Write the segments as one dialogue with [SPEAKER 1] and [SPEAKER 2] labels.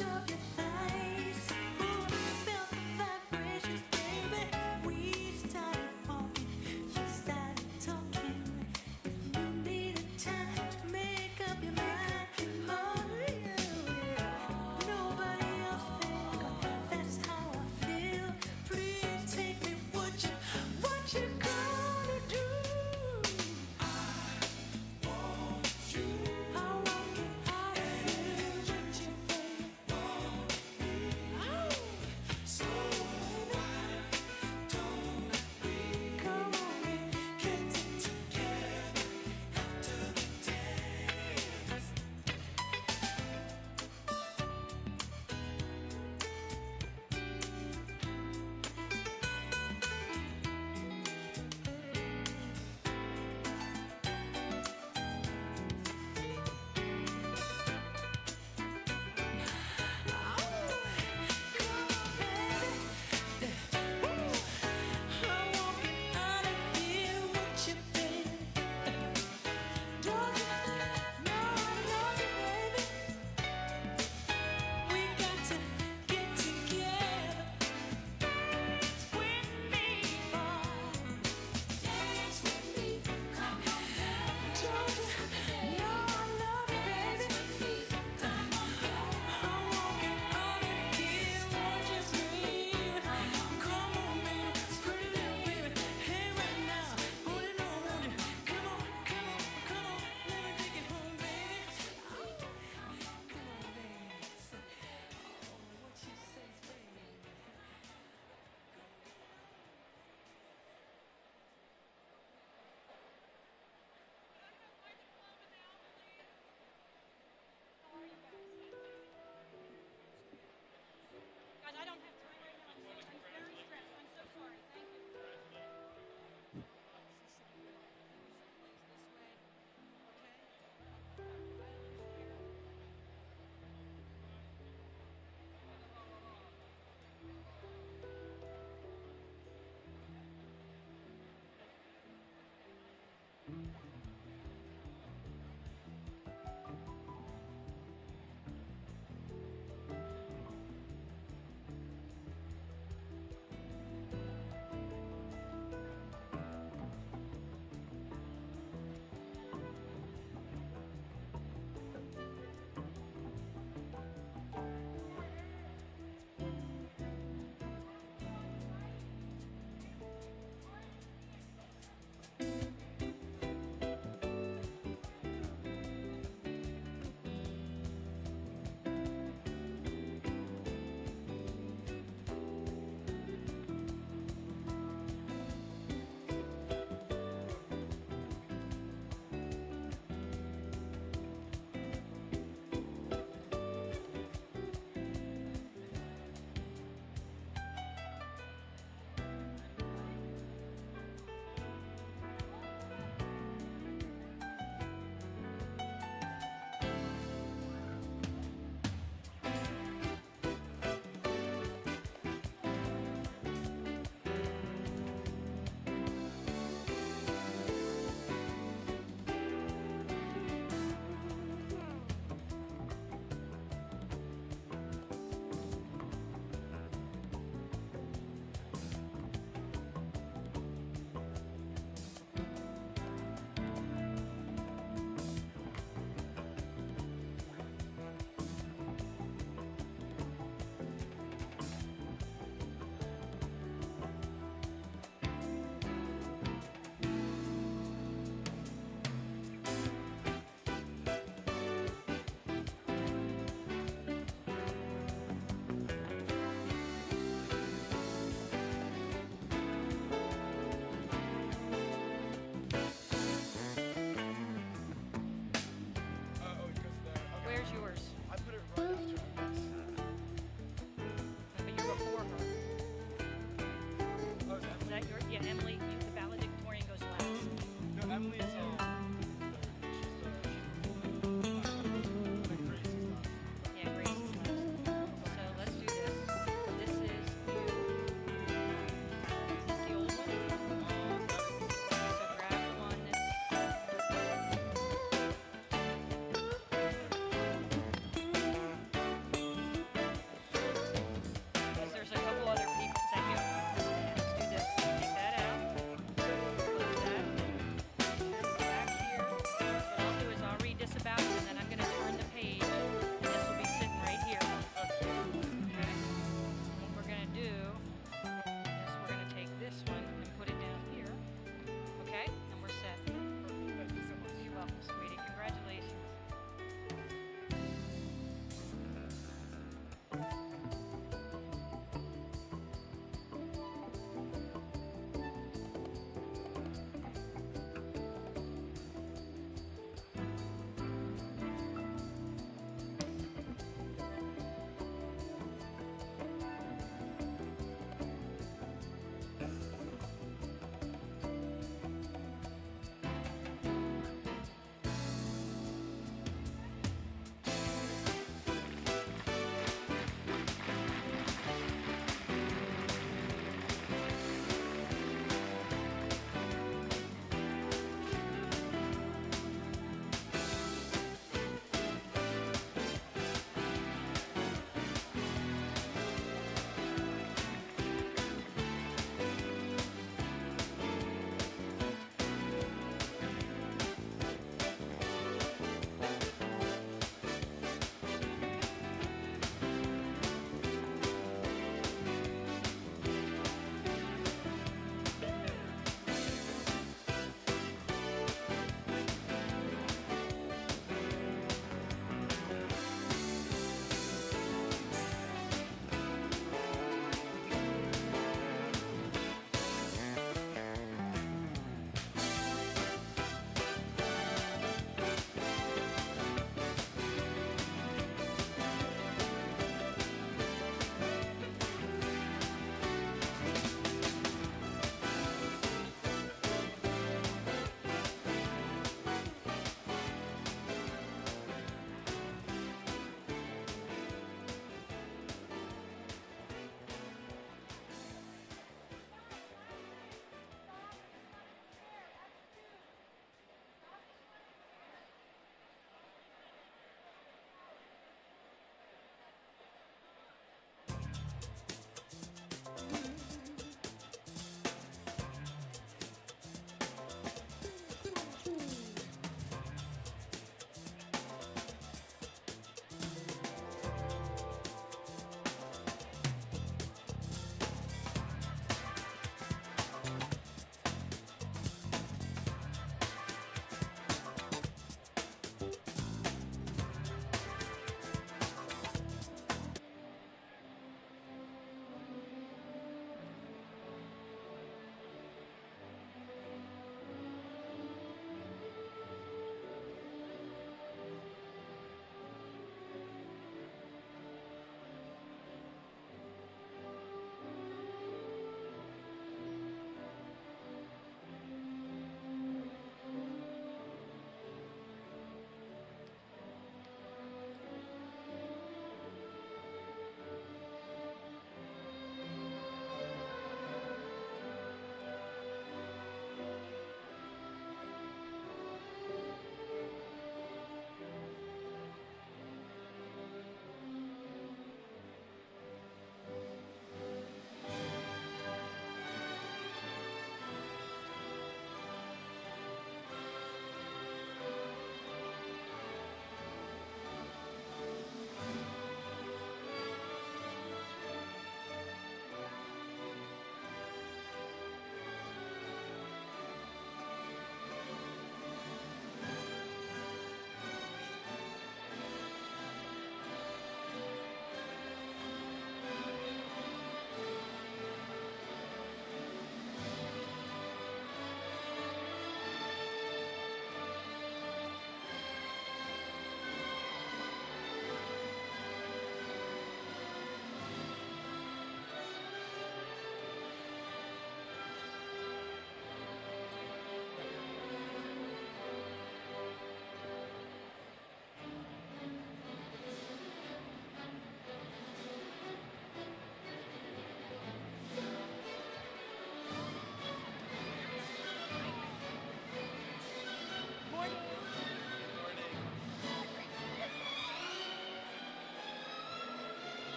[SPEAKER 1] of your face. Ooh, felt the vibrations, baby. We started walking, you started talking. You needed time to make up your mind. Oh, yeah. Nobody else think that's how I feel. Please take me, what you gonna do? I want you, I want you, baby.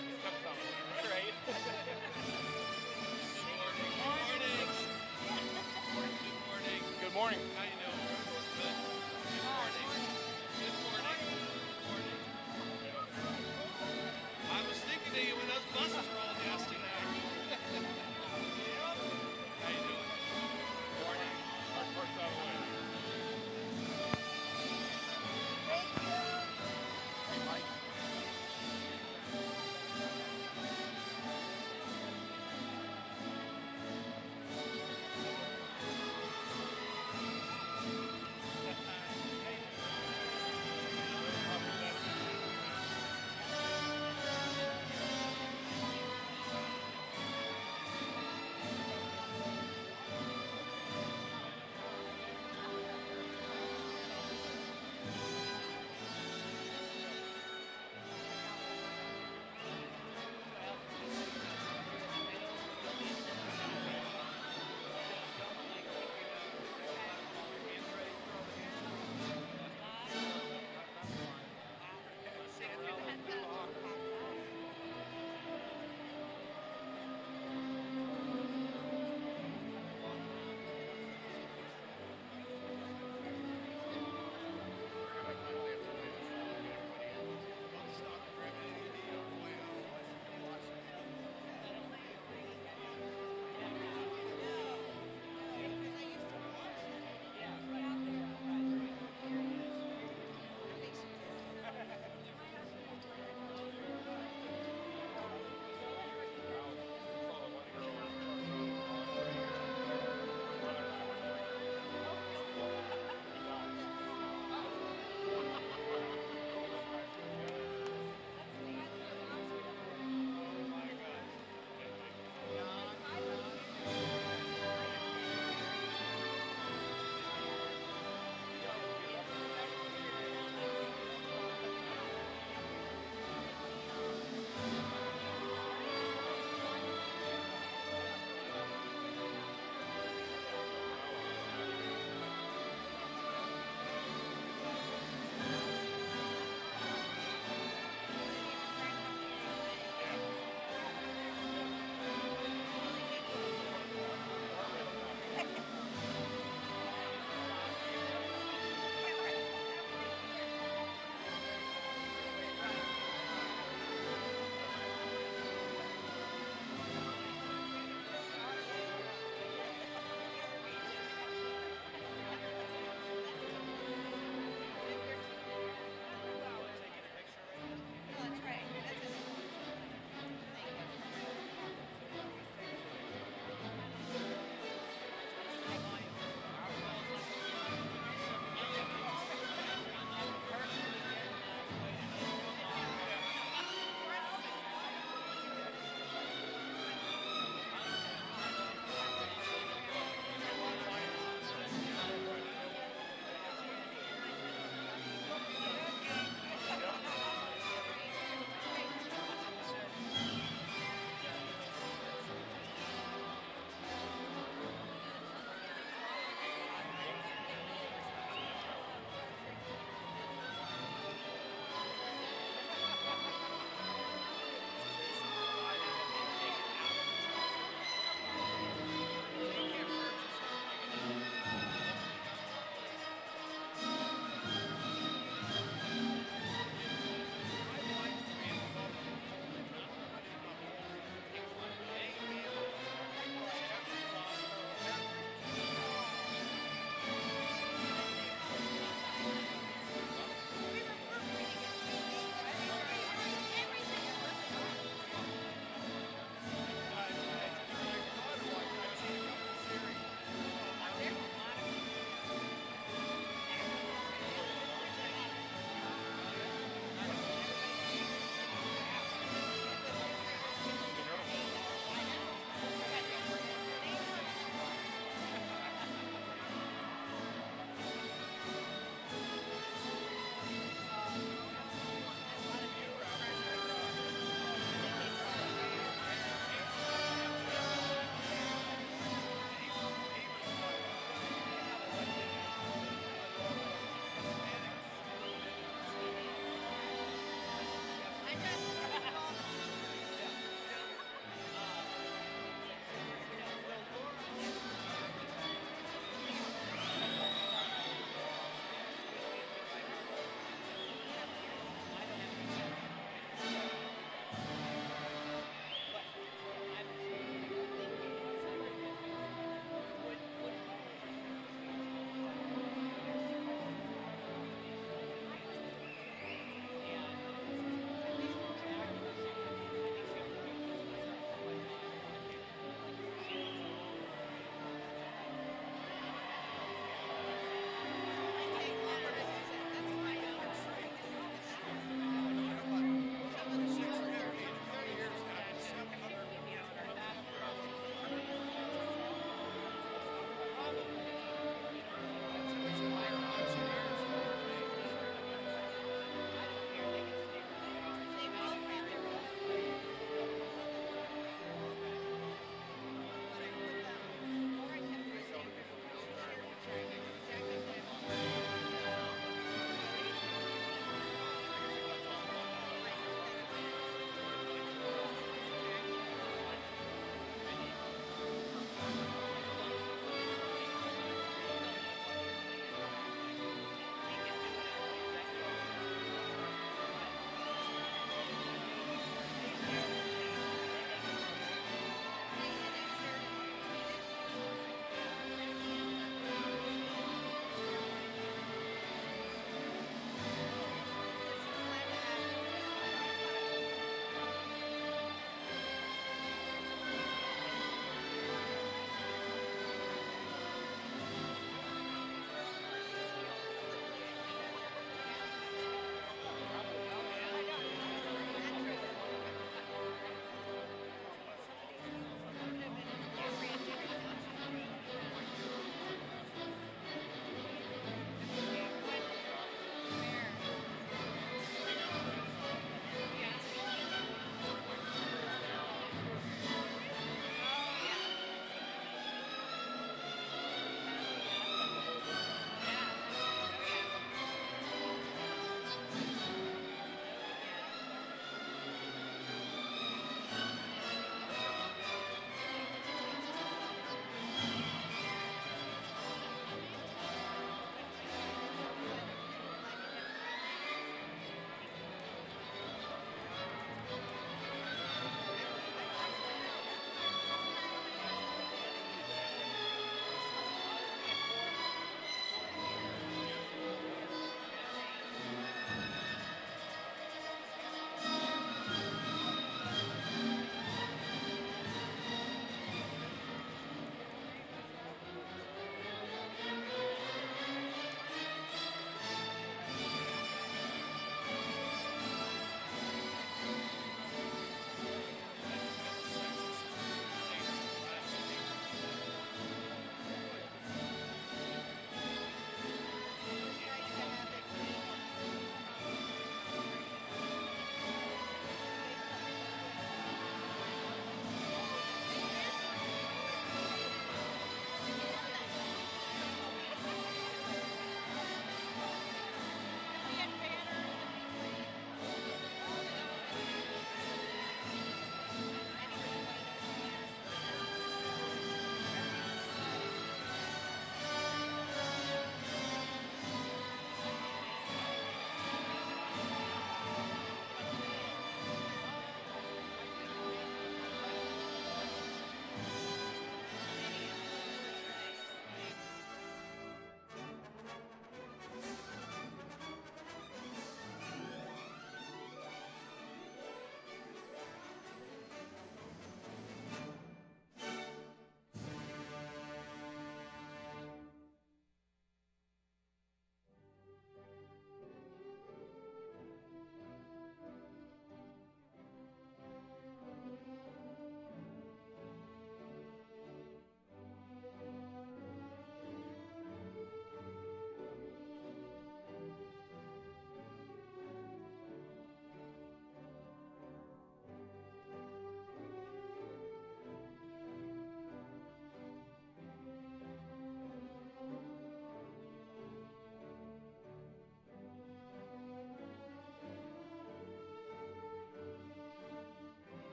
[SPEAKER 2] Right? Good morning. How you doing? Good. Good morning. Good morning. Good morning. I was thinking of you when those buses rolled yesterday. How you doing? Morning. First out of the way. Hey, Mike.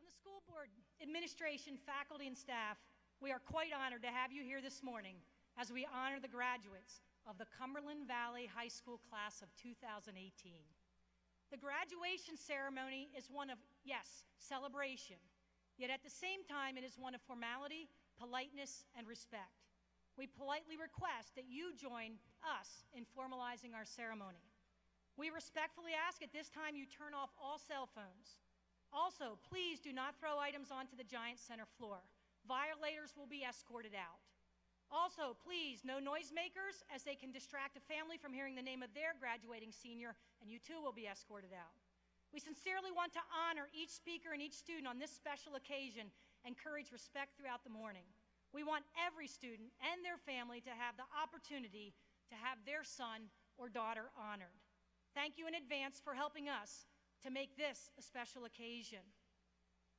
[SPEAKER 3] the school board, administration, faculty, and staff, we are quite honored to have you here this morning as we honor the graduates of the Cumberland Valley High School class of 2018. The graduation ceremony is one of, yes, celebration, yet at the same time it is one of formality, politeness, and respect. We politely request that you join us in formalizing our ceremony. We respectfully ask at this time you turn off all cell phones. Also, please do not throw items onto the giant center floor. Violators will be escorted out. Also, please, no noisemakers, as they can distract a family from hearing the name of their graduating senior, and you too will be escorted out. We sincerely want to honor each speaker and each student on this special occasion and encourage respect throughout the morning. We want every student and their family to have the opportunity to have their son or daughter honored. Thank you in advance for helping us to make this a special occasion.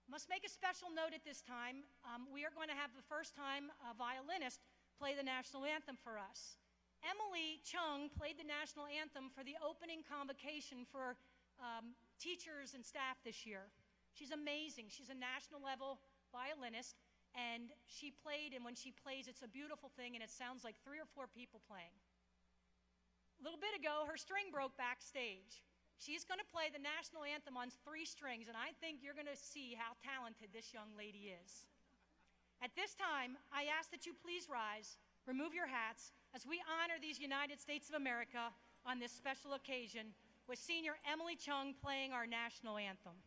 [SPEAKER 3] Must make a special note at this time. We are going to have the first time a violinist play the national anthem for us. Emily Chung played the national anthem for the opening convocation for teachers and staff this year. She's amazing. She's a national level violinist, and she played, and when she plays, it's a beautiful thing, and it sounds like 3 or 4 people playing. A little bit ago, her string broke backstage. She's going to play the national anthem on 3 strings, and I think you're going to see how talented this young lady is. At this time, I ask that you please rise, remove your hats, as we honor these United States of America on this special occasion with senior Emily Chung playing our national anthem.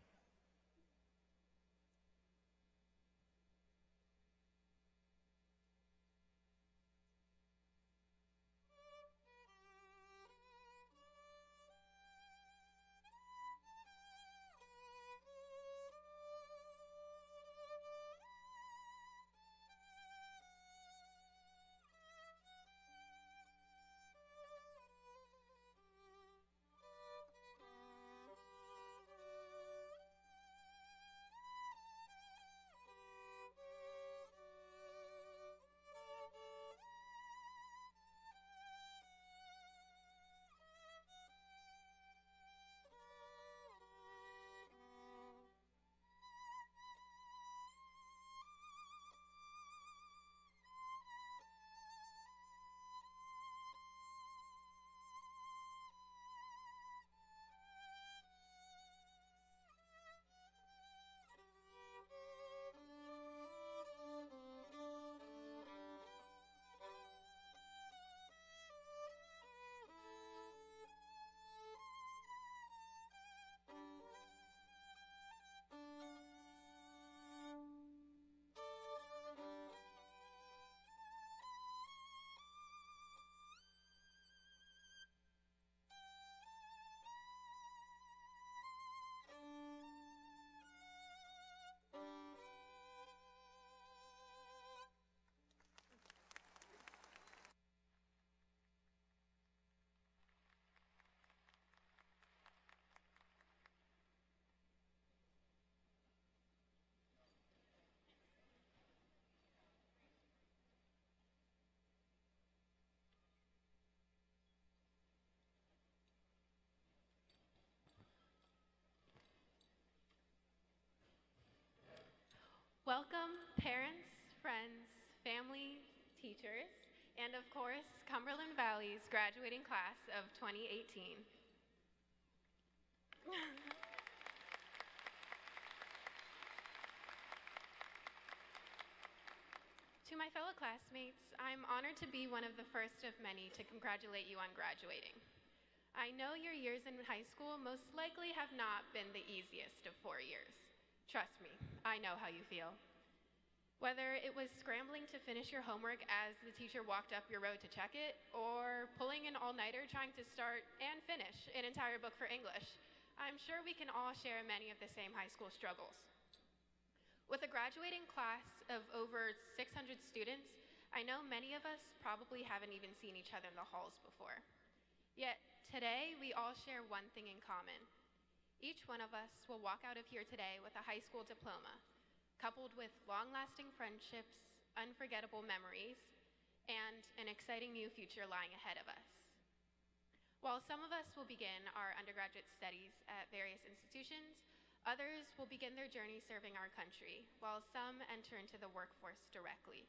[SPEAKER 4] Welcome, parents, friends, family, teachers, and of course, Cumberland Valley's graduating class of 2018. To my fellow classmates, I'm honored to be one of the first of many to congratulate you on graduating. I know your years in high school most likely have not been the easiest of 4 years. Trust me, I know how you feel. Whether it was scrambling to finish your homework as the teacher walked up your road to check it, or pulling an all-nighter trying to start and finish an entire book for English, I'm sure we can all share many of the same high school struggles. With a graduating class of over 600 students, I know many of us probably haven't even seen each other in the halls before. Yet today, we all share one thing in common. Each one of us will walk out of here today with a high school diploma, coupled with long-lasting friendships, unforgettable memories, and an exciting new future lying ahead of us. While some of us will begin our undergraduate studies at various institutions, Others will begin their journey serving our country, while some enter into the workforce directly.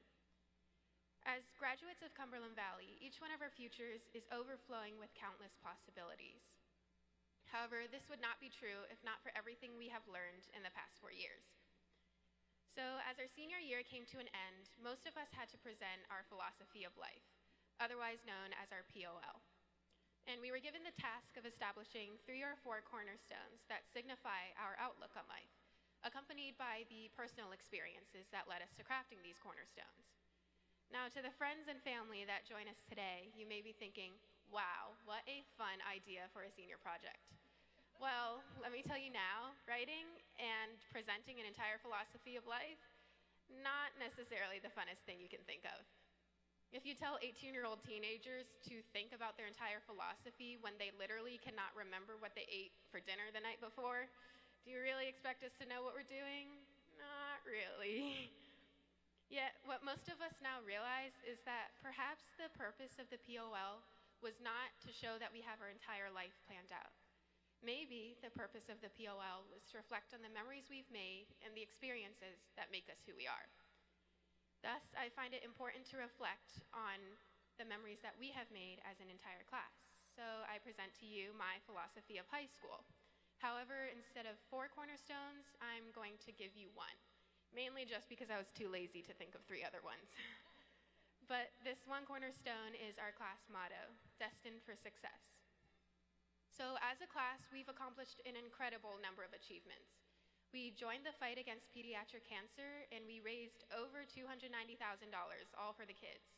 [SPEAKER 4] As graduates of Cumberland Valley, each one of our futures is overflowing with countless possibilities. However, this would not be true if not for everything we have learned in the past 4 years. So as our senior year came to an end, most of us had to present our philosophy of life, otherwise known as our POL. And we were given the task of establishing 3 or 4 cornerstones that signify our outlook on life, accompanied by the personal experiences that led us to crafting these cornerstones. Now, to the friends and family that join us today, you may be thinking, wow, what a fun idea for a senior project. Well, let me tell you now, writing and presenting an entire philosophy of life, not necessarily the funnest thing you can think of. If you tell 18-year-old teenagers to think about their entire philosophy when they literally cannot remember what they ate for dinner the night before, do you really expect us to know what we're doing? Not really. Yet, what most of us now realize is that perhaps the purpose of the POL was not to show that we have our entire life planned out. Maybe the purpose of the POL was to reflect on the memories we've made and the experiences that make us who we are. Thus, I find it important to reflect on the memories that we have made as an entire class. So I present to you my philosophy of high school. However, instead of 4 cornerstones, I'm going to give you 1, mainly just because I was too lazy to think of 3 other ones. But this 1 cornerstone is our class motto, destined for success. So as a class, we've accomplished an incredible number of achievements. We joined the fight against pediatric cancer, and we raised over $290,000, all for the kids.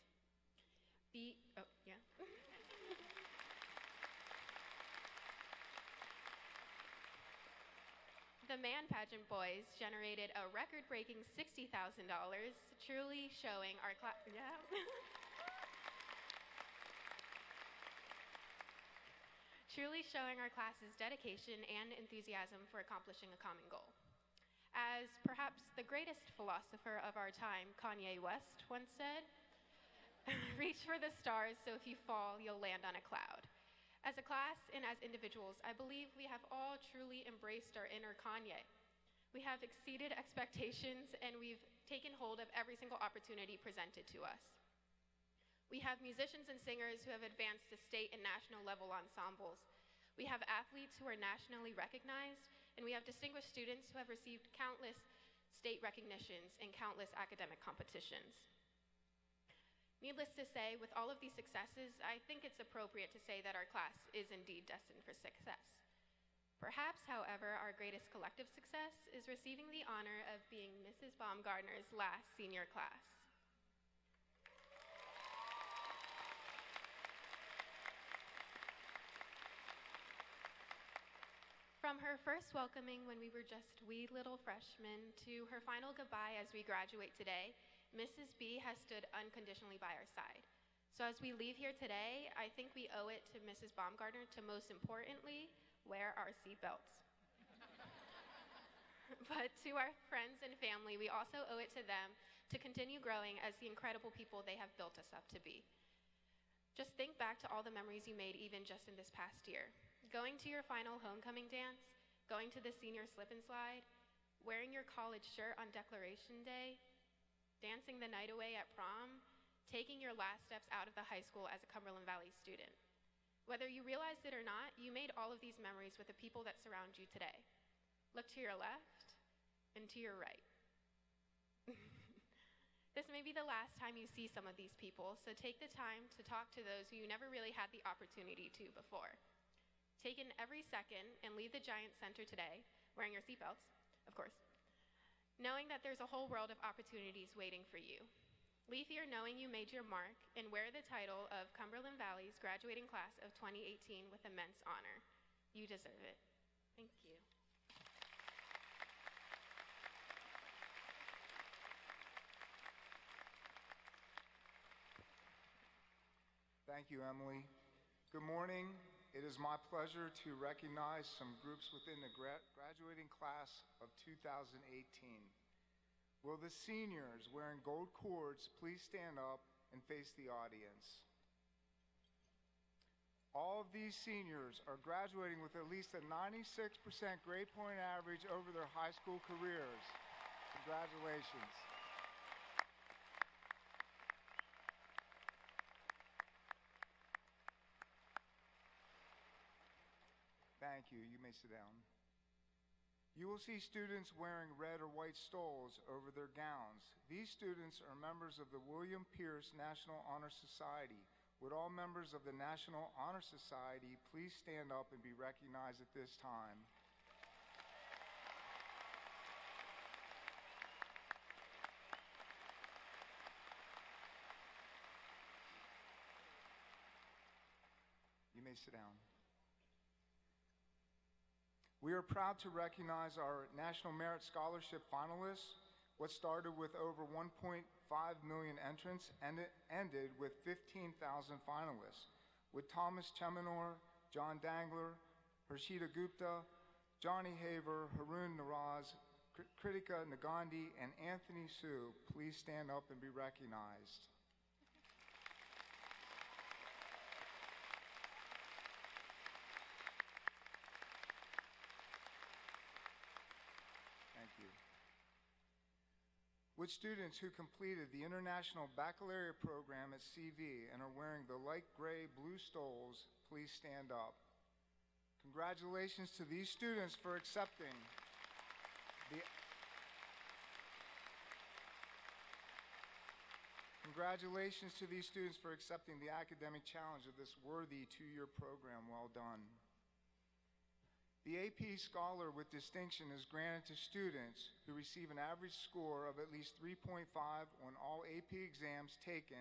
[SPEAKER 4] The man pageant boys generated a record-breaking $60,000, truly showing our class. Truly showing our class's dedication and enthusiasm for accomplishing a common goal. As perhaps the greatest philosopher of our time, Kanye West, once said, reach for the stars so if you fall, you'll land on a cloud. As a class and as individuals, I believe we have all truly embraced our inner Kanye. We have exceeded expectations and we've taken hold of every single opportunity presented to us. We have musicians and singers who have advanced to state and national level ensembles. We have athletes who are nationally recognized, and we have distinguished students who have received countless state recognitions and countless academic competitions. Needless to say, with all of these successes, I think it's appropriate to say that our class is indeed destined for success. Perhaps, however, our greatest collective success is receiving the honor of being Mrs. Baumgartner's last senior class. From her first welcoming when we were just wee little freshmen to her final goodbye as we graduate today, Mrs. B has stood unconditionally by our side. So as we leave here today, I think we owe it to Mrs. Baumgartner to most importantly, wear our seatbelts. But to our friends and family, we also owe it to them to continue growing as the incredible people they have built us up to be. Just think back to all the memories you made even just in this past year. Going to your final homecoming dance, going to the senior slip and slide, wearing your college shirt on Declaration Day, dancing the night away at prom, taking your last steps out of the high school as a Cumberland Valley student. Whether you realized it or not, you made all of these memories with the people that surround you today. Look to your left and to your right. This may be the last time you see some of these people, so take the time to talk to those who you never really had the opportunity to before. Take in every second and leave the Giant Center today, wearing your seatbelts, of course, knowing that there's a whole world of opportunities waiting for you. Leave here knowing you made your mark and wear the title of Cumberland Valley's graduating class of 2018 with immense honor. You deserve it. Thank you.
[SPEAKER 5] Thank you, Emily. Good morning. It is my pleasure to recognize some groups within the graduating class of 2018. Will the seniors wearing gold cords please stand up and face the audience? All of these seniors are graduating with at least a 96% grade point average over their high school careers. Congratulations. Thank you. You may sit down. You will see students wearing red or white stoles over their gowns. These students are members of the William Pierce National Honor Society. Would all members of the National Honor Society please stand up and be recognized at this time? You may sit down. We are proud to recognize our National Merit Scholarship finalists. What started with over 1.5 million entrants ended with 15,000 finalists, with Thomas Cheminor, John Dangler, Harshita Gupta, Johnny Haver, Haroon Naraz, Kritika Nagandi, and Anthony Su. Please stand up and be recognized. With students who completed the International Baccalaureate program at CV and are wearing the light gray blue stoles, please stand up. Congratulations to these students for accepting the academic challenge of this worthy two-year program. Well done. The AP Scholar with Distinction is granted to students who receive an average score of at least 3.5 on all AP exams taken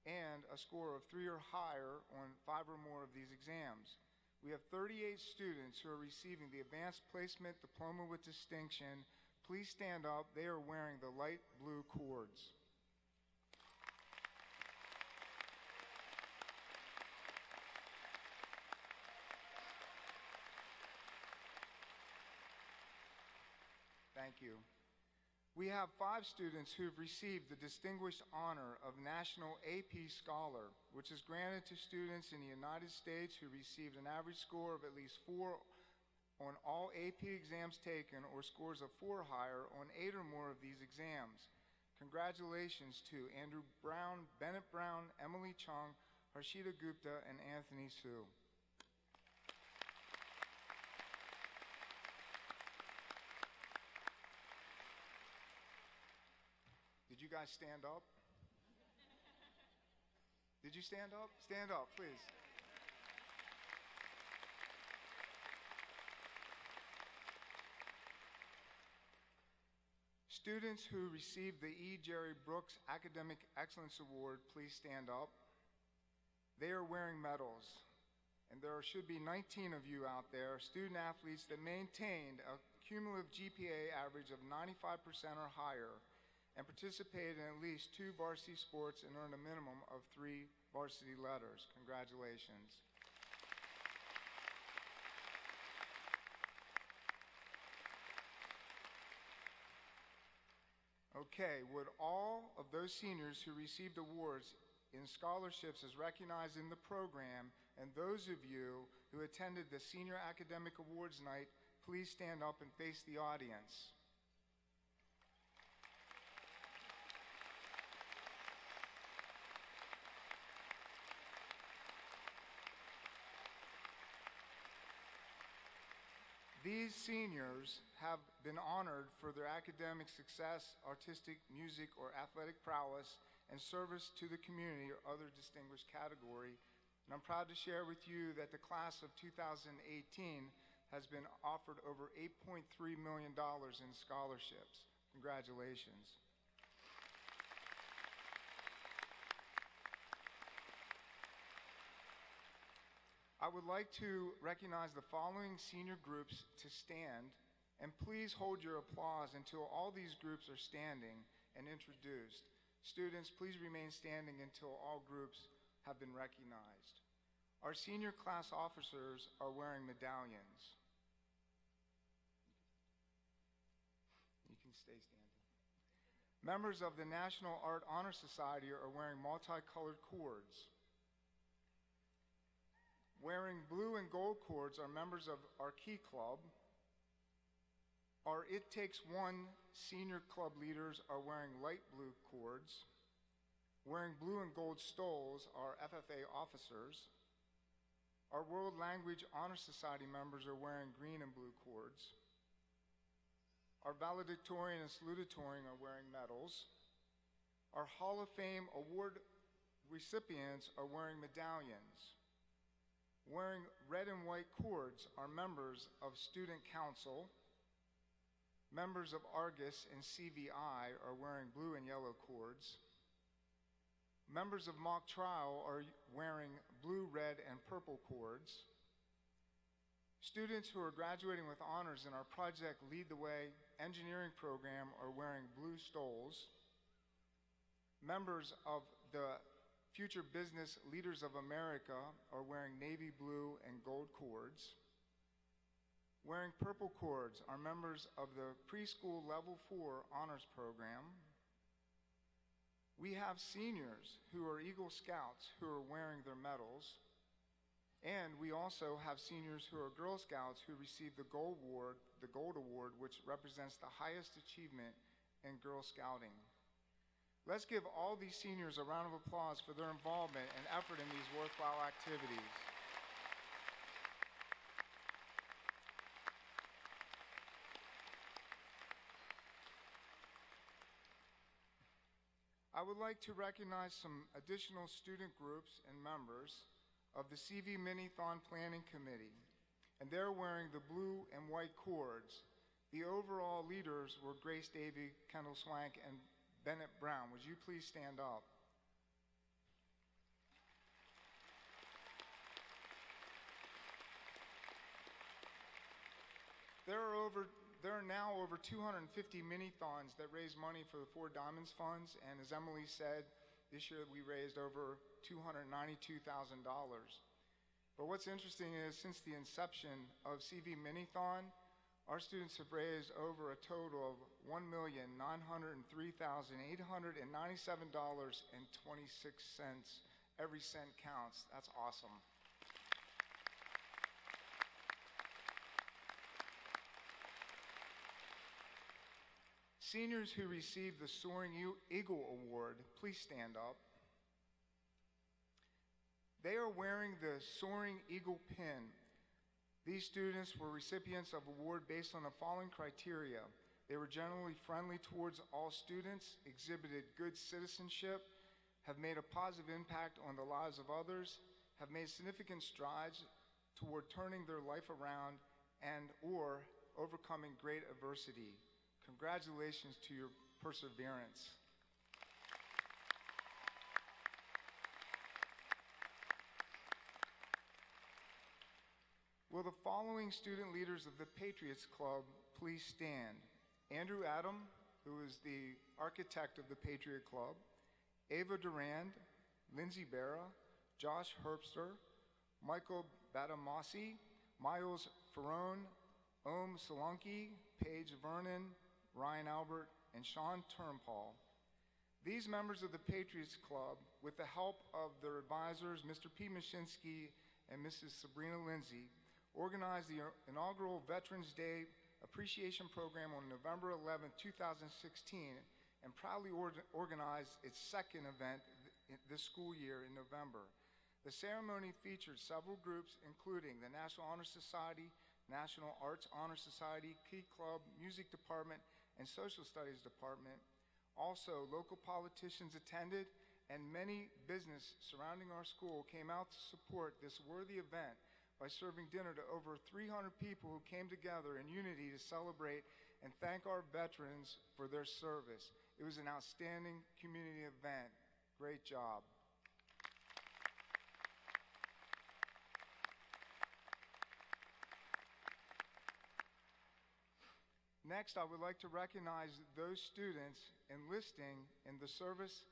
[SPEAKER 5] and a score of 3 or higher on 5 or more of these exams. We have 38 students who are receiving the Advanced Placement Diploma with Distinction. Please stand up. They are wearing the light blue cords. Thank you. We have 5 students who have received the distinguished honor of National AP Scholar, which is granted to students in the United States who received an average score of at least 4 on all AP exams taken or scores of 4 or higher on 8 or more of these exams. Congratulations to Andrew Brown, Bennett Brown, Emily Chung, Harshita Gupta, and Anthony Su. Did you guys stand up? Did you stand up? Stand up, please. Students who received the E. Jerry Brooks Academic Excellence Award, please stand up. They are wearing medals, and there should be 19 of you out there, student athletes that maintained a cumulative GPA average of 95% or higher, and participated in at least 2 varsity sports and earned a minimum of 3 varsity letters. Congratulations. Okay, would all of those seniors who received awards in scholarships as recognized in the program, and those of you who attended the Senior Academic Awards Night, please stand up and face the audience. These seniors have been honored for their academic success, artistic, music, or athletic prowess, and service to the community or other distinguished category. And I'm proud to share with you that the class of 2018 has been offered over $8.3 million in scholarships. Congratulations. I would like to recognize the following senior groups to stand, and please hold your applause until all these groups are standing and introduced. Students, please remain standing until all groups have been recognized. Our senior class officers are wearing medallions. You can stay standing. Members of the National Art Honor Society are wearing multicolored cords. Wearing blue and gold cords are members of our Key Club. Our It Takes One senior club leaders are wearing light blue cords. Wearing blue and gold stoles are FFA officers. Our World Language Honor Society members are wearing green and blue cords. Our valedictorian and salutatorian are wearing medals. Our Hall of Fame award recipients are wearing medallions. Wearing red and white cords are members of Student Council. Members of Argus and CVI are wearing blue and yellow cords. Members of Mock Trial are wearing blue, red, and purple cords. Students who are graduating with honors in our Project Lead the Way engineering program are wearing blue stoles. Members of the Future Business Leaders of America are wearing navy blue and gold cords. Wearing purple cords are members of the Preschool Level 4 Honors Program. We have seniors who are Eagle Scouts who are wearing their medals. And we also have seniors who are Girl Scouts who receive the Gold Award, which represents the highest achievement in Girl Scouting. Let's give all these seniors a round of applause for their involvement and effort in these worthwhile activities. I would like to recognize some additional student groups and members of the CV Minithon Planning Committee, and they're wearing the blue and white cords. The overall leaders were Grace Davey, Kendall Swank, and Bennett Brown. Would you please stand up? There are now over 250 mini-thons that raise money for the Four Diamonds Funds, and as Emily said, this year we raised over $292,000. But what's interesting is since the inception of CV Minithon, our students have raised over a total of $1,903,897.26. Every cent counts. That's awesome. Seniors who received the Soaring Eagle Award, please stand up. They are wearing the Soaring Eagle pin. These students were recipients of award based on the following criteria. They were generally friendly towards all students, exhibited good citizenship, have made a positive impact on the lives of others, have made significant strides toward turning their life around, and or overcoming great adversity. Congratulations to your perseverance. Will the following student leaders of the Patriots Club please stand? Andrew Adam, who is the architect of the Patriot Club, Ava Durand, Lindsay Barra, Josh Herbster, Michael Badamasi, Miles Ferrone, Om Solanki, Paige Vernon, Ryan Albert, and Sean Turnpaul. These members of the Patriots Club, with the help of their advisors, Mr. P. Mashinsky and Mrs. Sabrina Lindsay, organized the inaugural Veterans Day Appreciation Program on November 11, 2016, and proudly organized its second event this school year in November. The ceremony featured several groups, including the National Honor Society, National Arts Honor Society, Key Club, Music Department, and Social Studies Department. Also, local politicians attended, and many business surrounding our school came out to support this worthy event by serving dinner to over 300 people who came together in unity to celebrate and thank our veterans for their service. It was an outstanding community event. Great job. Next, I would like to recognize those students enlisting in the service,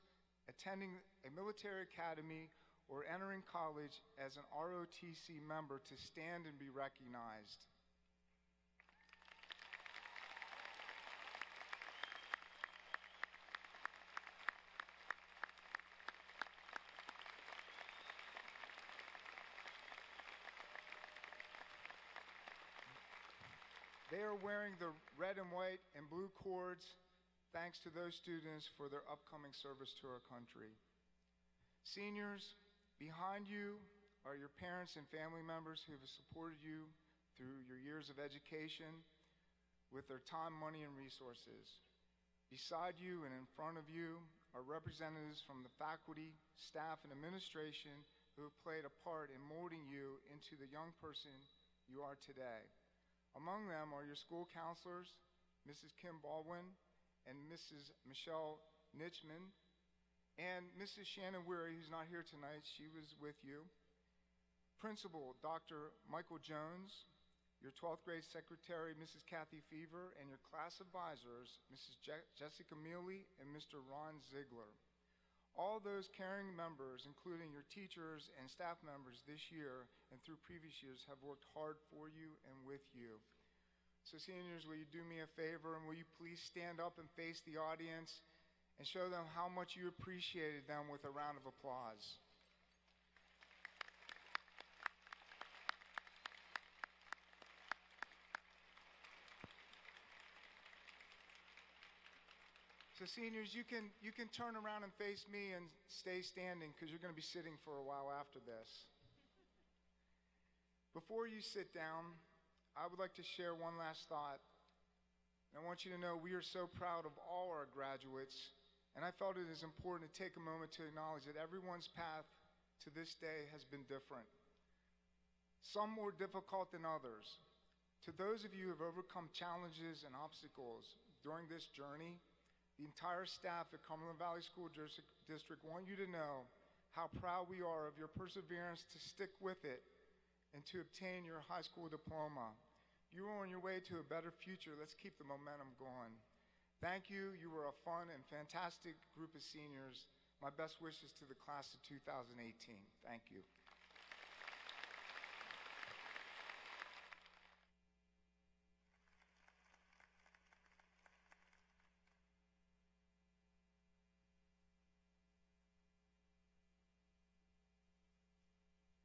[SPEAKER 5] attending a military academy, or entering college as an ROTC member to stand and be recognized. They are wearing the red and white and blue cords, thanks to those students for their upcoming service to our country. Seniors, behind you are your parents and family members who have supported you through your years of education with their time, money, and resources. Beside you and in front of you are representatives from the faculty, staff, and administration who have played a part in molding you into the young person you are today. Among them are your school counselors, Mrs. Kim Baldwin and Mrs. Michelle Nitchman, and Mrs. Shannon Weary, who's not here tonight, she was with you. Principal, Dr. Michael Jones, your 12th grade secretary, Mrs. Kathy Fever, and your class advisors, Mrs. Jessica Mealy and Mr. Ron Ziegler. All those caring members, including your teachers and staff members this year and through previous years, have worked hard for you and with you. So seniors, will you do me a favor and will you please stand up and face the audience and show them how much you appreciated them with a round of applause. So seniors, you can turn around and face me and stay standing because you're going to be sitting for a while after this. Before you sit down, I would like to share one last thought. And I want you to know we are so proud of all our graduates, and I felt it is important to take a moment to acknowledge that everyone's path to this day has been different. Some more difficult than others. To those of you who have overcome challenges and obstacles during this journey, the entire staff at Cumberland Valley School District want you to know how proud we are of your perseverance to stick with it and to obtain your high school diploma. You are on your way to a better future. Let's keep the momentum going. Thank you. You were a fun and fantastic group of seniors. My best wishes to the class of 2018. Thank you.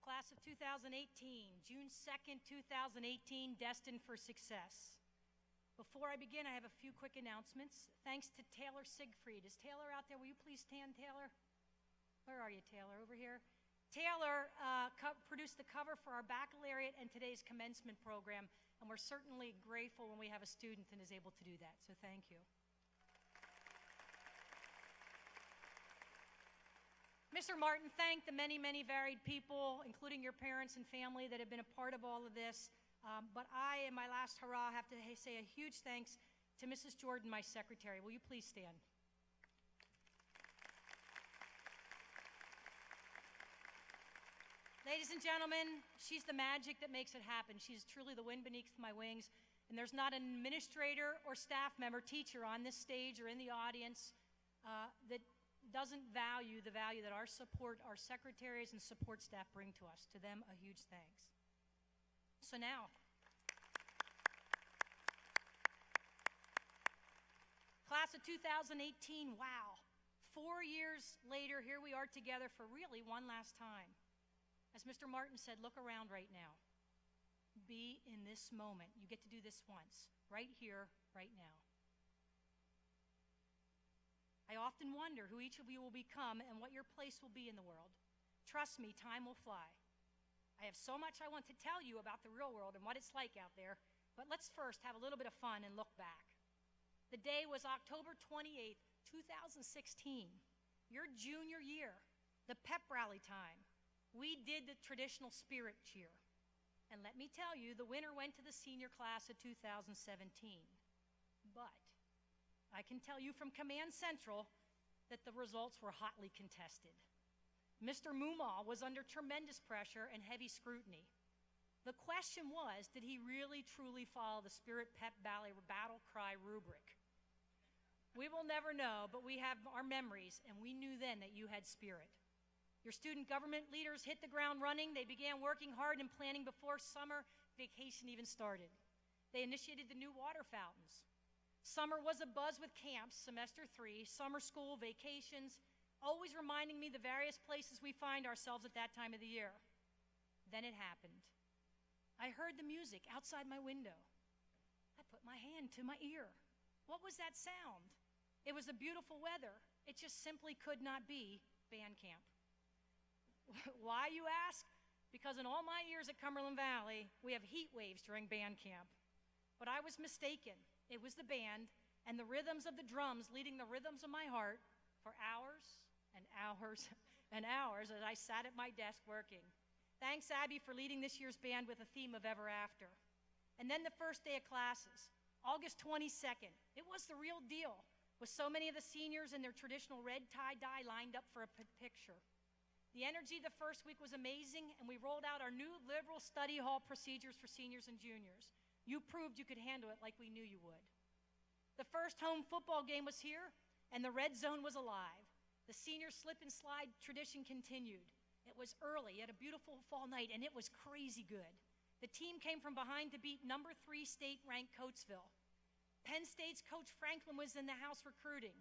[SPEAKER 3] Class of 2018, June 2nd, 2018, destined for success. Before I begin, I have a few quick announcements. Thanks to Taylor Siegfried. Is Taylor out there? Will you please stand, Taylor? Where are you, Taylor? Over here. Taylor produced the cover for our baccalaureate and today's commencement program, and we're certainly grateful when we have a student and is able to do that, so thank you. Mr. Martin thanked the many, many varied people, including your parents and family, that have been a part of all of this. But I, in my last hurrah, have to say a huge thanks to Mrs. Jordan, my secretary. Will you please stand? Ladies and gentlemen, she's the magic that makes it happen. She's truly the wind beneath my wings. And there's not an administrator or staff member, teacher on this stage or in the audience that doesn't value the value that our secretaries and support staff bring to us. To them, a huge thanks. So now, class of 2018, wow. 4 years later, here we are together for really one last time. As Mr. Martin said, look around right now. Be in this moment. You get to do this once, right here, right now. I often wonder who each of you will become and what your place will be in the world. Trust me, time will fly. I have so much I want to tell you about the real world and what it's like out there, but let's first have a little bit of fun and look back. The day was October 28th, 2016, your junior year, the pep rally time. We did the traditional spirit cheer. And let me tell you, the winner went to the senior class of 2017. But I can tell you from Command Central that the results were hotly contested. Mr. Mumal was under tremendous pressure and heavy scrutiny. The question was, did he really truly follow the Spirit Pep Rally battle cry rubric? We will never know, but we have our memories, and we knew then that you had spirit. Your student government leaders hit the ground running. They began working hard and planning before summer vacation even started. They initiated the new water fountains. Summer was abuzz with camps, semester 3, summer school, vacations, always reminding me the various places we find ourselves at that time of the year. Then it happened. I heard the music outside my window. put my hand to my ear. What was that sound? It was the beautiful weather. It just simply could not be band camp. Why, you ask? Because in all my years at Cumberland Valley, we have heat waves during band camp. But I was mistaken. It was the band and the rhythms of the drums leading the rhythms of my heart for hours and hours and hours as I sat at my desk working. Thanks, Abby, for leading this year's band with a theme of Ever After. And then the first day of classes, August 22nd. It was the real deal, with so many of the seniors in their traditional red tie-dye lined up for a picture. The energy the first week was amazing, and we rolled out our new liberal study hall procedures for seniors and juniors. You proved you could handle it like we knew you would. The first home football game was here, and the red zone was alive. The senior slip and slide tradition continued. It was early at a beautiful fall night, and it was crazy good. The team came from behind to beat number 3 state-ranked Coatesville. Penn State's Coach Franklin was in the house recruiting.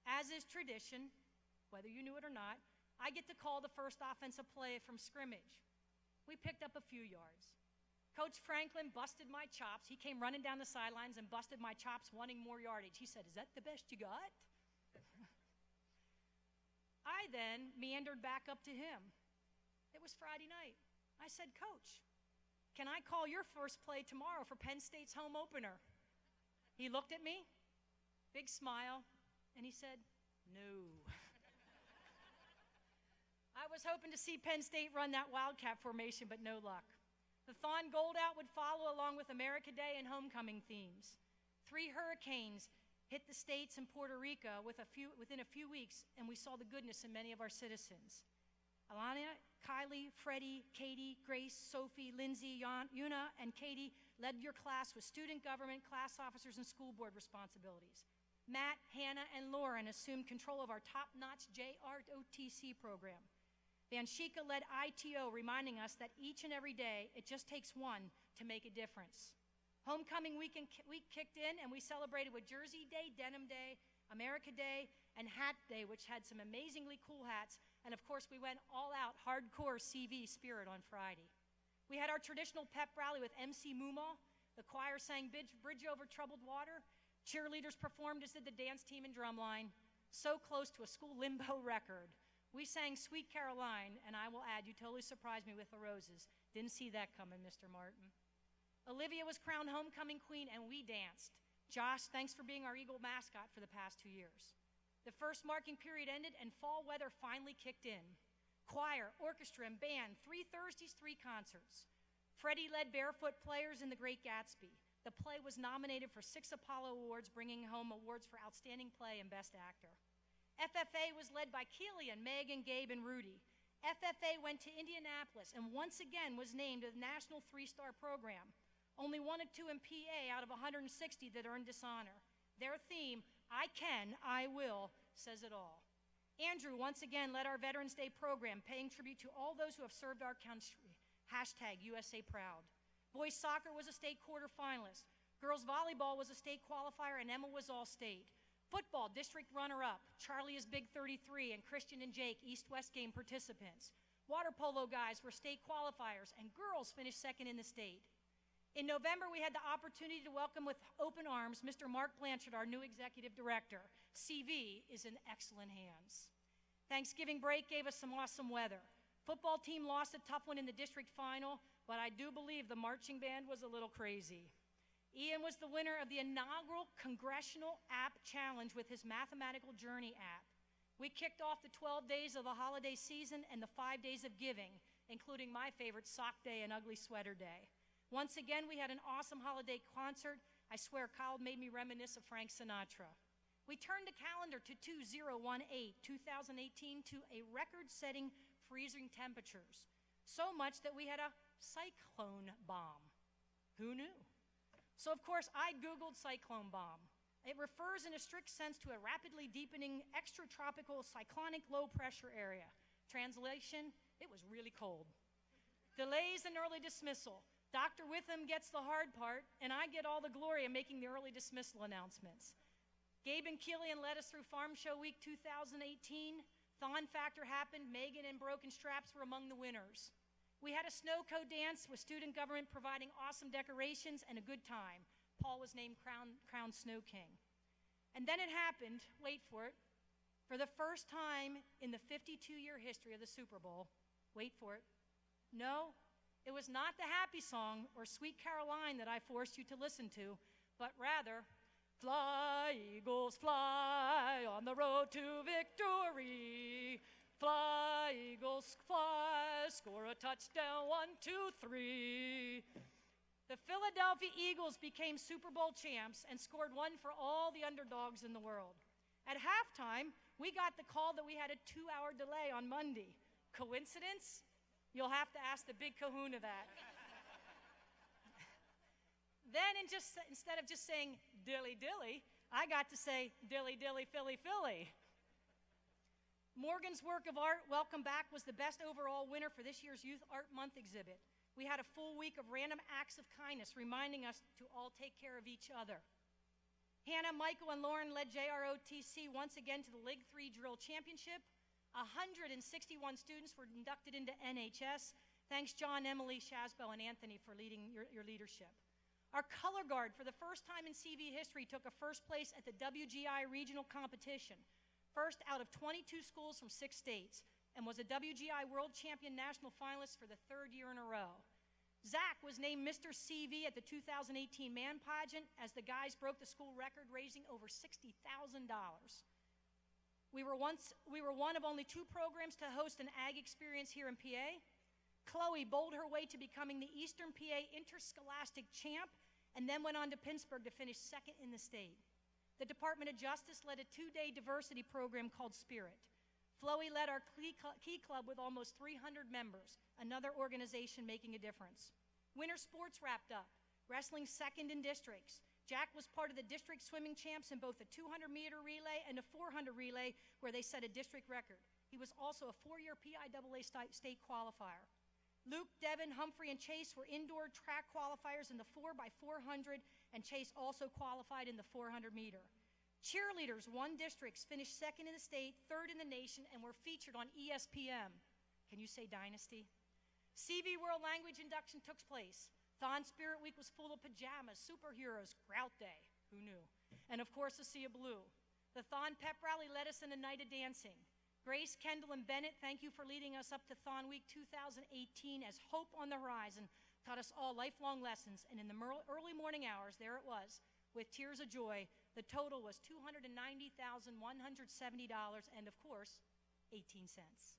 [SPEAKER 3] As is tradition, whether you knew it or not, I get to call the first offensive play from scrimmage. We picked up a few yards. Coach Franklin busted my chops. He came running down the sidelines and busted my chops, wanting more yardage. He said, "Is that the best you got?" I then meandered back up to him. It was Friday night. I said, "Coach, can I call your first play tomorrow for Penn State's home opener?" He looked at me, big smile, and he said, "No." I was hoping to see Penn State run that Wildcat formation, but no luck. The Thon Gold Out would follow along with America Day and homecoming themes. 3 hurricanes hit the states and Puerto Rico within a few weeks, and we saw the goodness in many of our citizens. Alana, Kylie, Freddie, Katie, Grace, Sophie, Lindsay, Yuna, and Katie led your class with student government, class officers, and school board responsibilities. Matt, Hannah, and Lauren assumed control of our top-notch JROTC program. Vanshika led ITO, reminding us that each and every day, it just takes one to make a difference. Homecoming week kicked in, and we celebrated with Jersey Day, Denim Day, America Day, and Hat Day, which had some amazingly cool hats. And of course, we went all out hardcore CV spirit on Friday. We had our traditional pep rally with MC Moomaw. The choir sang Bridge Over Troubled Water. Cheerleaders performed, as did the dance team and drumline. So close to a school limbo record. We sang Sweet Caroline, and I will add, you totally surprised me with the roses. Didn't see that coming, Mr. Martin. Olivia was crowned homecoming queen, and we danced. Josh, thanks for being our Eagle mascot for the past 2 years. The first marking period ended, and fall weather finally kicked in. Choir, orchestra, and band, 3 Thursdays, 3 concerts. Freddie led Barefoot Players in The Great Gatsby. The play was nominated for 6 Apollo Awards, bringing home awards for Outstanding Play and Best Actor. FFA was led by Keelian, Megan, Gabe, and Rudy. FFA went to Indianapolis and once again was named a National 3-Star program. Only 1 or 2 in PA out of 160 that earned dishonor. Their theme, I can, I will, says it all. Andrew once again led our Veterans Day program, paying tribute to all those who have served our country. #USA Proud. Boys soccer was a state quarterfinalist. Girls volleyball was a state qualifier, and Emma was all-state. Football, district runner-up. Charlie is Big 33, and Christian and Jake, East-West game participants. Water polo guys were state qualifiers, and girls finished second in the state. In November, we had the opportunity to welcome with open arms Mr. Mark Blanchard, our new executive director. CV is in excellent hands. Thanksgiving break gave us some awesome weather. Football team lost a tough one in the district final, but I do believe the marching band was a little crazy. Ian was the winner of the inaugural Congressional App Challenge with his Mathematical Journey app. We kicked off the 12 days of the holiday season and the 5 days of giving, including my favorite Sock Day and Ugly Sweater Day. Once again, we had an awesome holiday concert. I swear Kyle made me reminisce of Frank Sinatra. We turned the calendar to 2018, to a record-setting freezing temperatures. So much that we had a cyclone bomb. Who knew? So, of course, I Googled cyclone bomb. It refers in a strict sense to a rapidly deepening extratropical cyclonic low-pressure area. Translation, it was really cold. Delays and early dismissal. Dr. Witham gets the hard part, and I get all the glory of making the early dismissal announcements. Gabe and Keelian led us through Farm Show Week 2018. Thon Factor happened. Megan and Broken Straps were among the winners. We had a snow code dance with student government providing awesome decorations and a good time. Paul was named crowned Snow King. And then it happened, wait for it, for the first time in the 52-year history of the Super Bowl, wait for it, no, it was not the happy song or Sweet Caroline that I forced you to listen to, but rather, fly, Eagles, fly on the road to victory. Fly, Eagles, fly, score a touchdown, 1, 2, 3. The Philadelphia Eagles became Super Bowl champs and scored one for all the underdogs in the world. At halftime, we got the call that we had a 2-hour delay on Monday. Coincidence? You'll have to ask the big kahuna that. Then instead of just saying dilly dilly, I got to say dilly dilly Philly Philly. Morgan's work of art, Welcome Back, was the best overall winner for this year's Youth Art Month exhibit. We had a full week of random acts of kindness reminding us to all take care of each other. Hannah, Michael, and Lauren led JROTC once again to the League 3 Drill Championship. 161 students were inducted into NHS. Thanks John, Emily, Shazbo, and Anthony for leading your leadership. Our color guard, for the first time in CV history, took a first place at the WGI regional competition, first out of 22 schools from 6 states, and was a WGI World Champion national finalist for the 3rd year in a row. Zach was named Mr. CV at the 2018 Man Pageant as the guys broke the school record, raising over $60,000. We were one of only 2 programs to host an ag experience here in PA. Chloe bowled her way to becoming the Eastern PA Interscholastic Champ and then went on to Pittsburgh to finish 2nd in the state. The Department of Justice led a 2-day diversity program called Spirit. Chloe led our Key Club with almost 300 members, another organization making a difference. Winter sports wrapped up, wrestling 2nd in districts. Jack was part of the district swimming champs in both the 200-meter relay and the 400 relay, where they set a district record. He was also a 4-year PIAA state qualifier. Luke, Devin, Humphrey, and Chase were indoor track qualifiers in the 4x400, and Chase also qualified in the 400-meter. Cheerleaders won districts, finished 2nd in the state, 3rd in the nation, and were featured on ESPN. Can you say Dynasty? CV World Language Induction took place. Thon Spirit Week was full of pajamas, superheroes, Grout Day, who knew? And of course, a sea of blue. The Thon Pep Rally led us in a night of dancing. Grace, Kendall, and Bennett, thank you for leading us up to Thon Week 2018 as hope on the horizon taught us all lifelong lessons, and in the early morning hours, there it was, with tears of joy. The total was $290,170 and, of course, 18 cents.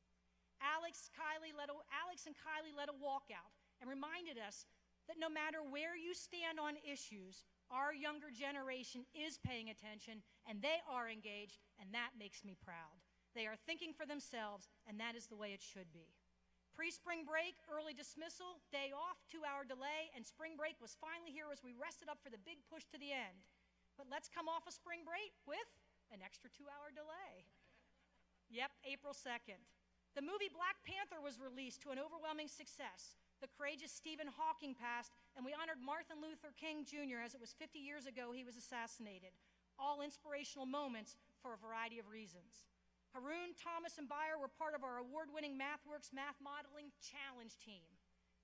[SPEAKER 3] Alex and Kylie led a walkout and reminded us that no matter where you stand on issues, our younger generation is paying attention, and they are engaged, and that makes me proud. They are thinking for themselves, and that is the way it should be. Pre-spring break, early dismissal, day off, 2-hour delay, and spring break was finally here as we rested up for the big push to the end. But let's come off a spring break with an extra 2-hour delay. Yep, April 2nd. The movie Black Panther was released to an overwhelming success. The courageous Stephen Hawking passed, and we honored Martin Luther King Jr. as it was 50 years ago he was assassinated. All inspirational moments for a variety of reasons. Haroon, Thomas, and Beyer were part of our award-winning MathWorks Math Modeling Challenge team.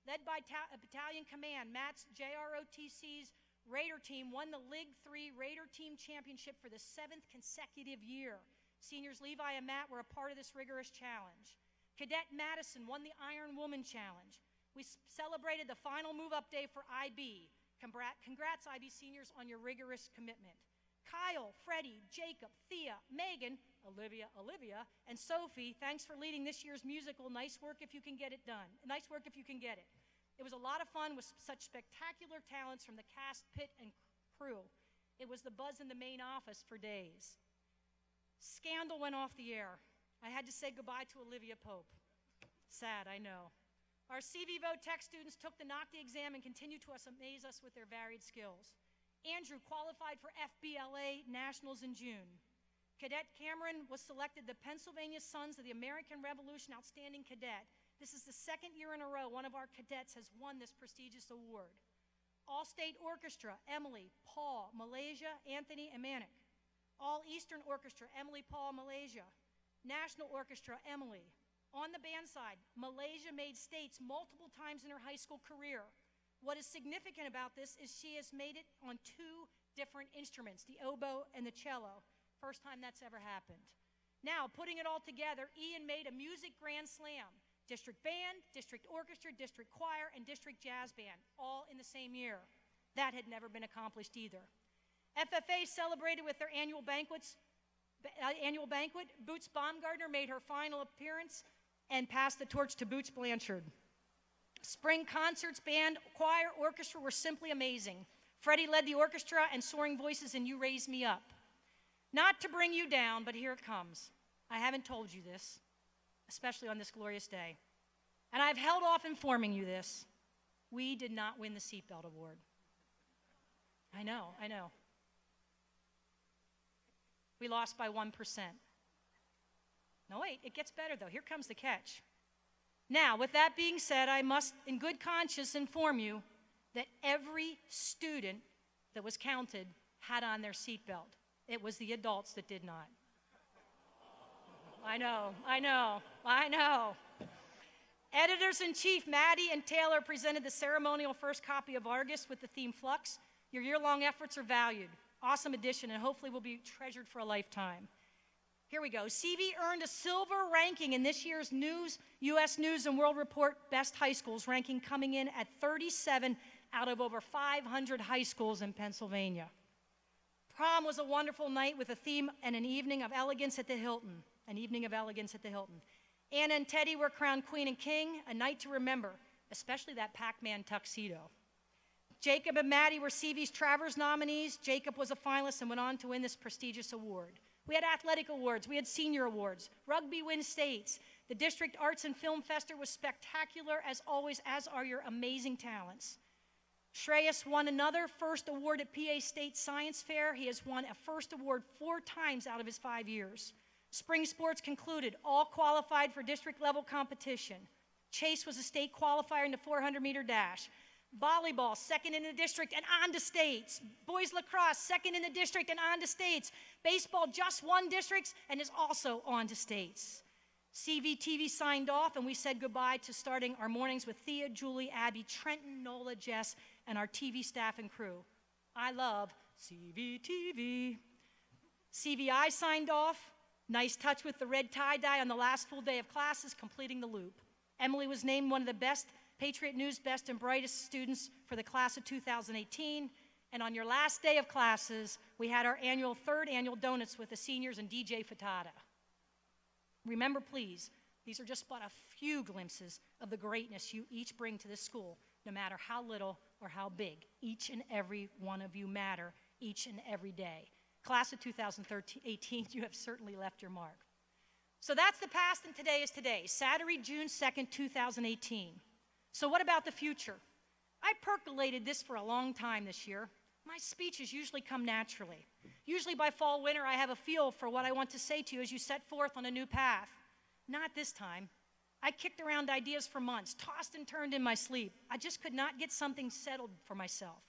[SPEAKER 3] Led by Battalion Command, Matt's JROTC's Raider team won the League 3 Raider Team Championship for the 7th consecutive year. Seniors Levi and Matt were a part of this rigorous challenge. Cadet Madison won the Iron Woman Challenge. We celebrated the final move-up day for IB. Congrats, IB seniors, on your rigorous commitment. Kyle, Freddie, Jacob, Thea, Megan, Olivia, and Sophie, thanks for leading this year's musical, Nice Work If You Can Get It Done. Nice Work If You Can Get It. It was a lot of fun with such spectacular talents from the cast, pit, and crew. It was the buzz in the main office for days. Scandal went off the air. I had to say goodbye to Olivia Pope. Sad, I know. Our CVVO Tech students took the NOCTA exam and continued to amaze us with their varied skills. Andrew qualified for FBLA Nationals in June. Cadet Cameron was selected the Pennsylvania Sons of the American Revolution Outstanding Cadet. This is the 2nd year in a row one of our cadets has won this prestigious award. All-State Orchestra, Emily, Paul, Malaysia, Anthony, and Manik. All-Eastern Orchestra, Emily, Paul, Malaysia. National Orchestra, Emily. On the band side, Malaysia made states multiple times in her high school career. What is significant about this is she has made it on 2 different instruments, the oboe and the cello. First time that's ever happened. Now, putting it all together, Ian made a music grand slam. District band, district orchestra, district choir, and district jazz band, all in the same year. That had never been accomplished either. FFA celebrated with their annual banquet. Boots Baumgartner made her final appearance and passed the torch to Boots Blanchard. Spring concerts, band, choir, orchestra were simply amazing. Freddie led the orchestra and soaring voices in You Raise Me Up. Not to bring you down, but here it comes. I haven't told you this, especially on this glorious day. And I've held off informing you this. We did not win the Seatbelt Award. I know. We lost by 1%. No, wait, it gets better though. Here comes the catch. Now, with that being said, I must, in good conscience, inform you that every student that was counted had on their seatbelt. It was the adults that did not. I know. Editors-in-chief Maddie and Taylor presented the ceremonial first copy of Argus with the theme Flux. Your year-long efforts are valued. Awesome addition, and hopefully will be treasured for a lifetime. Here we go. CV earned a silver ranking in this year's U.S. News and World Report Best High Schools ranking, coming in at 37 out of over 500 high schools in Pennsylvania. Prom was a wonderful night with a theme and an evening of elegance at the Hilton. Anna and Teddy were crowned queen and king, a night to remember, especially that Pac-Man tuxedo. Jacob and Maddie were CV's Travers nominees. Jacob was a finalist and went on to win this prestigious award. We had athletic awards. We had senior awards. Rugby wins states. The District Arts and Film Festival was spectacular, as always, as are your amazing talents. Shreyas won another first award at PA State Science Fair. He has won a first award 4 times out of his 5 years. Spring sports concluded. All qualified for district-level competition. Chase was a state qualifier in the 400-meter dash. Volleyball, second in the district and on to states. Boys lacrosse, second in the district and on to states. Baseball just won districts and is also on to states. CVTV signed off, and we said goodbye to starting our mornings with Thea, Julie, Abby, Trenton, Nola, Jess, and our TV staff and crew. I love CVTV. CVI signed off. Nice touch with the red tie-dye on the last full day of classes, completing the loop. Emily was named one of the best Patriot News best and brightest students for the class of 2018. And on your last day of classes, we had our third annual donuts with the seniors and DJ Fatata. Remember, please, these are just but a few glimpses of the greatness you each bring to this school, no matter how little or how big. Each and every one of you matter each and every day. Class of 2018, you have certainly left your mark. So that's the past, and today is today, Saturday, June 2nd, 2018. So what about the future? I percolated this for a long time this year. My speeches usually come naturally. Usually by fall, winter, I have a feel for what I want to say to you as you set forth on a new path. Not this time. I kicked around ideas for months, tossed and turned in my sleep. I just could not get something settled for myself.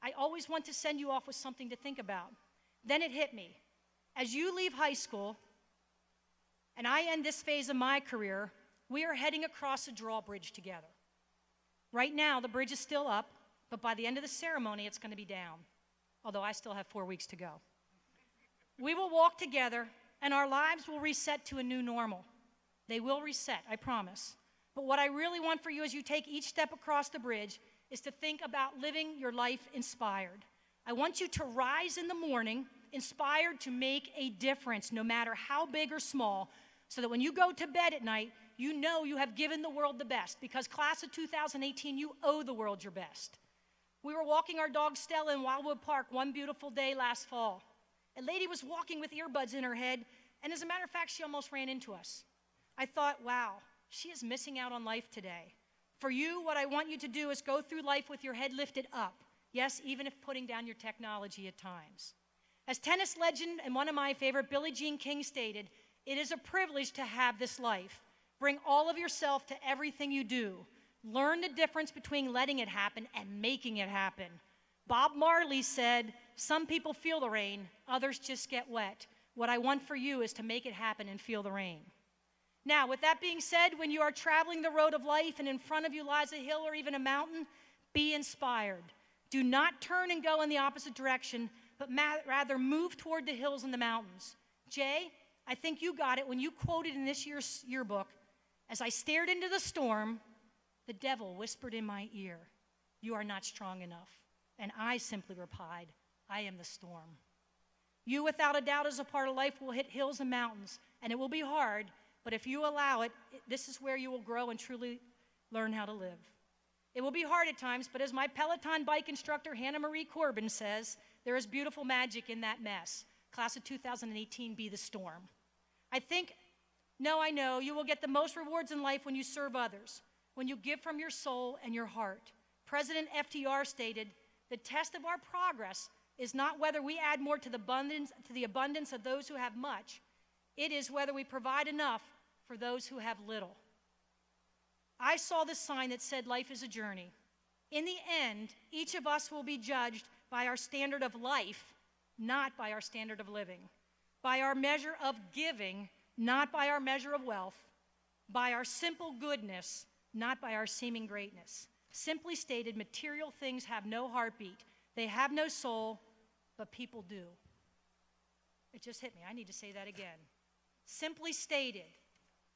[SPEAKER 3] I always want to send you off with something to think about. Then it hit me. As you leave high school, and I end this phase of my career, we are heading across a drawbridge together. Right now, the bridge is still up, but by the end of the ceremony, it's going to be down, although I still have 4 weeks to go. We will walk together, and our lives will reset to a new normal. They will reset, I promise. But what I really want for you as you take each step across the bridge is to think about living your life inspired. I want you to rise in the morning inspired to make a difference, no matter how big or small, so that when you go to bed at night, you know you have given the world the best, because class of 2018, you owe the world your best. We were walking our dog Stella in Wildwood Park one beautiful day last fall. A lady was walking with earbuds in her head, and as a matter of fact, she almost ran into us. I thought, wow, she is missing out on life today. For you, what I want you to do is go through life with your head lifted up. Yes, even if putting down your technology at times. As tennis legend and one of my favorite, Billie Jean King, stated, it is a privilege to have this life. Bring all of yourself to everything you do. Learn the difference between letting it happen and making it happen. Bob Marley said, some people feel the rain, others just get wet. What I want for you is to make it happen and feel the rain. Now, with that being said, when you are traveling the road of life and in front of you lies a hill or even a mountain, Be inspired. Do not turn and go in the opposite direction, but rather move toward the hills and the mountains. Jay, I think you got it when you quoted in this year's yearbook, "As I stared into the storm, the devil whispered in my ear, 'You are not strong enough.' And I simply replied, 'I am the storm.'" You, without a doubt, as a part of life, will hit hills and mountains, and it will be hard, but if you allow it, this is where you will grow and truly learn how to live. It will be hard at times, but as my Peloton bike instructor, Hannah Marie Corbin, says, there is beautiful magic in that mess. Class of 2018, be the storm. I know you will get the most rewards in life when you serve others, when you give from your soul and your heart. President FDR stated, "The test of our progress is not whether we add more to the abundance of those who have much. It is whether we provide enough for those who have little." I saw this sign that said life is a journey. In the end, each of us will be judged by our standard of life, not by our standard of living, by our measure of giving, not by our measure of wealth, by our simple goodness, not by our seeming greatness. Simply stated, material things have no heartbeat. They have no soul, but people do. It just hit me. I need to say that again. Simply stated,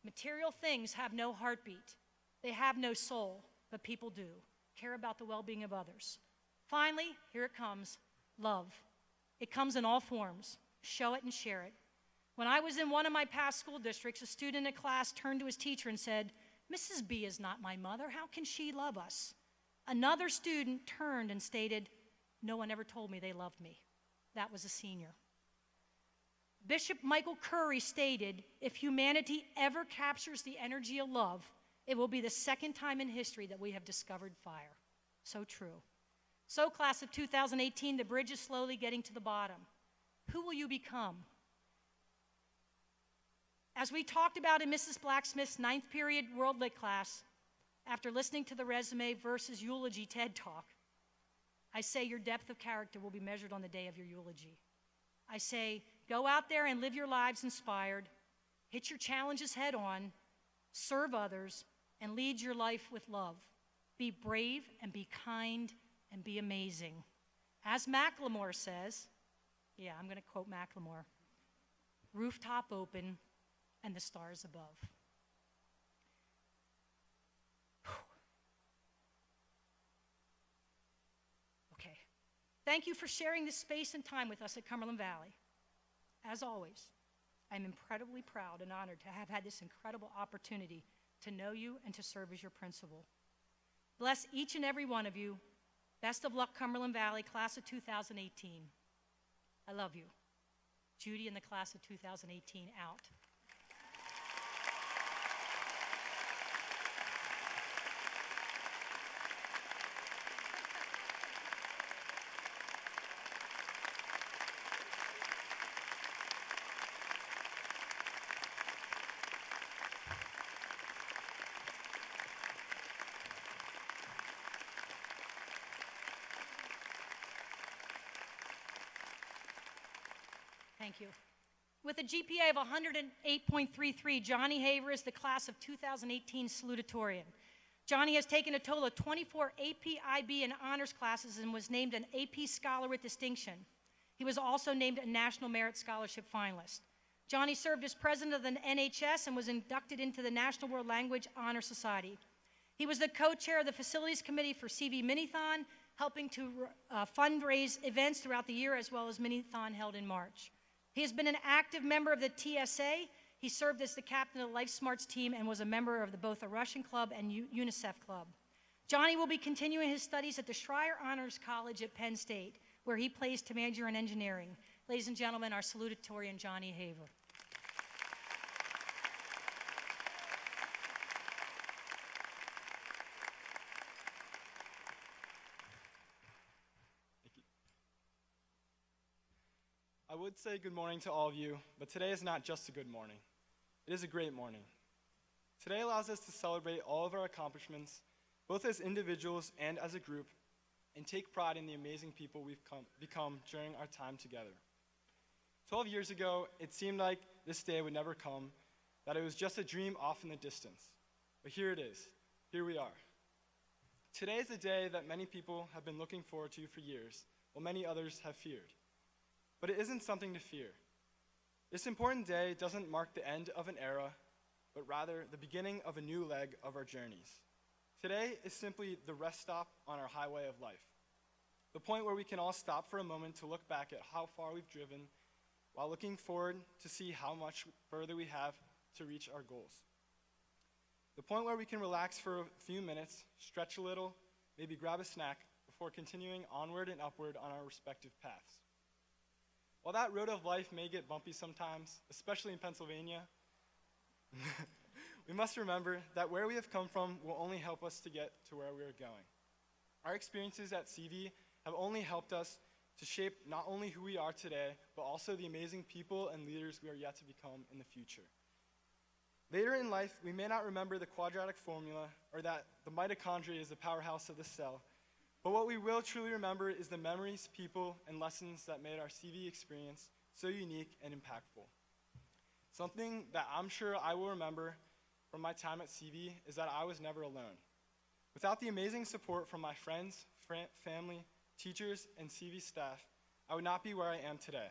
[SPEAKER 3] material things have no heartbeat. They have no soul, but people do. Care about the well-being of others. Finally, here it comes, love. It comes in all forms. Show it and share it. When I was in one of my past school districts, a student in a class turned to his teacher and said, "Mrs. B is not my mother. How can she love us?" Another student turned and stated, "No one ever told me they loved me." That was a senior. Bishop Michael Curry stated, "If humanity ever captures the energy of love, it will be the second time in history that we have discovered fire." So true. So, class of 2018, the bridge is slowly getting to the bottom. Who will you become? As we talked about in Mrs. Blacksmith's 9th period World Lit class, after listening to the resume versus eulogy TED Talk, I say your depth of character will be measured on the day of your eulogy. I say, go out there and live your lives inspired, hit your challenges head on, serve others, and lead your life with love. Be brave and be kind and be amazing. As Macklemore says, I'm going to quote Macklemore, "Rooftop open and the stars above." Okay. Thank you for sharing this space and time with us at Cumberland Valley. As always, I'm incredibly proud and honored to have had this incredible opportunity to know you and to serve as your principal. Bless each and every one of you. Best of luck, Cumberland Valley, class of 2018. I love you. Judy and the class of 2018 out. Thank you. With a GPA of 108.33, Johnny Haver is the class of 2018 salutatorian. Johnny has taken a total of 24 AP, IB, and honors classes and was named an AP Scholar with distinction. He was also named a National Merit Scholarship finalist. Johnny served as president of the NHS and was inducted into the National World Language Honor Society. He was the co-chair of the Facilities Committee for CV Minithon, helping to fundraise events throughout the year as well as Minithon held in March. He has been an active member of the TSA. He served as the captain of the Life Smarts team and was a member of both the Russian Club and UNICEF Club. Johnny will be continuing his studies at the Schreier Honors College at Penn State, where he plays to major in engineering. Ladies and gentlemen, our salutatorian, Johnny Haver.
[SPEAKER 6] I would say good morning to all of you, but today is not just a good morning. It is a great morning. Today allows us to celebrate all of our accomplishments, both as individuals and as a group, and take pride in the amazing people we've become during our time together. 12 years ago, it seemed like this day would never come, that it was just a dream off in the distance. But here it is. Here we are. Today is a day that many people have been looking forward to for years, while many others have feared. But it isn't something to fear. This important day doesn't mark the end of an era, but rather the beginning of a new leg of our journeys. Today is simply the rest stop on our highway of life, the point where we can all stop for a moment to look back at how far we've driven, while looking forward to see how much further we have to reach our goals. The point where we can relax for a few minutes, stretch a little, maybe grab a snack, before continuing onward and upward on our respective paths. While that road of life may get bumpy sometimes, especially in Pennsylvania, we must remember that where we have come from will only help us to get to where we are going. Our experiences at CV have only helped us to shape not only who we are today, but also the amazing people and leaders we are yet to become in the future. Later in life, we may not remember the quadratic formula or that the mitochondria is the powerhouse of the cell, but what we will truly remember is the memories, people, and lessons that made our CV experience so unique and impactful. Something that I'm sure I will remember from my time at CV is that I was never alone. Without the amazing support from my friends, family, teachers, and CV staff, I would not be where I am today.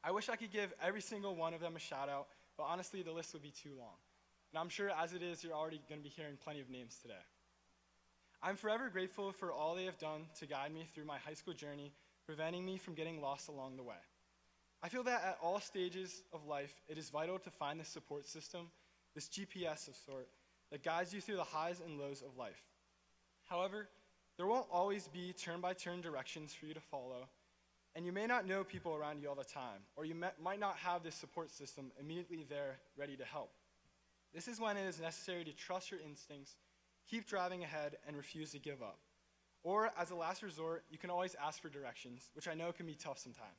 [SPEAKER 6] I wish I could give every single one of them a shout out, but honestly, the list would be too long. And I'm sure as it is, you're already going to be hearing plenty of names today. I'm forever grateful for all they have done to guide me through my high school journey, preventing me from getting lost along the way. I feel that at all stages of life, it is vital to find this support system, this GPS of sort, that guides you through the highs and lows of life. However, there won't always be turn-by-turn directions for you to follow, and you may not know people around you all the time, or you might not have this support system immediately there ready to help. This is when it is necessary to trust your instincts, keep driving ahead, and refuse to give up. Or, as a last resort, you can always ask for directions, which I know can be tough sometimes.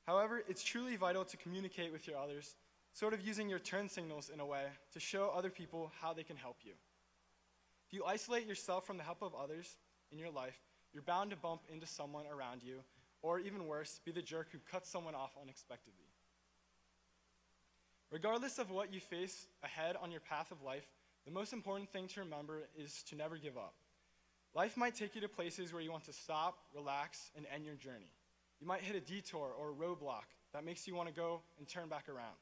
[SPEAKER 6] However, it's truly vital to communicate with your others, sort of using your turn signals in a way to show other people how they can help you. If you isolate yourself from the help of others in your life, you're bound to bump into someone around you, or even worse, be the jerk who cuts someone off unexpectedly. Regardless of what you face ahead on your path of life, the most important thing to remember is to never give up. Life might take you to places where you want to stop, relax, and end your journey. You might hit a detour or a roadblock that makes you want to go and turn back around.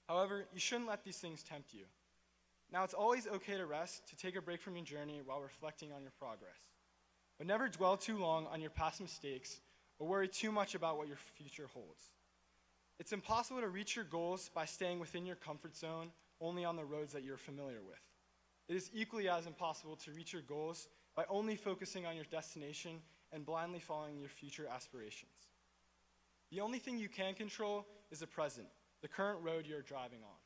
[SPEAKER 6] However, you shouldn't let these things tempt you. Now, it's always okay to rest, to take a break from your journey while reflecting on your progress. But never dwell too long on your past mistakes or worry too much about what your future holds. It's impossible to reach your goals by staying within your comfort zone only on the roads that you're familiar with. It is equally as impossible to reach your goals by only focusing on your destination and blindly following your future aspirations. The only thing you can control is the present, the current road you're driving on.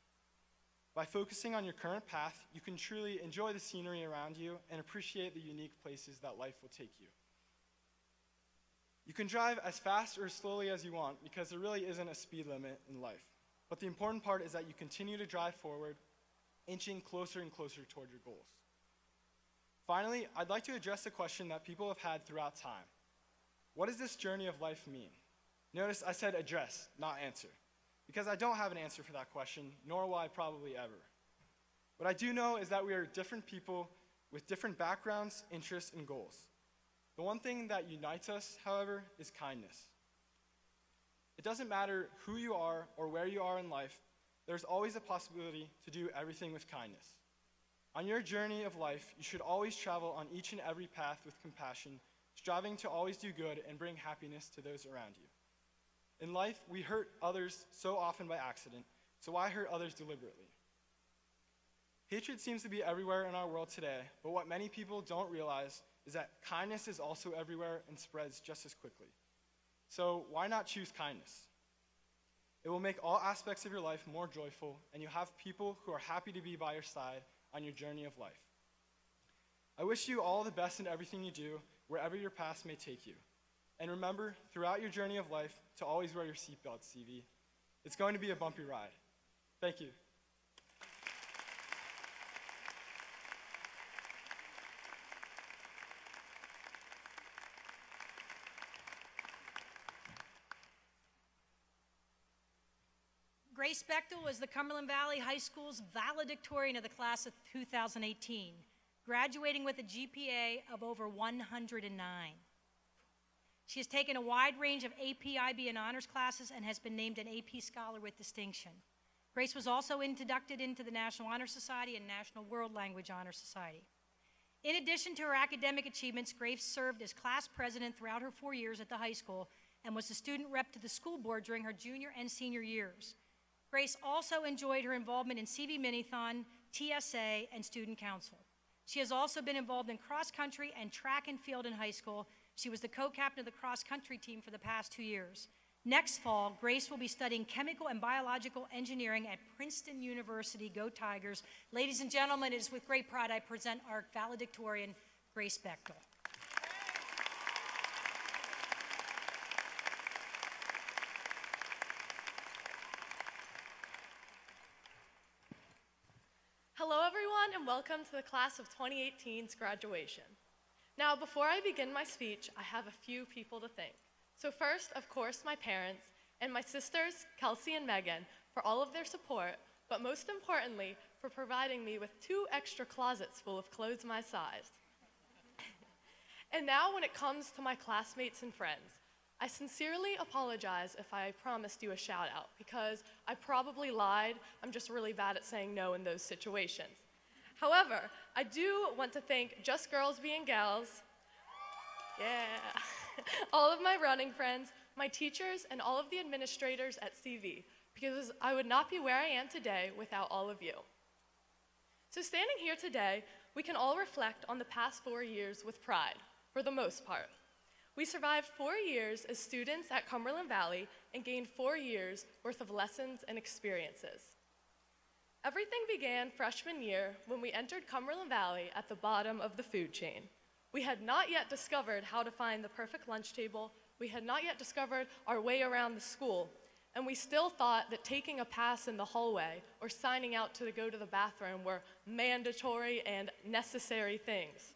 [SPEAKER 6] By focusing on your current path, you can truly enjoy the scenery around you and appreciate the unique places that life will take you. You can drive as fast or as slowly as you want because there really isn't a speed limit in life. But the important part is that you continue to drive forward, inching closer and closer toward your goals. Finally, I'd like to address a question that people have had throughout time. What does this journey of life mean? Notice I said address, not answer, because I don't have an answer for that question, nor will I probably ever. What I do know is that we are different people with different backgrounds, interests, and goals. The one thing that unites us, however, is kindness. It doesn't matter who you are or where you are in life, there's always a possibility to do everything with kindness. On your journey of life, you should always travel on each and every path with compassion, striving to always do good and bring happiness to those around you. In life, we hurt others so often by accident, so why hurt others deliberately? Hatred seems to be everywhere in our world today, but what many people don't realize is that kindness is also everywhere and spreads just as quickly. So why not choose kindness? It will make all aspects of your life more joyful, and you have people who are happy to be by your side on your journey of life. I wish you all the best in everything you do, wherever your path may take you. And remember, throughout your journey of life, to always wear your seatbelt, CV. It's going to be a bumpy ride. Thank you.
[SPEAKER 3] Grace Bechtel was the Cumberland Valley High School's valedictorian of the class of 2018. graduating with a GPA of over 109. She has taken a wide range of AP, IB, and honors classes and has been named an AP Scholar with distinction. Grace was also inducted into the National Honor Society and National World Language Honor Society. In addition to her academic achievements, Grace served as class president throughout her 4 years at the high school and was the student rep to the school board during her junior and senior years. Grace also enjoyed her involvement in CV Minithon, TSA, and student council. She has also been involved in cross country and track and field in high school. She was the co-captain of the cross country team for the past 2 years. Next fall, Grace will be studying chemical and biological engineering at Princeton University. Go Tigers. Ladies and gentlemen, it is with great pride I present our valedictorian, Grace Bechtel.
[SPEAKER 7] Hello everyone and welcome to the class of 2018's graduation. Now before I begin my speech, I have a few people to thank. So first, of course, my parents and my sisters, Kelsey and Megan, for all of their support, but most importantly, for providing me with 2 extra closets full of clothes my size. And now when it comes to my classmates and friends, I sincerely apologize if I promised you a shout out because I probably lied. I'm just really bad at saying no in those situations. However, I do want to thank Just Girls Being Gals, all of my running friends, my teachers, and all of the administrators at CV, because I would not be where I am today without all of you. So standing here today, we can all reflect on the past 4 years with pride, for the most part. We survived 4 years as students at Cumberland Valley and gained 4 years worth of lessons and experiences. Everything began freshman year when we entered Cumberland Valley at the bottom of the food chain. We had not yet discovered how to find the perfect lunch table, we had not yet discovered our way around the school, and we still thought that taking a pass in the hallway or signing out to go to the bathroom were mandatory and necessary things.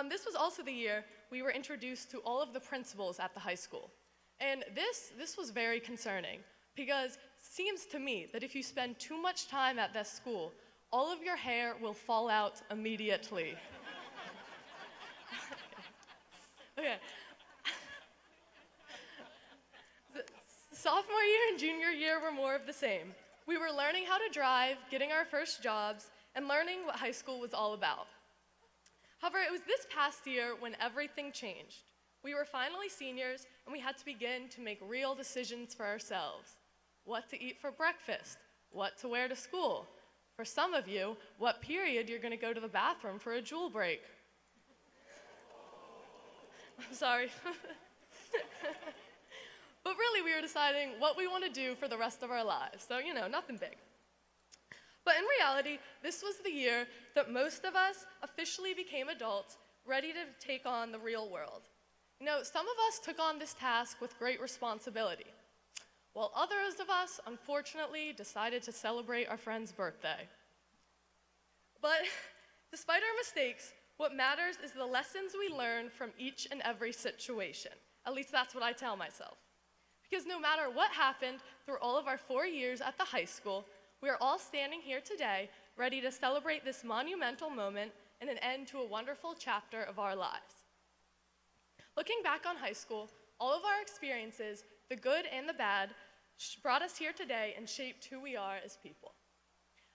[SPEAKER 7] This was also the year we were introduced to all of the principals at the high school. And this was very concerning because it seems to me that if you spend too much time at this school, all of your hair will fall out immediately. Okay. Sophomore year and junior year were more of the same. We were learning how to drive, getting our first jobs, and learning what high school was all about. However, it was this past year when everything changed. We were finally seniors, and we had to begin to make real decisions for ourselves. What to eat for breakfast, what to wear to school. For some of you, what period you're going to go to the bathroom for a jewel break. I'm sorry. But really, we were deciding what we want to do for the rest of our lives. So, nothing big. But in reality, this was the year that most of us officially became adults, ready to take on the real world. Some of us took on this task with great responsibility, while others of us, unfortunately, decided to celebrate our friend's birthday. But despite our mistakes, what matters is the lessons we learn from each and every situation. At least that's what I tell myself. Because no matter what happened through all of our 4 years at the high school, we are all standing here today ready to celebrate this monumental moment and an end to a wonderful chapter of our lives. Looking back on high school, all of our experiences, the good and the bad, brought us here today and shaped who we are as people.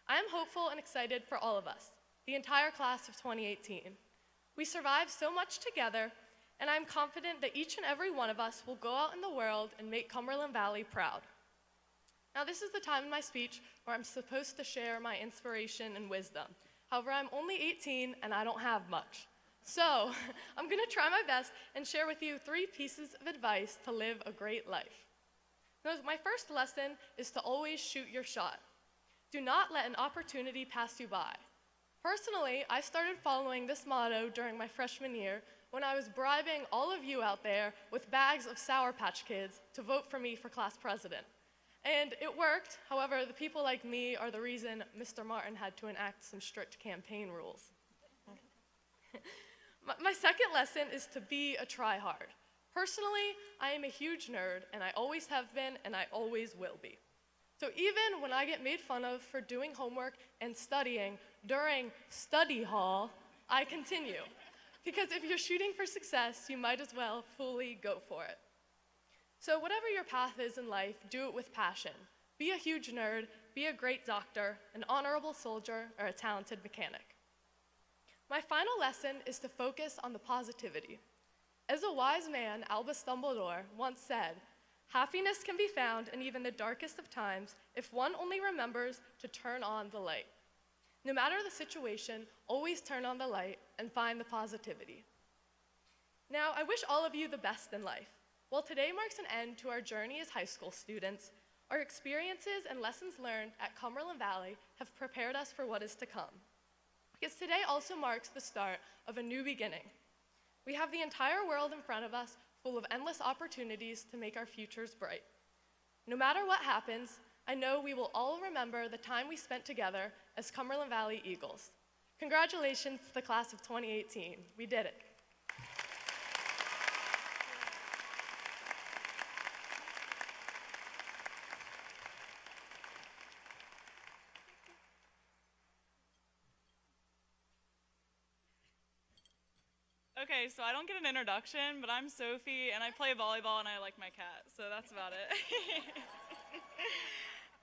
[SPEAKER 7] I am hopeful and excited for all of us, the entire class of 2018. We survived so much together, and I'm confident that each and every one of us will go out in the world and make Cumberland Valley proud. Now, this is the time in my speech where I'm supposed to share my inspiration and wisdom. However, I'm only 18 and I don't have much. So, I'm going to try my best and share with you 3 pieces of advice to live a great life. Now, my first lesson is to always shoot your shot. Do not let an opportunity pass you by. Personally, I started following this motto during my freshman year when I was bribing all of you out there with bags of Sour Patch Kids to vote for me for class president. And it worked. However, the people like me are the reason Mr. Martin had to enact some strict campaign rules. My second lesson is to be a tryhard. Personally, I am a huge nerd, and I always have been, and I always will be. So even when I get made fun of for doing homework and studying during study hall, I continue. Because if you're shooting for success, you might as well fully go for it. So whatever your path is in life, do it with passion. Be a huge nerd, be a great doctor, an honorable soldier, or a talented mechanic. My final lesson is to focus on the positivity. As a wise man, Albus Dumbledore, once said, "Happiness can be found in even the darkest of times if one only remembers to turn on the light." No matter the situation, always turn on the light and find the positivity. Now, I wish all of you the best in life. While today marks an end to our journey as high school students, our experiences and lessons learned at Cumberland Valley have prepared us for what is to come. Because today also marks the start of a new beginning. We have the entire world in front of us, full of endless opportunities to make our futures bright. No matter what happens, I know we will all remember the time we spent together as Cumberland Valley Eagles. Congratulations to the class of 2018. We did it.
[SPEAKER 8] Okay, so I don't get an introduction, but I'm Sophie, and I play volleyball, and I like my cat, so that's about it.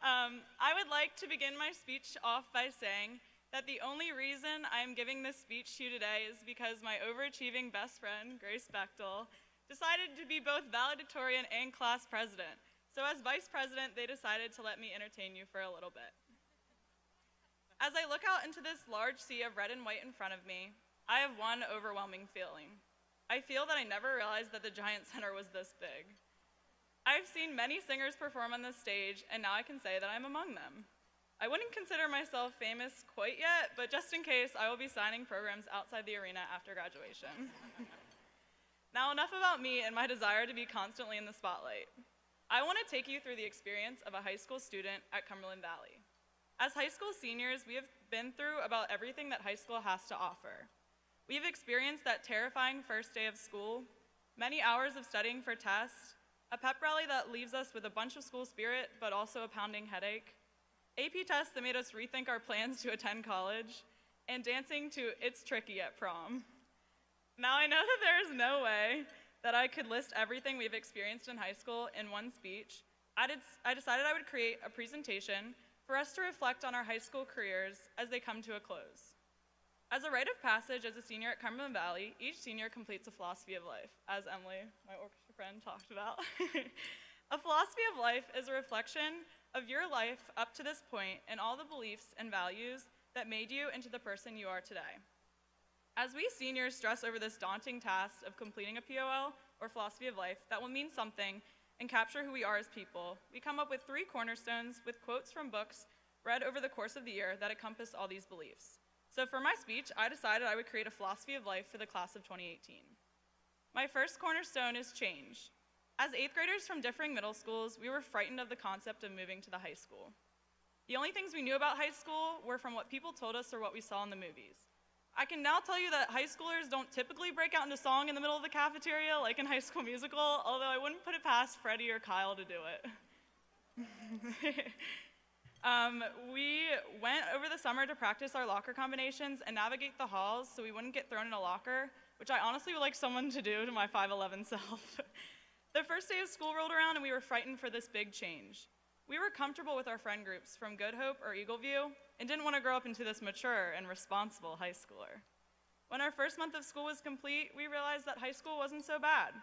[SPEAKER 8] I would like to begin my speech off by saying that the only reason I'm giving this speech to you today is because my overachieving best friend, Grace Bechtel, decided to be both valedictorian and class president. So as vice president, they decided to let me entertain you for a little bit. As I look out into this large sea of red and white in front of me, I have one overwhelming feeling. I feel that I never realized that the Giant Center was this big. I've seen many singers perform on this stage, and now I can say that I'm among them. I wouldn't consider myself famous quite yet, but just in case, I will be signing programs outside the arena after graduation. Now, enough about me and my desire to be constantly in the spotlight. I want to take you through the experience of a high school student at Cumberland Valley. As high school seniors, we have been through about everything that high school has to offer. We've experienced that terrifying first day of school, many hours of studying for tests, a pep rally that leaves us with a bunch of school spirit, but also a pounding headache, AP tests that made us rethink our plans to attend college, and dancing to It's Tricky at prom. Now I know that there is no way that I could list everything we've experienced in high school in one speech. I decided I would create a presentation for us to reflect on our high school careers as they come to a close. As a rite of passage as a senior at Cumberland Valley, each senior completes a philosophy of life, as Emily, my orchestra friend, talked about. A philosophy of life is a reflection of your life up to this point and all the beliefs and values that made you into the person you are today. As we seniors stress over this daunting task of completing a POL, or philosophy of life, that will mean something and capture who we are as people, we come up with 3 cornerstones with quotes from books read over the course of the year that encompass all these beliefs. So for my speech, I decided I would create a philosophy of life for the class of 2018. My first cornerstone is change. As 8th graders from differing middle schools, we were frightened of the concept of moving to the high school. The only things we knew about high school were from what people told us or what we saw in the movies. I can now tell you that high schoolers don't typically break out into song in the middle of the cafeteria like in High School Musical, although I wouldn't put it past Freddie or Kyle to do it. We went over the summer to practice our locker combinations and navigate the halls so we wouldn't get thrown in a locker, which I honestly would like someone to do to my 5'11" self. The first day of school rolled around and we were frightened for this big change. We were comfortable with our friend groups from Good Hope or Eagle View and didn't want to grow up into this mature and responsible high schooler. When our first month of school was complete, we realized that high school wasn't so bad.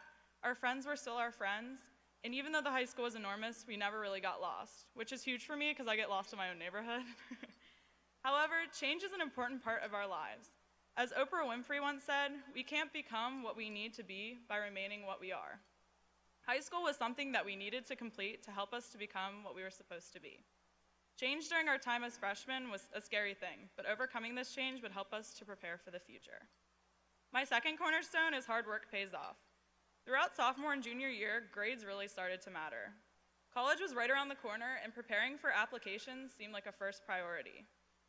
[SPEAKER 8] Our friends were still our friends, and even though the high school was enormous, we never really got lost, which is huge for me because I get lost in my own neighborhood. However, change is an important part of our lives. As Oprah Winfrey once said, we can't become what we need to be by remaining what we are. High school was something that we needed to complete to help us to become what we were supposed to be. Change during our time as freshmen was a scary thing, but overcoming this change would help us to prepare for the future. My second cornerstone is hard work pays off. Throughout sophomore and junior year, grades really started to matter. College was right around the corner, and preparing for applications seemed like a first priority.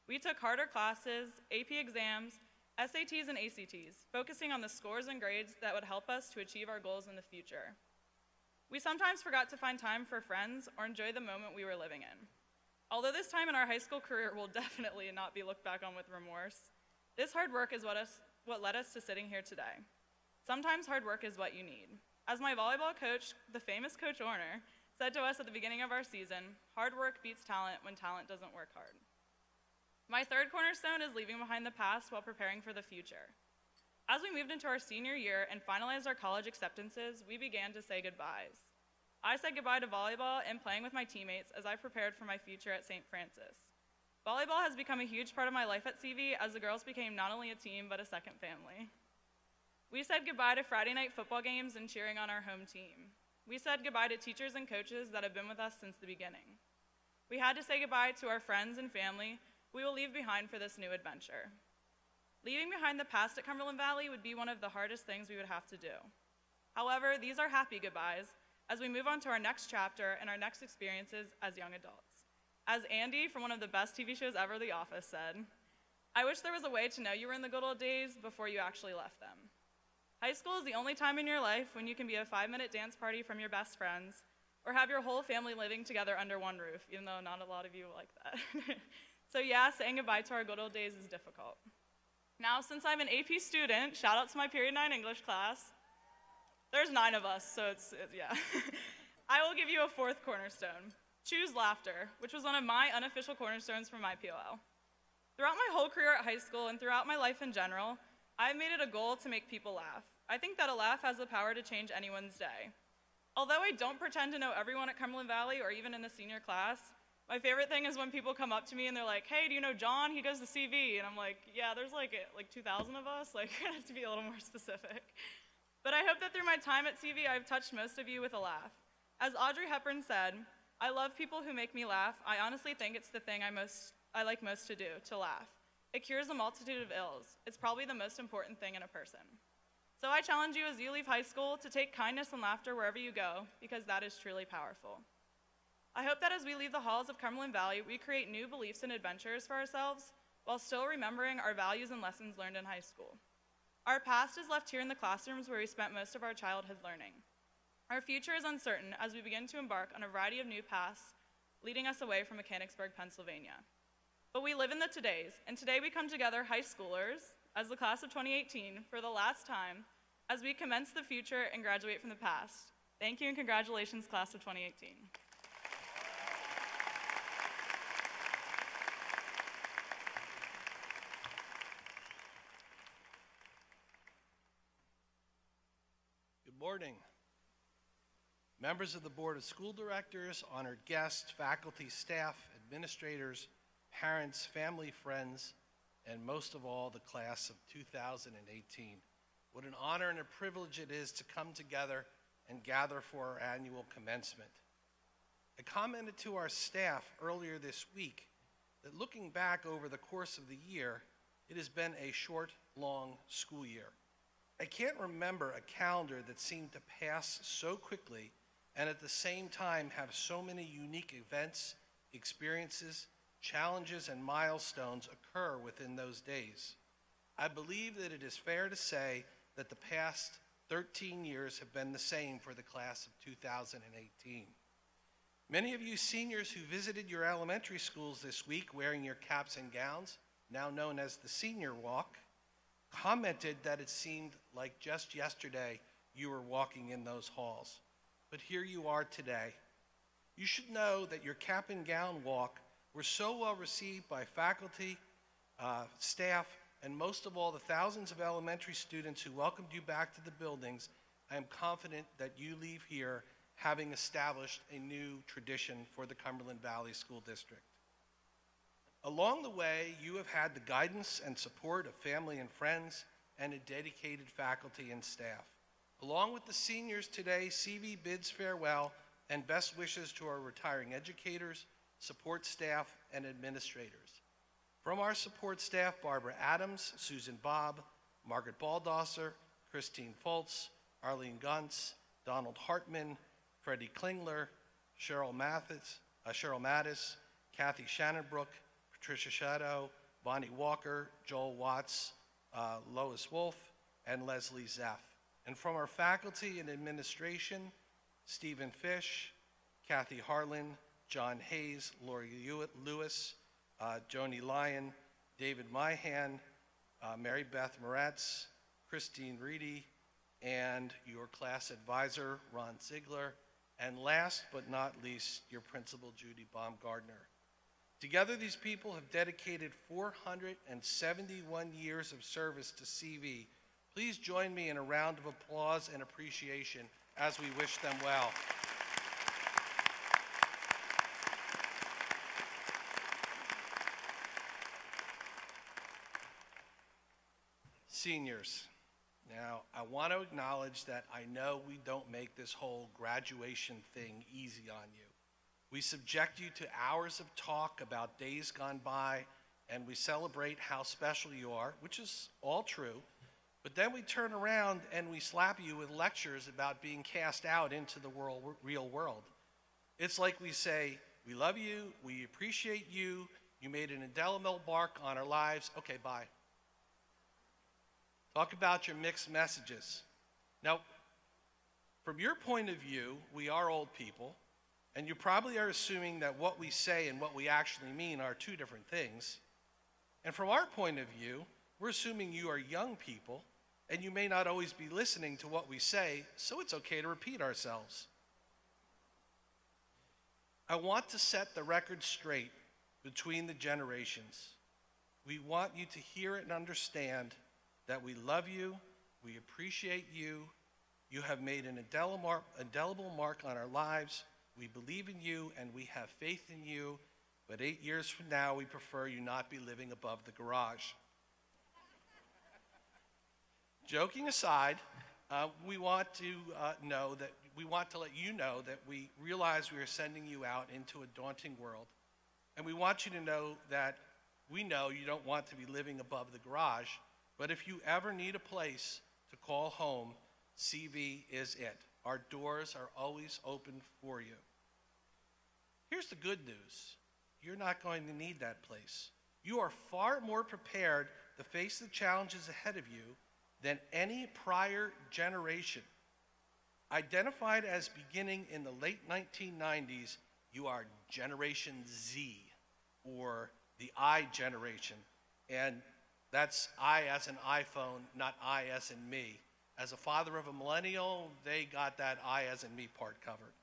[SPEAKER 8] We took harder classes, AP exams, SATs and ACTs, focusing on the scores and grades that would help us to achieve our goals in the future. We sometimes forgot to find time for friends or enjoy the moment we were living in. Although this time in our high school career will definitely not be looked back on with remorse, this hard work is what led us to sitting here today. Sometimes hard work is what you need. As my volleyball coach, the famous Coach Orner, said to us at the beginning of our season, hard work beats talent when talent doesn't work hard. My third cornerstone is leaving behind the past while preparing for the future. As we moved into our senior year and finalized our college acceptances, we began to say goodbyes. I said goodbye to volleyball and playing with my teammates as I prepared for my future at St. Francis. Volleyball has become a huge part of my life at CV as the girls became not only a team, but a second family. We said goodbye to Friday night football games and cheering on our home team. We said goodbye to teachers and coaches that have been with us since the beginning. We had to say goodbye to our friends and family we will leave behind for this new adventure. Leaving behind the past at Cumberland Valley would be one of the hardest things we would have to do. However, these are happy goodbyes as we move on to our next chapter and our next experiences as young adults. As Andy from one of the best TV shows ever, The Office, said, "I wish there was a way to know you were in the good old days before you actually left them." High school is the only time in your life when you can be a 5-minute dance party from your best friends or have your whole family living together under one roof, even though not a lot of you like that. So yeah, saying goodbye to our good old days is difficult. Now, since I'm an AP student, shout out to my period 9 English class. There's 9 of us, so yeah. I will give you a fourth cornerstone. Choose laughter, which was one of my unofficial cornerstones from my POL. Throughout my whole career at high school and throughout my life in general, I've made it a goal to make people laugh. I think that a laugh has the power to change anyone's day. Although I don't pretend to know everyone at Cumberland Valley or even in the senior class, my favorite thing is when people come up to me and they're like, "Hey, do you know John? He goes to CV." And I'm like, "Yeah, there's like 2,000 of us. Like, you're gonna have to be a little more specific." But I hope that through my time at CV, I've touched most of you with a laugh. As Audrey Hepburn said, "I love people who make me laugh. I honestly think it's the thing I like most to do, to laugh. It cures a multitude of ills. It's probably the most important thing in a person." So I challenge you as you leave high school to take kindness and laughter wherever you go, because that is truly powerful. I hope that as we leave the halls of Cumberland Valley, we create new beliefs and adventures for ourselves while still remembering our values and lessons learned in high school. Our past is left here in the classrooms where we spent most of our childhood learning. Our future is uncertain as we begin to embark on a variety of new paths leading us away from Mechanicsburg, Pennsylvania. But we live in the todays, and today we come together, high schoolers, as the class of 2018, for the last time, as we commence the future and graduate from the past. Thank you and congratulations, class of 2018.
[SPEAKER 9] Good morning. Members of the Board of School Directors, honored guests, faculty, staff, administrators, parents, family, friends, and most of all, the class of 2018. What an honor and a privilege it is to come together and gather for our annual commencement. I commented to our staff earlier this week that looking back over the course of the year, it has been a short, long school year. I can't remember a calendar that seemed to pass so quickly and at the same time have so many unique events, experiences, challenges, and milestones occur within those days. I believe that it is fair to say that the past 13 years have been the same for the class of 2018. Many of you seniors who visited your elementary schools this week wearing your caps and gowns, now known as the Senior Walk, commented that it seemed like just yesterday you were walking in those halls. But here you are today. You should know that your cap and gown walk were so well received by faculty, staff, and most of all the thousands of elementary students who welcomed you back to the buildings. I am confident that you leave here having established a new tradition for the Cumberland Valley School District. Along the way, you have had the guidance and support of family and friends and a dedicated faculty and staff. Along with the seniors today, CV bids farewell and best wishes to our retiring educators, support staff, and administrators. From our support staff, Barbara Adams, Susan Bobb, Margaret Baldosser, Christine Foltz, Arlene Guntz, Donald Hartman, Freddie Klingler, Cheryl Mattis, Kathy Shannonbrook, Patricia Shadow, Bonnie Walker, Joel Watts, Lois Wolf, and Leslie Zeff. And from our faculty and administration, Stephen Fish, Kathy Harlan, John Hayes, Lori Lewis, Joni Lyon, David Myhan, Mary Beth Moretz, Christine Reedy, and your class advisor, Ron Ziegler, and last but not least, your principal, Judy Baumgardner. Together, these people have dedicated 471 years of service to CV. Please join me in a round of applause and appreciation as we wish them well. Seniors, now I want to acknowledge that I know we don't make this whole graduation thing easy on you. We subject you to hours of talk about days gone by, and we celebrate how special you are, which is all true, but then we turn around and we slap you with lectures about being cast out into the real world. It's like we say, we love you, we appreciate you, you made an indelible mark on our lives, okay, bye. Talk about your mixed messages. Now, from your point of view, we are old people, and you probably are assuming that what we say and what we actually mean are two different things. And from our point of view, we're assuming you are young people, and you may not always be listening to what we say, so it's okay to repeat ourselves. I want to set the record straight between the generations. We want you to hear and understand that we love you, we appreciate you, you have made an indelible mark on our lives, we believe in you, and we have faith in you, but 8 years from now, we prefer you not be living above the garage. Joking aside, we want to let you know that we realize we are sending you out into a daunting world, and we want you to know that we know you don't want to be living above the garage, but if you ever need a place to call home, CV is it. Our doors are always open for you. Here's the good news. You're not going to need that place. You are far more prepared to face the challenges ahead of you than any prior generation. Identified as beginning in the late 1990s, you are Generation Z, or the I generation. And that's I as in iPhone, not I as in me. As a father of a millennial, they got that I as in me part covered.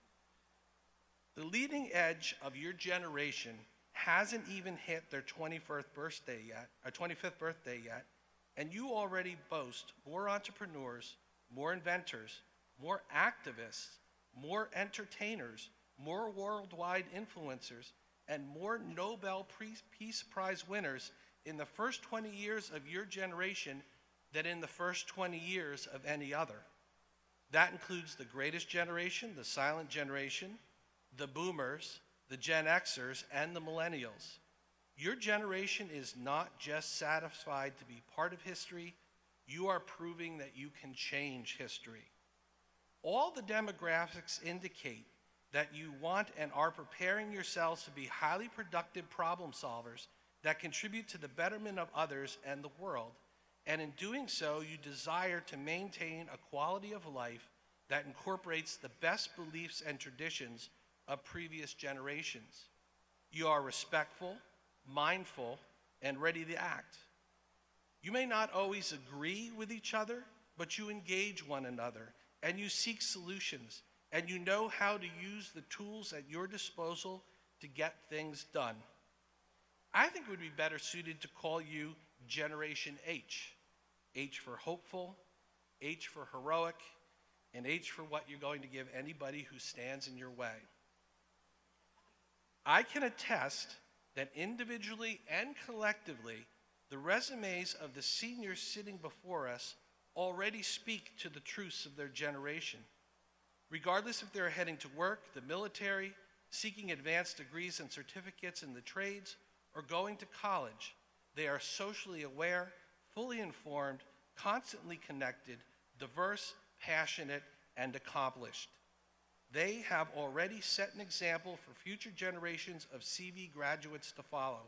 [SPEAKER 9] The leading edge of your generation hasn't even hit their 25th birthday yet, and you already boast more entrepreneurs, more inventors, more activists, more entertainers, more worldwide influencers, and more Nobel Peace Prize winners in the first 20 years of your generation than in the first 20 years of any other. That includes the greatest generation, the silent generation, the boomers, the Gen Xers, and the millennials. Your generation is not just satisfied to be part of history, you are proving that you can change history. All the demographics indicate that you want and are preparing yourselves to be highly productive problem solvers that contribute to the betterment of others and the world, and in doing so, you desire to maintain a quality of life that incorporates the best beliefs and traditions of previous generations. You are respectful, mindful, and ready to act. You may not always agree with each other, but you engage one another, and you seek solutions, and you know how to use the tools at your disposal to get things done. I think it would be better suited to call you Generation H. H for hopeful, H for heroic, and H for what you're going to give anybody who stands in your way. I can attest that individually and collectively, the resumes of the seniors sitting before us already speak to the truths of their generation. Regardless if they're heading to work, the military, seeking advanced degrees and certificates in the trades, or going to college, they are socially aware, fully informed, constantly connected, diverse, passionate, and accomplished. They have already set an example for future generations of CV graduates to follow.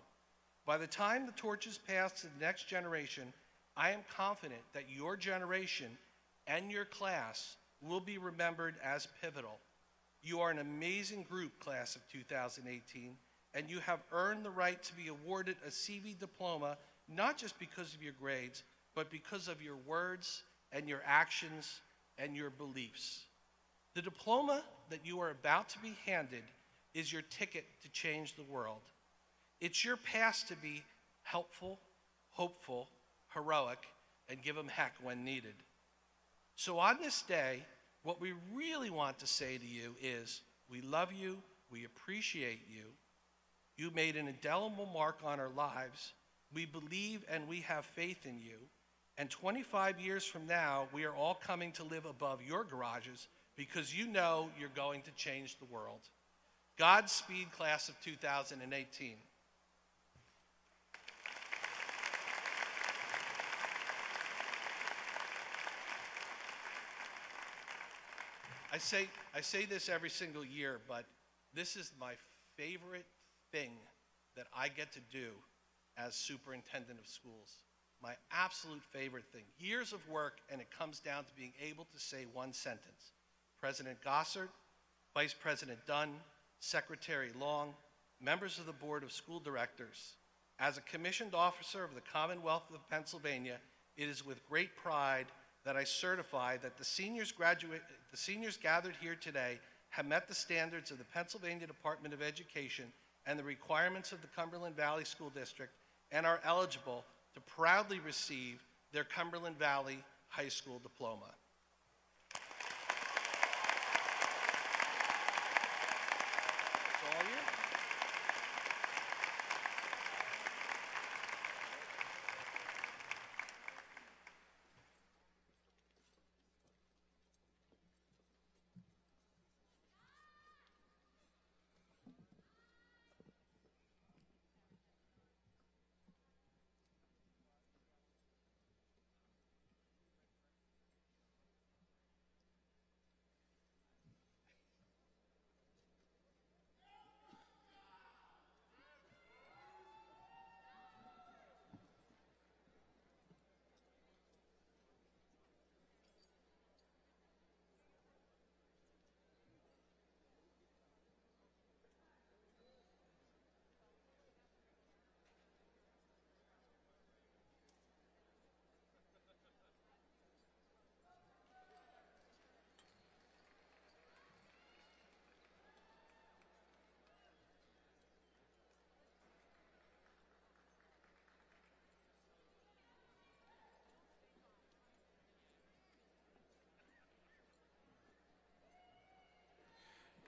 [SPEAKER 9] By the time the torch is passed to the next generation, I am confident that your generation and your class will be remembered as pivotal, You are an amazing group, class of 2018, and you have earned the right to be awarded a CV diploma, not just because of your grades, but because of your words and your actions and your beliefs. The diploma that you are about to be handed is your ticket to change the world. It's your pass to be helpful, hopeful, heroic, and give them heck when needed. So on this day, what we really want to say to you is, we love you, we appreciate you, you made an indelible mark on our lives, we believe and we have faith in you, and 25 years from now, we are all coming to live above your garages because you know you're going to change the world. Godspeed, class of 2018. I say this every single year, but this is my favorite thing that I get to do as superintendent of schools. My absolute favorite thing. Years of work, and it comes down to being able to say one sentence. President Gossard, Vice President Dunn, Secretary Long, members of the Board of School Directors, as a commissioned officer of the Commonwealth of Pennsylvania, it is with great pride that I certify that the seniors gathered here today have met the standards of the Pennsylvania Department of Education and the requirements of the Cumberland Valley School District and are eligible to proudly receive their Cumberland Valley High School diploma. It's all you.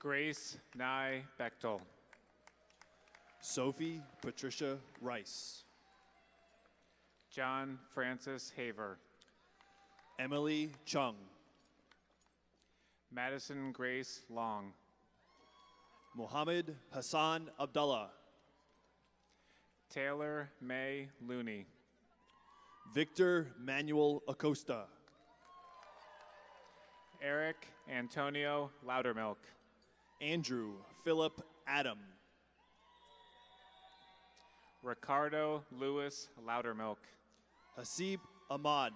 [SPEAKER 10] Grace Nye Bechtel.
[SPEAKER 11] Sophie Patricia Rice.
[SPEAKER 10] John Francis Haver.
[SPEAKER 11] Emily Chung.
[SPEAKER 10] Madison Grace Long.
[SPEAKER 11] Mohammed Hassan Abdullah.
[SPEAKER 10] Taylor May Looney.
[SPEAKER 11] Victor Manuel Acosta.
[SPEAKER 10] Eric Antonio Loudermilk.
[SPEAKER 11] Andrew Philip Adam.
[SPEAKER 10] Ricardo Lewis Loudermilk.
[SPEAKER 11] Hasib Ahmad.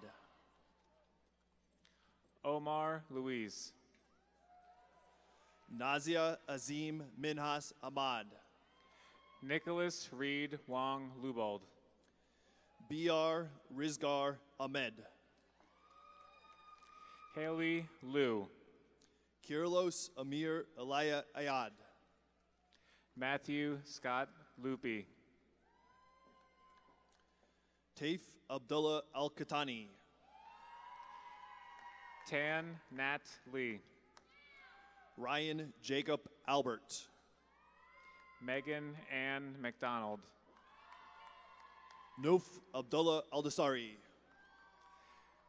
[SPEAKER 10] Omar Louise.
[SPEAKER 11] Nazia Azim Minhas Ahmad.
[SPEAKER 10] Nicholas Reed Wong Lubold.
[SPEAKER 11] B.R. Rizgar Ahmed.
[SPEAKER 10] Haley Liu.
[SPEAKER 11] Kirlos Amir Elia Ayad.
[SPEAKER 10] Matthew Scott Loopy.
[SPEAKER 11] Taif Abdullah Al-Katani.
[SPEAKER 10] Tan Nat Lee.
[SPEAKER 11] Ryan Jacob Albert.
[SPEAKER 10] Megan Ann McDonald.
[SPEAKER 11] Nouf Abdullah Aldasari.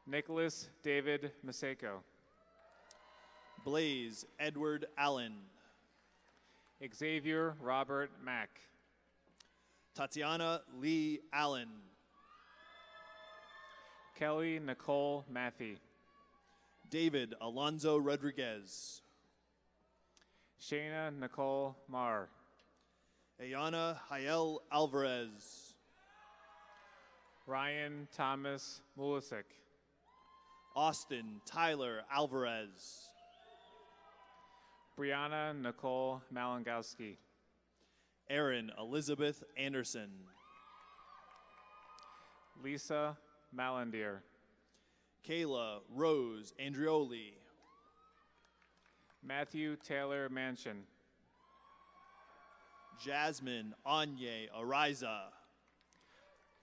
[SPEAKER 10] Nicholas David Maseko.
[SPEAKER 11] Blaze Edward Allen.
[SPEAKER 10] Xavier Robert Mack.
[SPEAKER 11] Tatiana Lee Allen.
[SPEAKER 10] Kelly Nicole Matthey.
[SPEAKER 11] David Alonzo Rodriguez.
[SPEAKER 10] Shayna Nicole Marr.
[SPEAKER 11] Ayana Hayel Alvarez.
[SPEAKER 10] Ryan Thomas Mulisic.
[SPEAKER 11] Austin Tyler Alvarez.
[SPEAKER 10] Brianna Nicole Malangowski.
[SPEAKER 11] Erin Elizabeth Anderson.
[SPEAKER 10] Lisa Malandier.
[SPEAKER 11] Kayla Rose Andrioli.
[SPEAKER 10] Matthew Taylor Manchin.
[SPEAKER 11] Jasmine Anye Ariza.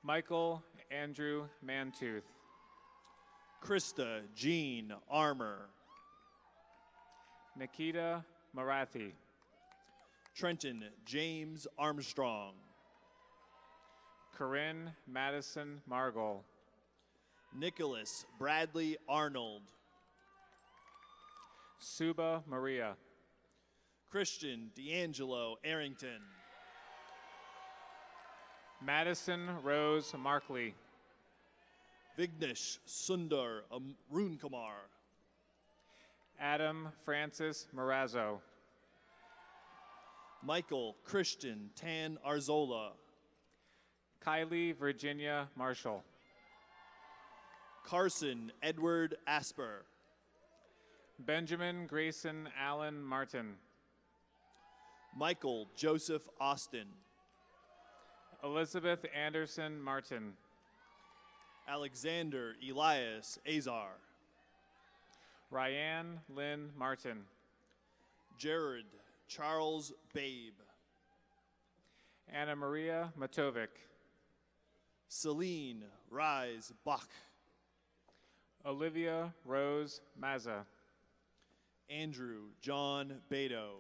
[SPEAKER 10] Michael Andrew Mantooth.
[SPEAKER 11] Krista Jean Armour.
[SPEAKER 10] Nikita Marathi.
[SPEAKER 11] Trenton James Armstrong.
[SPEAKER 10] Corinne Madison Margol.
[SPEAKER 11] Nicholas Bradley Arnold.
[SPEAKER 10] Suba Maria.
[SPEAKER 11] Christian D'Angelo Arrington.
[SPEAKER 10] Madison Rose Markley.
[SPEAKER 11] Vignesh Sundar Runkumar.
[SPEAKER 10] Adam Francis Morazzo.
[SPEAKER 11] Michael Christian Tan Arzola.
[SPEAKER 10] Kylie Virginia Marshall.
[SPEAKER 11] Carson Edward Asper.
[SPEAKER 10] Benjamin Grayson Allen Martin.
[SPEAKER 11] Michael Joseph Austin.
[SPEAKER 10] Elizabeth Anderson Martin.
[SPEAKER 11] Alexander Elias Azar.
[SPEAKER 10] Ryan Lynn Martin.
[SPEAKER 11] Jared Charles Babe.
[SPEAKER 10] Anna Maria Matovic.
[SPEAKER 11] Celine Rise Bach.
[SPEAKER 10] Olivia Rose Mazza.
[SPEAKER 11] Andrew John Beto.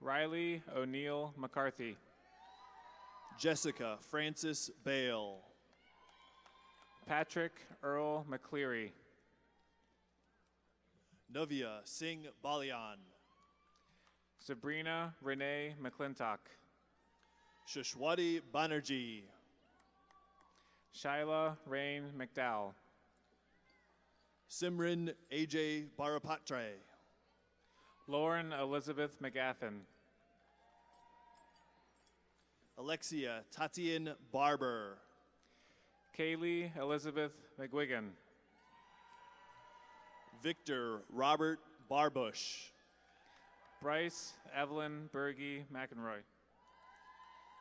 [SPEAKER 10] Riley O'Neill McCarthy.
[SPEAKER 11] Jessica Francis Bale.
[SPEAKER 10] Patrick Earl McCleary.
[SPEAKER 11] Navia Singh Balian.
[SPEAKER 10] Sabrina Renee McClintock.
[SPEAKER 11] Shashwati Banerjee.
[SPEAKER 10] Shyla Rain McDowell.
[SPEAKER 11] Simran AJ Barapatre.
[SPEAKER 10] Lauren Elizabeth McGaffin.
[SPEAKER 11] Alexia Tatian Barber.
[SPEAKER 10] Kaylee Elizabeth McGuigan.
[SPEAKER 11] Victor Robert Barbush.
[SPEAKER 10] Bryce Evelyn Bergie McEnroy.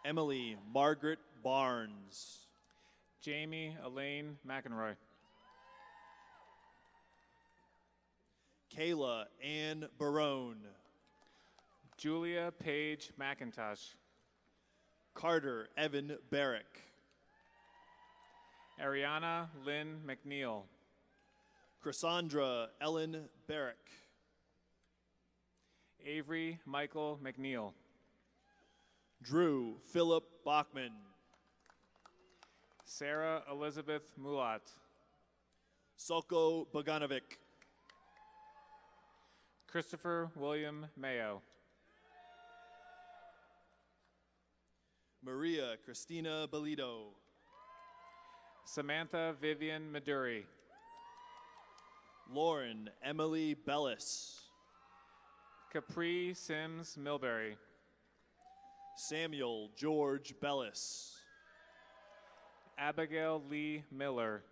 [SPEAKER 11] Emily Margaret Barnes.
[SPEAKER 10] Jamie Elaine McEnroy.
[SPEAKER 11] Kayla Ann Barone.
[SPEAKER 10] Julia Paige McIntosh.
[SPEAKER 11] Carter Evan Barrick.
[SPEAKER 10] Ariana Lynn McNeil.
[SPEAKER 11] Cassandra Ellen Barrick.
[SPEAKER 10] Avery Michael McNeil.
[SPEAKER 11] Drew Philip Bachman.
[SPEAKER 10] Sarah Elizabeth Mulat.
[SPEAKER 11] Soko Boganovic.
[SPEAKER 10] Christopher William Mayo.
[SPEAKER 11] Maria Christina Belito.
[SPEAKER 10] Samantha Vivian Maduri.
[SPEAKER 11] Lauren Emily Bellis.
[SPEAKER 10] Capri Sims Milbury.
[SPEAKER 11] Samuel George Bellis.
[SPEAKER 10] Abigail Lee Miller.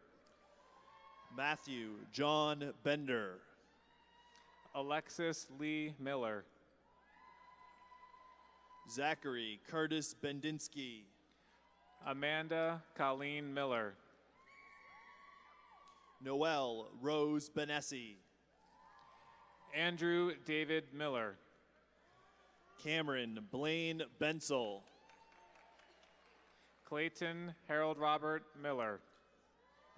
[SPEAKER 11] Matthew John Bender.
[SPEAKER 10] Alexis Lee Miller.
[SPEAKER 11] Zachary Curtis Bendinsky.
[SPEAKER 10] Amanda Colleen Miller.
[SPEAKER 11] Noelle Rose Benessi.
[SPEAKER 10] Andrew David Miller.
[SPEAKER 11] Cameron Blaine Bensel.
[SPEAKER 10] Clayton Harold Robert Miller.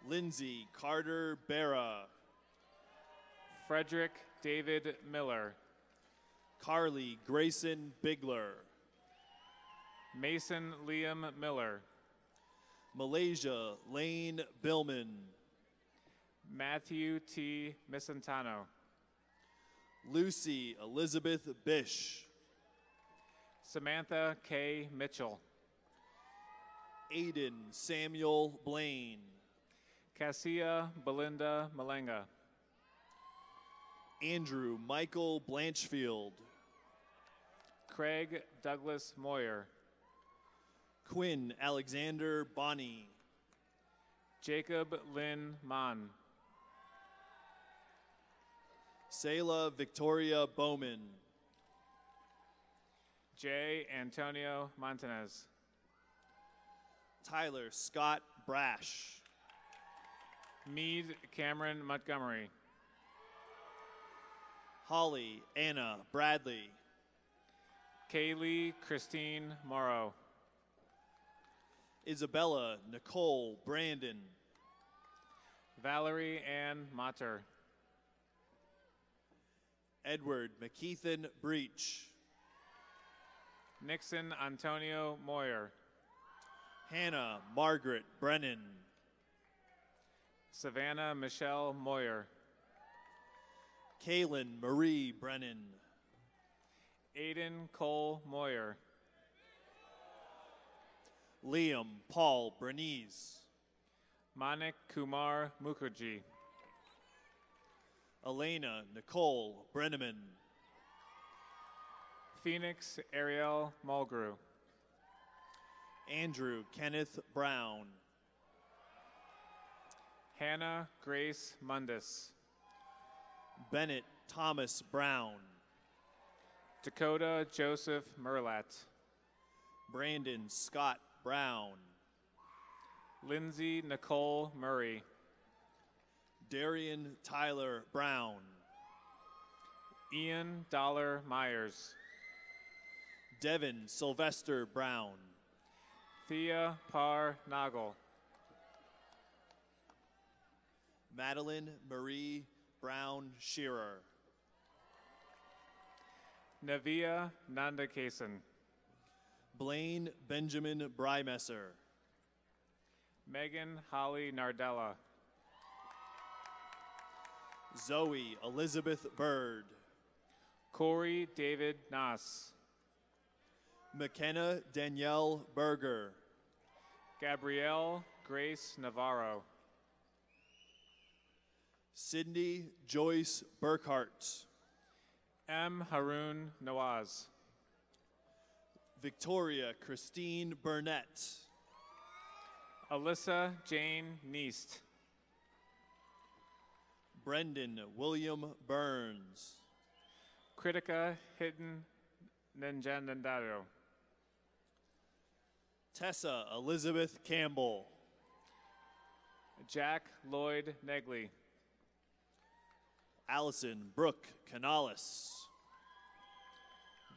[SPEAKER 11] Lindsay Carter Barra.
[SPEAKER 10] Frederick David Miller.
[SPEAKER 11] Carly Grayson Bigler.
[SPEAKER 10] Mason Liam Miller.
[SPEAKER 11] Malaysia Lane Billman.
[SPEAKER 10] Matthew T. Misantano.
[SPEAKER 11] Lucy Elizabeth Bish.
[SPEAKER 10] Samantha K. Mitchell.
[SPEAKER 11] Aiden Samuel Blaine.
[SPEAKER 10] Cassia Belinda Malenga.
[SPEAKER 11] Andrew Michael Blanchfield.
[SPEAKER 10] Craig Douglas Moyer.
[SPEAKER 11] Quinn Alexander Bonney.
[SPEAKER 10] Jacob Lynn Mann.
[SPEAKER 11] Selah Victoria Bowman.
[SPEAKER 10] J. Antonio Montanez.
[SPEAKER 11] Tyler Scott Brash.
[SPEAKER 10] Mead Cameron Montgomery.
[SPEAKER 11] Holly Anna Bradley.
[SPEAKER 10] Kaylee Christine Morrow.
[SPEAKER 11] Isabella Nicole Brandon.
[SPEAKER 10] Valerie Ann Mater.
[SPEAKER 11] Edward McKeithen Breach.
[SPEAKER 10] Nixon Antonio Moyer.
[SPEAKER 11] Hannah Margaret Brennan.
[SPEAKER 10] Savannah Michelle Moyer.
[SPEAKER 11] Kaylin Marie Brennan.
[SPEAKER 10] Aiden Cole Moyer.
[SPEAKER 11] Liam Paul Bernice.
[SPEAKER 10] Manik Kumar Mukherjee.
[SPEAKER 11] Elena Nicole Brenneman.
[SPEAKER 10] Phoenix Ariel Mulgrew.
[SPEAKER 11] Andrew Kenneth Brown.
[SPEAKER 10] Hannah Grace Mundis.
[SPEAKER 11] Bennett Thomas Brown.
[SPEAKER 10] Dakota Joseph Merlat.
[SPEAKER 11] Brandon Scott Brown.
[SPEAKER 10] Lindsay Nicole Murray.
[SPEAKER 11] Darian Tyler Brown.
[SPEAKER 10] Ian Dollar Myers.
[SPEAKER 11] Devin Sylvester Brown.
[SPEAKER 10] Thea Parr Nagel.
[SPEAKER 11] Madeline Marie Brown Shearer.
[SPEAKER 10] Navia Nandakasan.
[SPEAKER 11] Blaine Benjamin Brymesser.
[SPEAKER 10] Megan Holly Nardella.
[SPEAKER 11] Zoe Elizabeth Bird.
[SPEAKER 10] Corey David Nass.
[SPEAKER 11] McKenna Danielle Berger.
[SPEAKER 10] Gabrielle Grace Navarro.
[SPEAKER 11] Sydney Joyce Burkhart.
[SPEAKER 10] M. Haroon Nawaz.
[SPEAKER 11] Victoria Christine Burnett.
[SPEAKER 10] Alyssa Jane Neist.
[SPEAKER 11] Brendan William Burns.
[SPEAKER 10] Kritika Hidden Ninjanandaro.
[SPEAKER 11] Tessa Elizabeth Campbell.
[SPEAKER 10] Jack Lloyd Negley.
[SPEAKER 11] Allison Brooke Canales.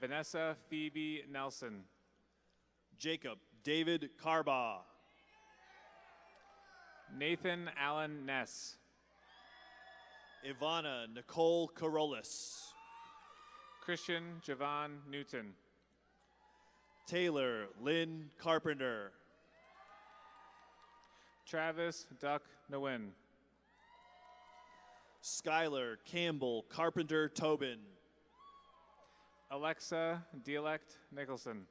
[SPEAKER 10] Vanessa Phoebe Nelson.
[SPEAKER 11] Jacob David Carbaugh.
[SPEAKER 10] Nathan Allen Ness.
[SPEAKER 11] Ivana Nicole Carolus.
[SPEAKER 10] Christian Javon Newton.
[SPEAKER 11] Taylor Lynn Carpenter.
[SPEAKER 10] Travis Duck Nguyen.
[SPEAKER 11] Skylar Campbell Carpenter Tobin.
[SPEAKER 10] Alexa Dialect Nicholson.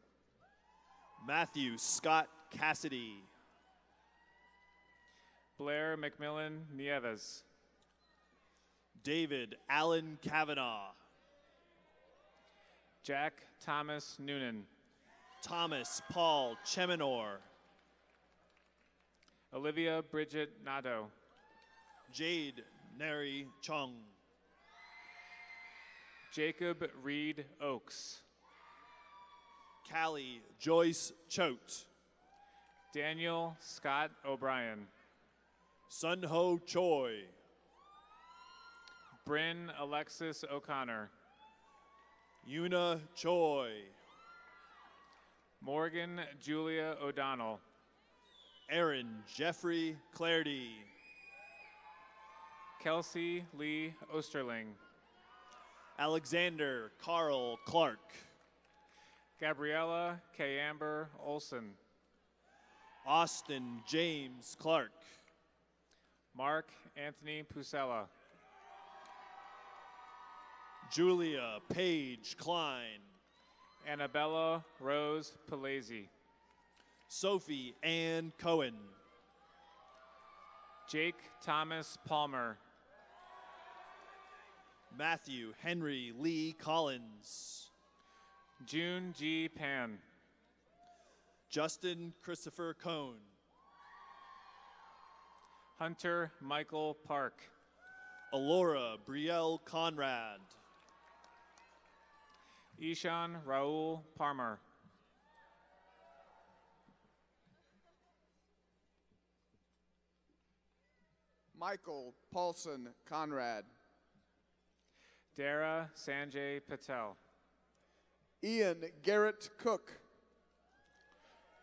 [SPEAKER 11] Matthew Scott Cassidy.
[SPEAKER 10] Blair McMillan Nieves.
[SPEAKER 11] David Allen Kavanaugh.
[SPEAKER 10] Jack Thomas Noonan.
[SPEAKER 11] Thomas Paul Cheminor.
[SPEAKER 10] Olivia Bridget Nadeau.
[SPEAKER 11] Jade Neri Chung.
[SPEAKER 10] Jacob Reed Oaks.
[SPEAKER 11] Callie Joyce Choate.
[SPEAKER 10] Daniel Scott O'Brien.
[SPEAKER 11] Sunho Choi.
[SPEAKER 10] Bryn Alexis O'Connor.
[SPEAKER 11] Yuna Choi.
[SPEAKER 10] Morgan Julia O'Donnell.
[SPEAKER 11] Aaron Jeffrey Clardy.
[SPEAKER 10] Kelsey Lee Osterling.
[SPEAKER 11] Alexander Carl Clark.
[SPEAKER 10] Gabriella K. Amber Olson.
[SPEAKER 11] Austin James Clark.
[SPEAKER 10] Mark Anthony Pusella.
[SPEAKER 11] Julia Paige Klein.
[SPEAKER 10] Annabella Rose Palazzi.
[SPEAKER 11] Sophie Ann Cohen.
[SPEAKER 10] Jake Thomas Palmer.
[SPEAKER 11] Matthew Henry Lee Collins.
[SPEAKER 10] June G. Pan.
[SPEAKER 11] Justin Christopher Cohn.
[SPEAKER 10] Hunter Michael Park.
[SPEAKER 11] Alora Brielle Conrad.
[SPEAKER 10] Ishan Raul Palmer.
[SPEAKER 12] Michael Paulson Conrad.
[SPEAKER 10] Dara Sanjay Patel.
[SPEAKER 12] Ian Garrett Cook.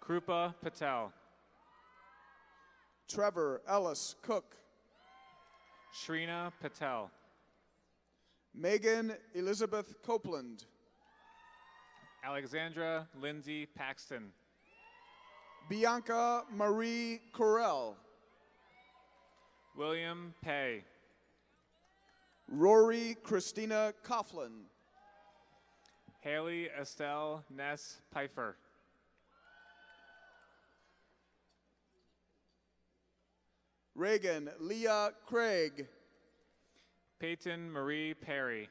[SPEAKER 10] Krupa Patel.
[SPEAKER 12] Trevor Ellis Cook.
[SPEAKER 10] Shrina Patel.
[SPEAKER 12] Megan Elizabeth Copeland.
[SPEAKER 10] Alexandra Lindsay Paxton.
[SPEAKER 12] Bianca Marie Correll.
[SPEAKER 10] William Pay.
[SPEAKER 12] Rory Christina Coughlin.
[SPEAKER 10] Haley Estelle Ness Pfeiffer.
[SPEAKER 12] Reagan Leah Craig.
[SPEAKER 10] Peyton Marie Perry.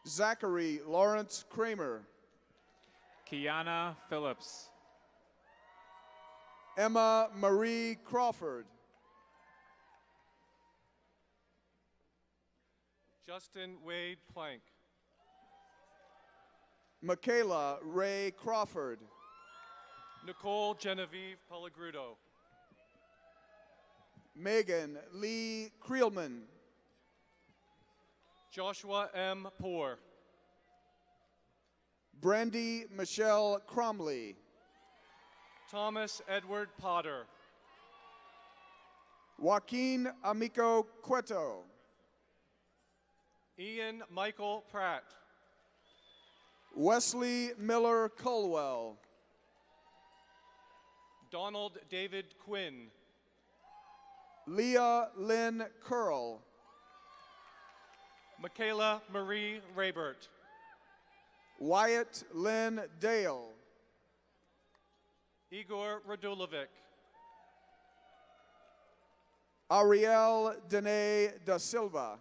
[SPEAKER 12] Zachary Lawrence Kramer.
[SPEAKER 10] Kiana Phillips.
[SPEAKER 12] Emma Marie Crawford.
[SPEAKER 13] Justin Wade Plank.
[SPEAKER 12] Michaela Ray Crawford.
[SPEAKER 13] Nicole Genevieve Pellegrudo.
[SPEAKER 12] Megan Lee Creelman.
[SPEAKER 13] Joshua M. Poor.
[SPEAKER 12] Brandy Michelle Cromley.
[SPEAKER 13] Thomas Edward Potter.
[SPEAKER 12] Joaquin Amico Cueto.
[SPEAKER 13] Ian Michael Pratt.
[SPEAKER 12] Wesley Miller Colwell.
[SPEAKER 13] Donald David Quinn.
[SPEAKER 12] Leah Lynn Curl.
[SPEAKER 13] Michaela Marie Raybert.
[SPEAKER 12] Wyatt Lynn Dale.
[SPEAKER 13] Igor Radulovic.
[SPEAKER 12] Ariel Dene da Silva.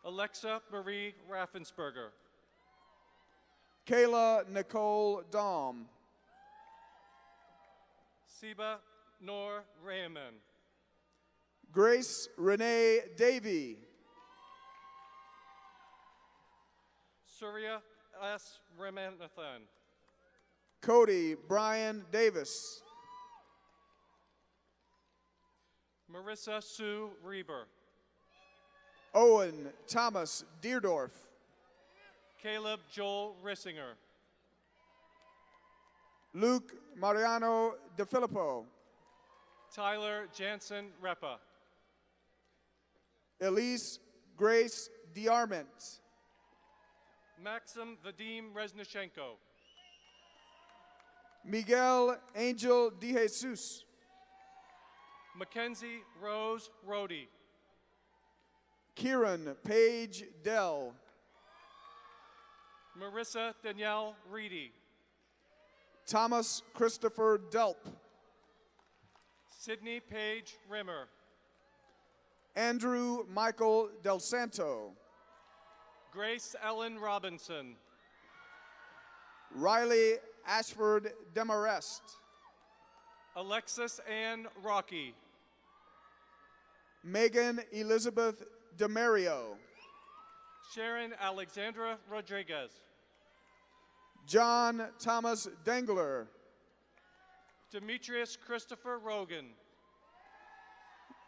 [SPEAKER 13] Alexa Marie Raffensperger.
[SPEAKER 12] Kayla Nicole Dom.
[SPEAKER 13] Siba Nor Raymond.
[SPEAKER 12] Grace Renee Davy.
[SPEAKER 13] Surya S. Ramanathan.
[SPEAKER 12] Cody Brian Davis.
[SPEAKER 13] Marissa Sue Reber.
[SPEAKER 12] Owen Thomas Deerdorf.
[SPEAKER 13] Caleb Joel Rissinger.
[SPEAKER 12] Luke Mariano DeFilippo.
[SPEAKER 13] Tyler Jansen Repa.
[SPEAKER 12] Elise Grace DiArment.
[SPEAKER 13] Maxim Vadim Reznichenko.
[SPEAKER 12] Miguel Angel De Jesus.
[SPEAKER 13] Mackenzie Rose Rody.
[SPEAKER 12] Kieran Paige Dell.
[SPEAKER 13] Marissa Danielle Reedy.
[SPEAKER 12] Thomas Christopher Delp.
[SPEAKER 13] Sydney Paige Rimmer.
[SPEAKER 12] Andrew Michael Del Santo.
[SPEAKER 13] Grace Ellen Robinson.
[SPEAKER 12] Riley Ashford Demarest.
[SPEAKER 13] Alexis Ann Rocky.
[SPEAKER 12] Megan Elizabeth Demario.
[SPEAKER 13] Sharon Alexandra Rodriguez.
[SPEAKER 12] John Thomas Dengler.
[SPEAKER 13] Demetrius Christopher Rogan.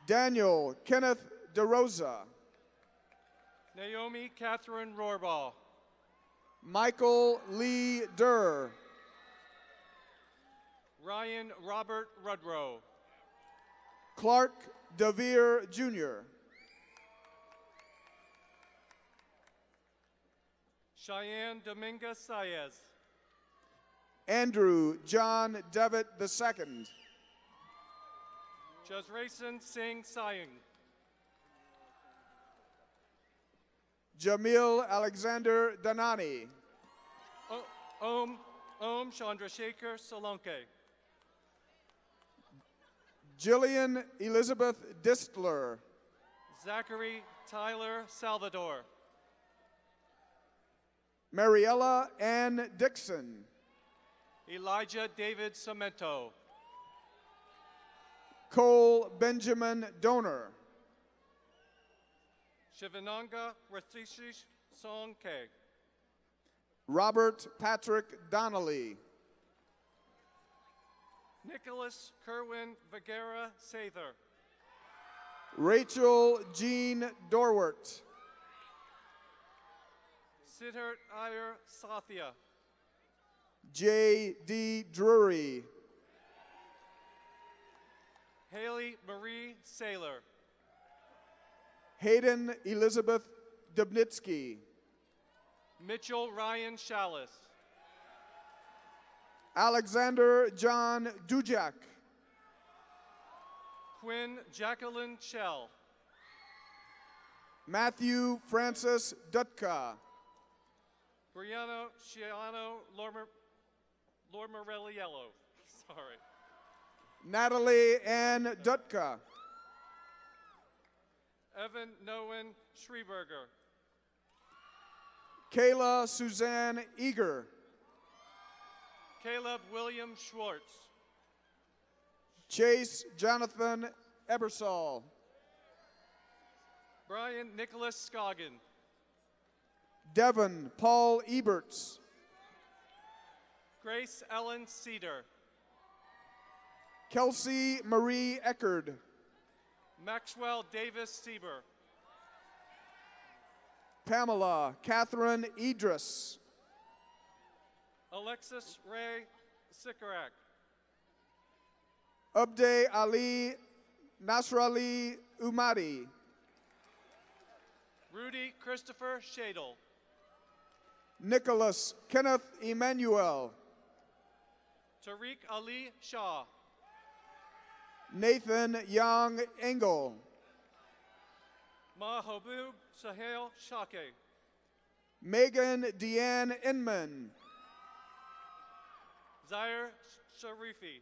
[SPEAKER 12] Daniel Kenneth DeRosa.
[SPEAKER 13] Naomi Catherine Rohrbaugh.
[SPEAKER 12] Michael Lee Durr.
[SPEAKER 13] Ryan Robert Rudrow.
[SPEAKER 12] Clark DeVere Jr.
[SPEAKER 13] Cheyenne Dominguez Saez.
[SPEAKER 12] Andrew John Devitt II.
[SPEAKER 13] Jazrayson Singh Saying.
[SPEAKER 12] Jamil Alexander Danani.
[SPEAKER 13] Om Chandrasekhar Solanke.
[SPEAKER 12] Jillian Elizabeth Distler.
[SPEAKER 13] Zachary Tyler Salvador.
[SPEAKER 12] Mariella Ann Dixon.
[SPEAKER 13] Elijah David Cemento.
[SPEAKER 12] Cole Benjamin Donor.
[SPEAKER 13] Shivananga Rathish Songke.
[SPEAKER 12] Robert Patrick Donnelly.
[SPEAKER 13] Nicholas Kerwin Viguera Sather.
[SPEAKER 12] Rachel Jean Dorwart.
[SPEAKER 13] Siddhart Iyer Sathya.
[SPEAKER 12] J. D. Drury.
[SPEAKER 13] Haley Marie Saylor.
[SPEAKER 12] Hayden Elizabeth Dubnitsky.
[SPEAKER 13] Mitchell Ryan Shallis.
[SPEAKER 12] Alexander John Dujak.
[SPEAKER 13] Quinn Jacqueline Shell.
[SPEAKER 12] Matthew Francis Dutka.
[SPEAKER 13] Brianna Shiano Lormorelliello. Sorry.
[SPEAKER 12] Natalie Ann Dutka.
[SPEAKER 13] Evan Noen Schreberger.
[SPEAKER 12] Kayla Suzanne Eager.
[SPEAKER 13] Caleb William Schwartz.
[SPEAKER 12] Chase Jonathan Ebersol.
[SPEAKER 13] Brian Nicholas Scoggin.
[SPEAKER 12] Devon Paul Eberts.
[SPEAKER 13] Grace Ellen Cedar.
[SPEAKER 12] Kelsey Marie Eckerd.
[SPEAKER 13] Maxwell Davis Sieber.
[SPEAKER 12] Pamela Catherine Idris.
[SPEAKER 13] Alexis Ray Sikarak.
[SPEAKER 12] Abde Ali Nasrali Umadi.
[SPEAKER 13] Rudy Christopher Shadle.
[SPEAKER 12] Nicholas Kenneth Emmanuel.
[SPEAKER 13] Tariq Ali Shah.
[SPEAKER 12] Nathan Young Engel.
[SPEAKER 13] Mahabub Sahel Shake.
[SPEAKER 12] Megan Deanne Inman.
[SPEAKER 13] Zaire Sharifi.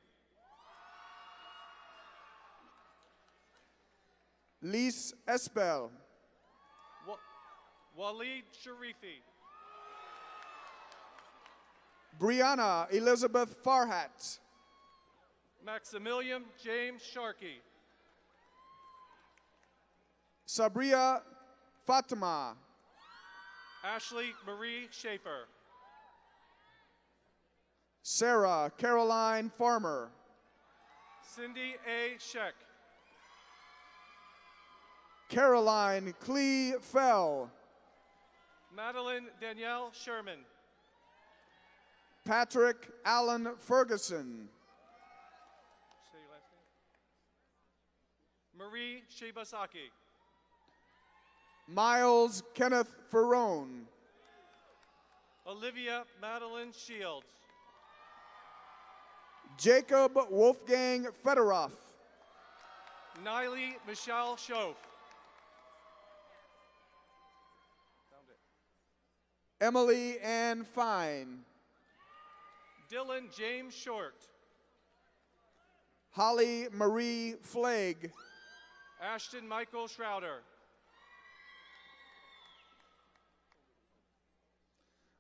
[SPEAKER 12] Lise Espel.
[SPEAKER 13] Waleed Sharifi.
[SPEAKER 12] Brianna Elizabeth Farhat.
[SPEAKER 13] Maximilian James Sharkey.
[SPEAKER 12] Sabria Fatima.
[SPEAKER 13] Ashley Marie Schaefer.
[SPEAKER 12] Sarah Caroline Farmer.
[SPEAKER 13] Cindy A. Sheck.
[SPEAKER 12] Caroline Clee Fell.
[SPEAKER 13] Madeline Danielle Sherman.
[SPEAKER 12] Patrick Allen Ferguson.
[SPEAKER 13] Say your last name. Marie Shibasaki.
[SPEAKER 12] Miles Kenneth Ferrone.
[SPEAKER 13] Olivia Madeline Shields.
[SPEAKER 12] Jacob Wolfgang Fedorov.
[SPEAKER 13] Niley Michelle Schoaf.
[SPEAKER 12] Emily Ann Fine.
[SPEAKER 13] Dylan James Short.
[SPEAKER 12] Holly Marie Flagg.
[SPEAKER 13] Ashton Michael Schrouder.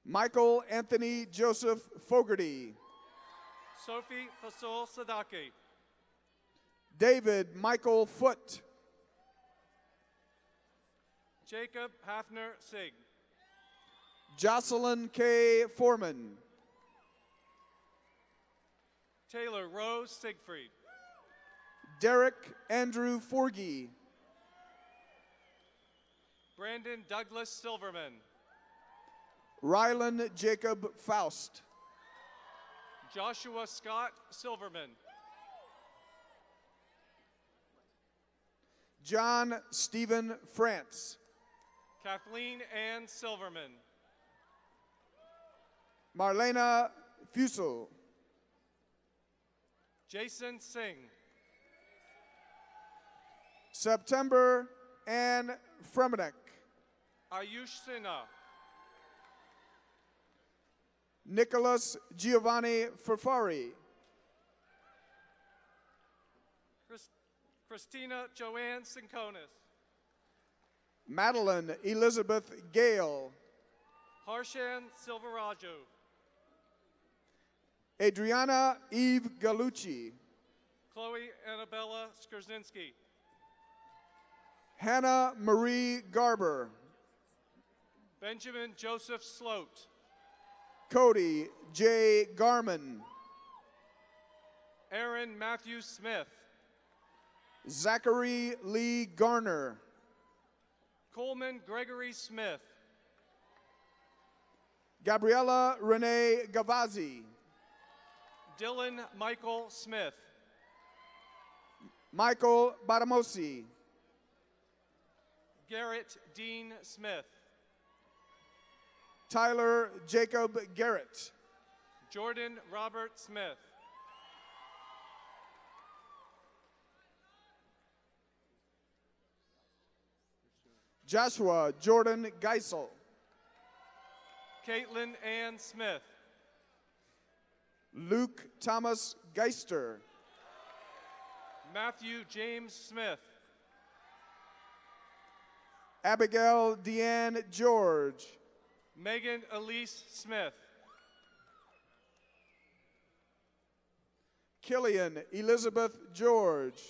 [SPEAKER 12] Michael Anthony Joseph Fogarty.
[SPEAKER 13] Sophie Fasol Sadaki.
[SPEAKER 12] David Michael Foote.
[SPEAKER 13] Jacob Hafner Sig.
[SPEAKER 12] Jocelyn K. Foreman.
[SPEAKER 13] Taylor Rose Siegfried.
[SPEAKER 12] Derek Andrew Forgy.
[SPEAKER 13] Brandon Douglas Silverman.
[SPEAKER 12] Rylan Jacob Faust.
[SPEAKER 13] Joshua Scott Silverman.
[SPEAKER 12] John Stephen France.
[SPEAKER 13] Kathleen Ann Silverman.
[SPEAKER 12] Marlena Fusel.
[SPEAKER 13] Jason Singh.
[SPEAKER 12] September Ann Fremenek.
[SPEAKER 13] Ayush Sinha.
[SPEAKER 12] Nicholas Giovanni Ferfari.
[SPEAKER 13] Christina Joanne Sinkonis.
[SPEAKER 12] Madeline Elizabeth Gale.
[SPEAKER 13] Harshan Silveraju.
[SPEAKER 12] Adriana Eve Galucci.
[SPEAKER 13] Chloe Annabella Skorzinski.
[SPEAKER 12] Hannah Marie Garber.
[SPEAKER 13] Benjamin Joseph Sloat.
[SPEAKER 12] Cody J. Garman.
[SPEAKER 13] Aaron Matthew Smith.
[SPEAKER 12] Zachary Lee Garner.
[SPEAKER 13] Coleman Gregory Smith.
[SPEAKER 12] Gabriella Renee Gavazzi.
[SPEAKER 13] Dylan Michael Smith.
[SPEAKER 12] Michael Badamosi.
[SPEAKER 13] Garrett Dean Smith.
[SPEAKER 12] Tyler Jacob Garrett.
[SPEAKER 13] Jordan Robert Smith.
[SPEAKER 12] Joshua Jordan Geisel.
[SPEAKER 13] Caitlin Ann Smith.
[SPEAKER 12] Luke Thomas Geister.
[SPEAKER 13] Matthew James Smith.
[SPEAKER 12] Abigail Deanne George.
[SPEAKER 13] Megan Elise Smith.
[SPEAKER 12] Killian Elizabeth George.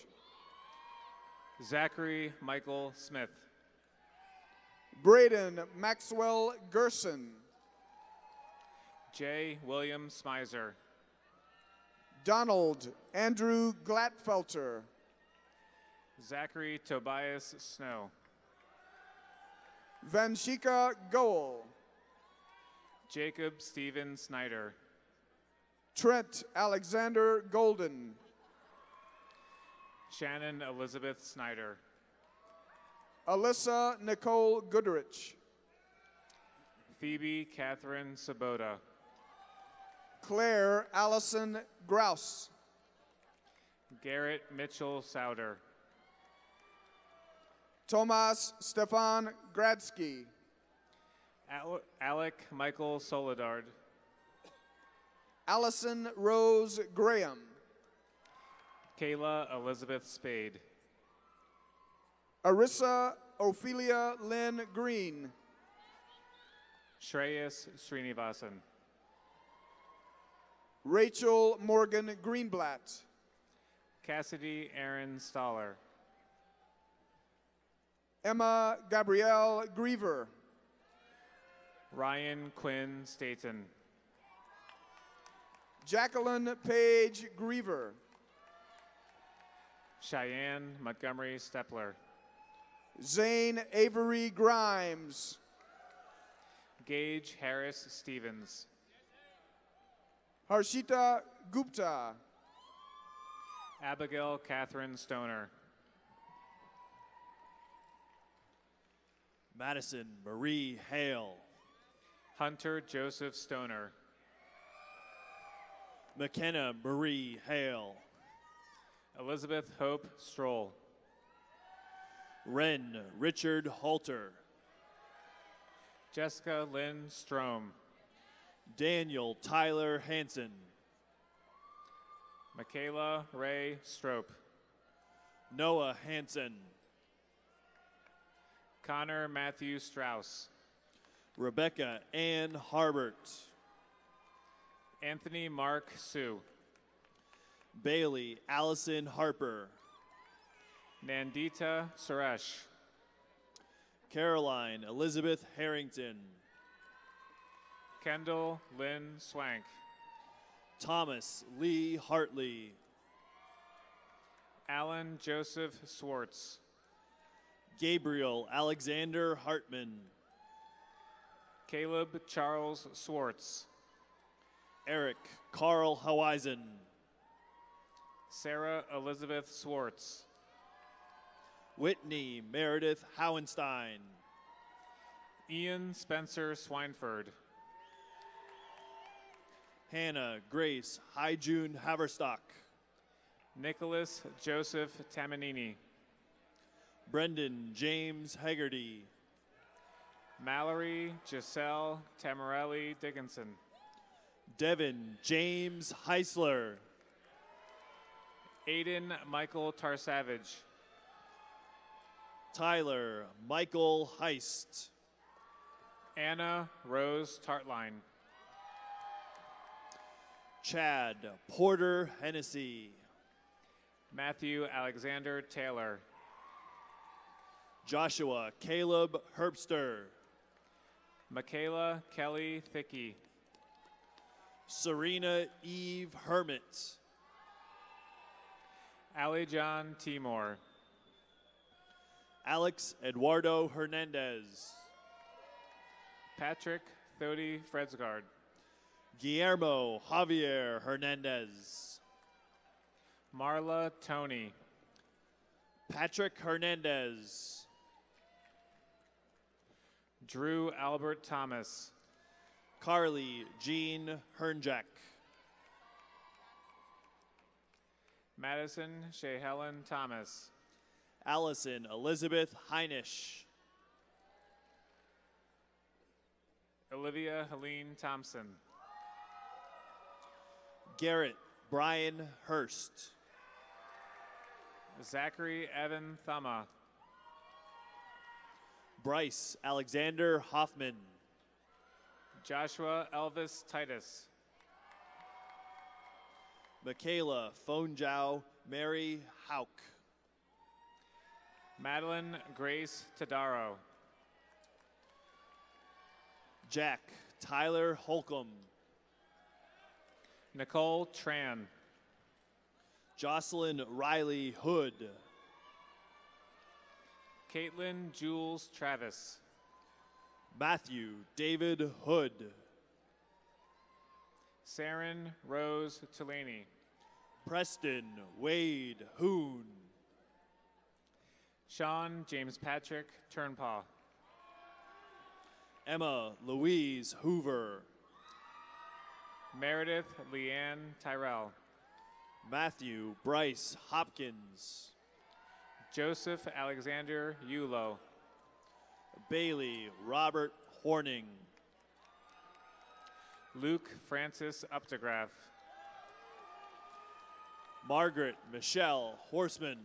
[SPEAKER 10] Zachary Michael Smith.
[SPEAKER 12] Braden Maxwell Gerson.
[SPEAKER 10] J. William Smizer.
[SPEAKER 12] Donald Andrew Glatfelter.
[SPEAKER 10] Zachary Tobias Snow.
[SPEAKER 12] Vanshika Goel.
[SPEAKER 10] Jacob Stephen Snyder.
[SPEAKER 12] Trent Alexander Golden.
[SPEAKER 10] Shannon Elizabeth Snyder.
[SPEAKER 12] Alyssa Nicole Goodrich.
[SPEAKER 10] Phoebe Catherine Sabota.
[SPEAKER 12] Claire Allison Grouse.
[SPEAKER 10] Garrett Mitchell Souder.
[SPEAKER 12] Tomas Stefan Gradsky.
[SPEAKER 10] Alec Michael Soledard.
[SPEAKER 12] Allison Rose Graham.
[SPEAKER 10] Kayla Elizabeth Spade.
[SPEAKER 12] Arissa Ophelia Lynn Green.
[SPEAKER 10] Shreyas Srinivasan.
[SPEAKER 12] Rachel Morgan Greenblatt.
[SPEAKER 10] Cassidy Aaron Stoller.
[SPEAKER 12] Emma Gabrielle Griever.
[SPEAKER 10] Ryan Quinn Staten.
[SPEAKER 12] Jacqueline Page Griever.
[SPEAKER 10] Cheyenne Montgomery Stepler.
[SPEAKER 12] Zane Avery Grimes.
[SPEAKER 10] Gage Harris Stevens.
[SPEAKER 12] Harshita Gupta.
[SPEAKER 10] Abigail Catherine Stoner.
[SPEAKER 11] Madison Marie Hale.
[SPEAKER 10] Hunter Joseph Stoner.
[SPEAKER 11] McKenna Marie Hale.
[SPEAKER 10] Elizabeth Hope Stroll.
[SPEAKER 11] Wren Richard Halter.
[SPEAKER 10] Jessica Lynn Strom.
[SPEAKER 11] Daniel Tyler Hansen.
[SPEAKER 10] Michaela Ray Strope.
[SPEAKER 11] Noah Hansen.
[SPEAKER 10] Connor Matthew Strauss.
[SPEAKER 11] Rebecca Ann Harbert.
[SPEAKER 10] Anthony Mark Sue.
[SPEAKER 11] Bailey Allison Harper.
[SPEAKER 10] Nandita Suresh.
[SPEAKER 11] Caroline Elizabeth Harrington.
[SPEAKER 10] Kendall Lynn Swank.
[SPEAKER 11] Thomas Lee Hartley.
[SPEAKER 10] Alan Joseph Swartz.
[SPEAKER 11] Gabriel Alexander Hartman.
[SPEAKER 10] Caleb Charles Swartz.
[SPEAKER 11] Eric Carl Haweisen.
[SPEAKER 10] Sarah Elizabeth Swartz.
[SPEAKER 11] Whitney Meredith Howenstein.
[SPEAKER 10] Ian Spencer Swineford.
[SPEAKER 11] Hannah Grace Hyjune Haverstock.
[SPEAKER 10] Nicholas Joseph Tamanini.
[SPEAKER 11] Brendan James Hegarty.
[SPEAKER 10] Mallory Giselle Tamarelli Dickinson.
[SPEAKER 11] Devin James Heisler.
[SPEAKER 10] Aiden Michael Tarsavage.
[SPEAKER 11] Tyler Michael Heist.
[SPEAKER 10] Anna Rose Tartline.
[SPEAKER 11] Chad Porter Hennessy.
[SPEAKER 10] Matthew Alexander Taylor.
[SPEAKER 11] Joshua Caleb Herbster.
[SPEAKER 10] Michaela Kelly Thickey.
[SPEAKER 11] Serena Eve Hermit.
[SPEAKER 10] Ali John Timor.
[SPEAKER 11] Alex Eduardo Hernandez.
[SPEAKER 10] Patrick Thody Fredsgard.
[SPEAKER 11] Guillermo Javier Hernandez.
[SPEAKER 10] Marla Tony.
[SPEAKER 11] Patrick Hernandez.
[SPEAKER 10] Drew Albert Thomas.
[SPEAKER 11] Carly Jean Hernjack.
[SPEAKER 10] Madison Shea Helen Thomas.
[SPEAKER 11] Allison Elizabeth Heinisch.
[SPEAKER 10] Olivia Helene Thompson.
[SPEAKER 11] Garrett Brian Hurst.
[SPEAKER 10] Zachary Evan Thumma.
[SPEAKER 11] Bryce Alexander Hoffman.
[SPEAKER 10] Joshua Elvis Titus.
[SPEAKER 11] Michaela Fonjao Mary Hauk.
[SPEAKER 10] Madeline Grace Tadaro.
[SPEAKER 11] Jack Tyler Holcomb.
[SPEAKER 10] Nicole Tran.
[SPEAKER 11] Jocelyn Riley Hood.
[SPEAKER 10] Caitlin Jules Travis.
[SPEAKER 11] Matthew David Hood.
[SPEAKER 10] Saren Rose Tulani.
[SPEAKER 11] Preston Wade Hoon.
[SPEAKER 10] Sean James Patrick Turnpaw.
[SPEAKER 11] Emma Louise Hoover.
[SPEAKER 10] Meredith Leanne Tyrell.
[SPEAKER 11] Matthew Bryce Hopkins.
[SPEAKER 10] Joseph Alexander Yulo.
[SPEAKER 11] Bailey Robert Horning.
[SPEAKER 10] Luke Francis Updegraff.
[SPEAKER 11] Margaret Michelle Horseman.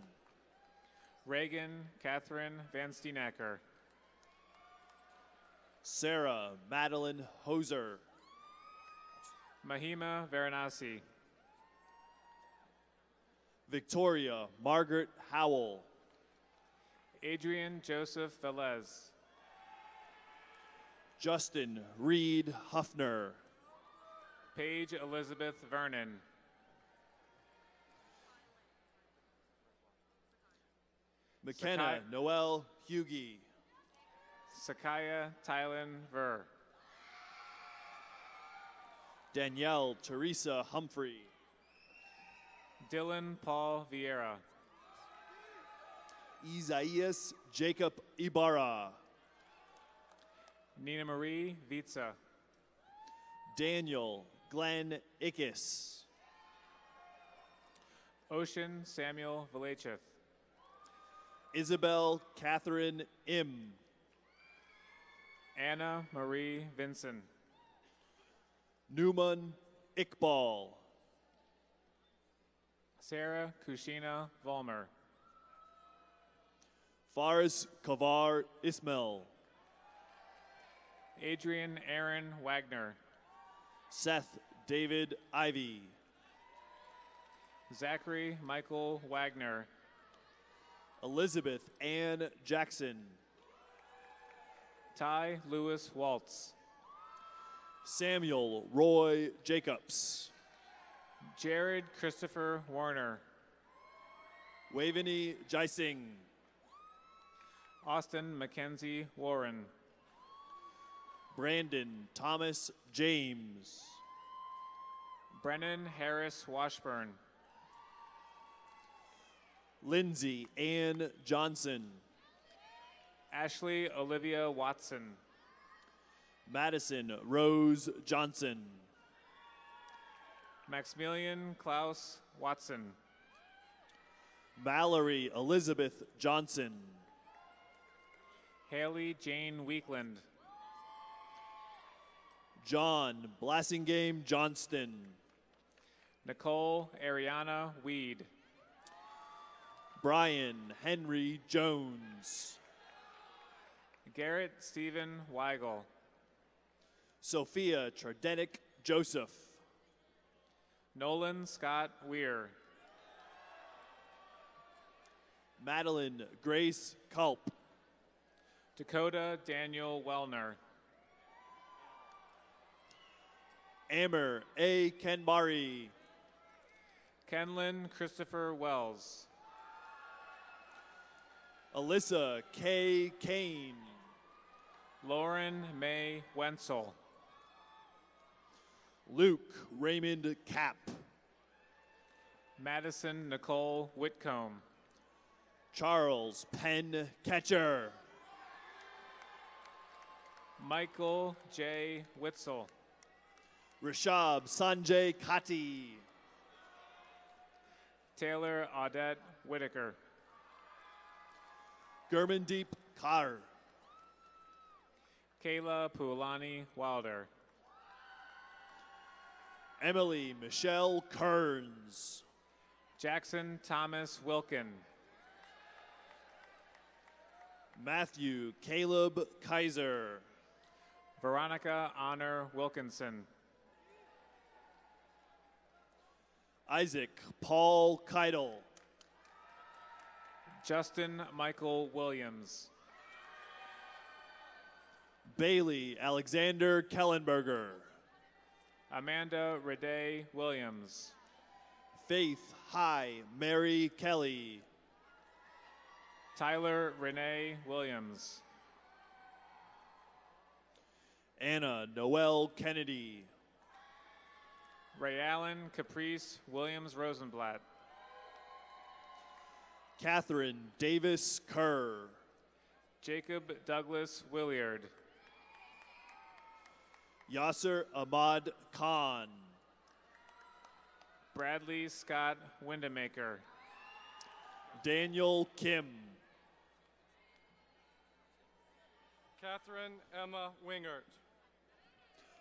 [SPEAKER 10] Reagan Catherine Van Steenacker.
[SPEAKER 11] Sarah Madeline Hoser.
[SPEAKER 10] Mahima Varanasi.
[SPEAKER 11] Victoria Margaret Howell.
[SPEAKER 10] Adrian Joseph Velez.
[SPEAKER 11] Justin Reed Huffner.
[SPEAKER 10] Paige Elizabeth Vernon.
[SPEAKER 11] McKenna Noel Hughie.
[SPEAKER 10] Sakaya Tylen Ver.
[SPEAKER 11] Danielle Teresa Humphrey.
[SPEAKER 10] Dylan Paul Vieira.
[SPEAKER 11] Isaias Jacob Ibarra.
[SPEAKER 10] Nina Marie Vitza.
[SPEAKER 11] Daniel Glenn Ickes.
[SPEAKER 10] Ocean Samuel Valacheth.
[SPEAKER 11] Isabel Catherine Im.
[SPEAKER 10] Anna Marie Vinson.
[SPEAKER 11] Newman Iqbal.
[SPEAKER 10] Sarah Kushina Volmer.
[SPEAKER 11] Faris Kavar Ismail.
[SPEAKER 10] Adrian Aaron Wagner.
[SPEAKER 11] Seth David Ivy.
[SPEAKER 10] Zachary Michael Wagner.
[SPEAKER 11] Elizabeth Ann Jackson.
[SPEAKER 10] Ty Lewis Waltz.
[SPEAKER 11] Samuel Roy Jacobs.
[SPEAKER 10] Jared Christopher Warner.
[SPEAKER 11] Waveney Jysing.
[SPEAKER 10] Austin Mackenzie Warren.
[SPEAKER 11] Brandon Thomas James.
[SPEAKER 10] Brennan Harris Washburn.
[SPEAKER 11] Lindsay Ann Johnson.
[SPEAKER 10] Ashley Olivia Watson.
[SPEAKER 11] Madison Rose Johnson.
[SPEAKER 10] Maximilian Klaus Watson.
[SPEAKER 11] Mallory Elizabeth Johnson.
[SPEAKER 10] Haley Jane Weekland.
[SPEAKER 11] John Blassingame Johnston.
[SPEAKER 10] Nicole Ariana Weed.
[SPEAKER 11] Brian Henry Jones.
[SPEAKER 10] Garrett Stephen Weigel.
[SPEAKER 11] Sophia Tredenick Joseph.
[SPEAKER 10] Nolan Scott Weir.
[SPEAKER 11] Madeline Grace Culp.
[SPEAKER 10] Dakota Daniel Wellner.
[SPEAKER 11] Amer A. Kenbari.
[SPEAKER 10] Kenlin Christopher Wells.
[SPEAKER 11] Alyssa K. Kane.
[SPEAKER 10] Lauren May Wenzel.
[SPEAKER 11] Luke Raymond Kapp.
[SPEAKER 10] Madison Nicole Whitcomb.
[SPEAKER 11] Charles Penn Ketcher.
[SPEAKER 10] Michael J. Witzel.
[SPEAKER 11] Rishab Sanjay Kati.
[SPEAKER 10] Taylor Audette Whitaker.
[SPEAKER 11] Gurmandeep Kaur.
[SPEAKER 10] Kayla Pualani Wilder.
[SPEAKER 11] Emily Michelle Kearns.
[SPEAKER 10] Jackson Thomas Wilkin.
[SPEAKER 11] Matthew Caleb Kaiser.
[SPEAKER 10] Veronica Honor Wilkinson.
[SPEAKER 11] Isaac Paul Keidel.
[SPEAKER 10] Justin Michael Williams.
[SPEAKER 11] Bailey Alexander Kellenberger.
[SPEAKER 10] Amanda Rede Williams.
[SPEAKER 11] Faith High Mary Kelly.
[SPEAKER 10] Tyler Renee Williams.
[SPEAKER 11] Anna Noel Kennedy.
[SPEAKER 10] Ray Allen Caprice Williams Rosenblatt.
[SPEAKER 11] Catherine Davis Kerr.
[SPEAKER 10] Jacob Douglas Williard.
[SPEAKER 11] Yasser Ahmad Khan.
[SPEAKER 10] Bradley Scott Windemaker.
[SPEAKER 11] Daniel Kim.
[SPEAKER 13] Catherine Emma Wingert.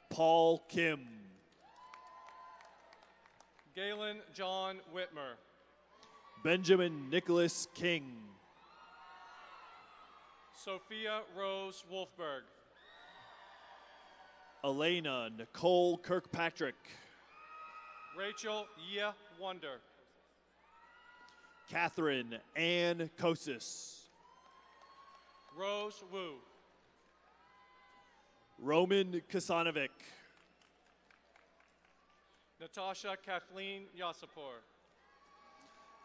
[SPEAKER 11] Paul Kim.
[SPEAKER 13] Galen John Whitmer.
[SPEAKER 11] Benjamin Nicholas King.
[SPEAKER 13] Sophia Rose Wolfberg.
[SPEAKER 11] Elena Nicole Kirkpatrick.
[SPEAKER 13] Rachel Yeh Wonder.
[SPEAKER 11] Catherine Ann Kosis.
[SPEAKER 13] Rose Wu.
[SPEAKER 11] Roman Kasanovic.
[SPEAKER 13] Natasha Kathleen Yasapur.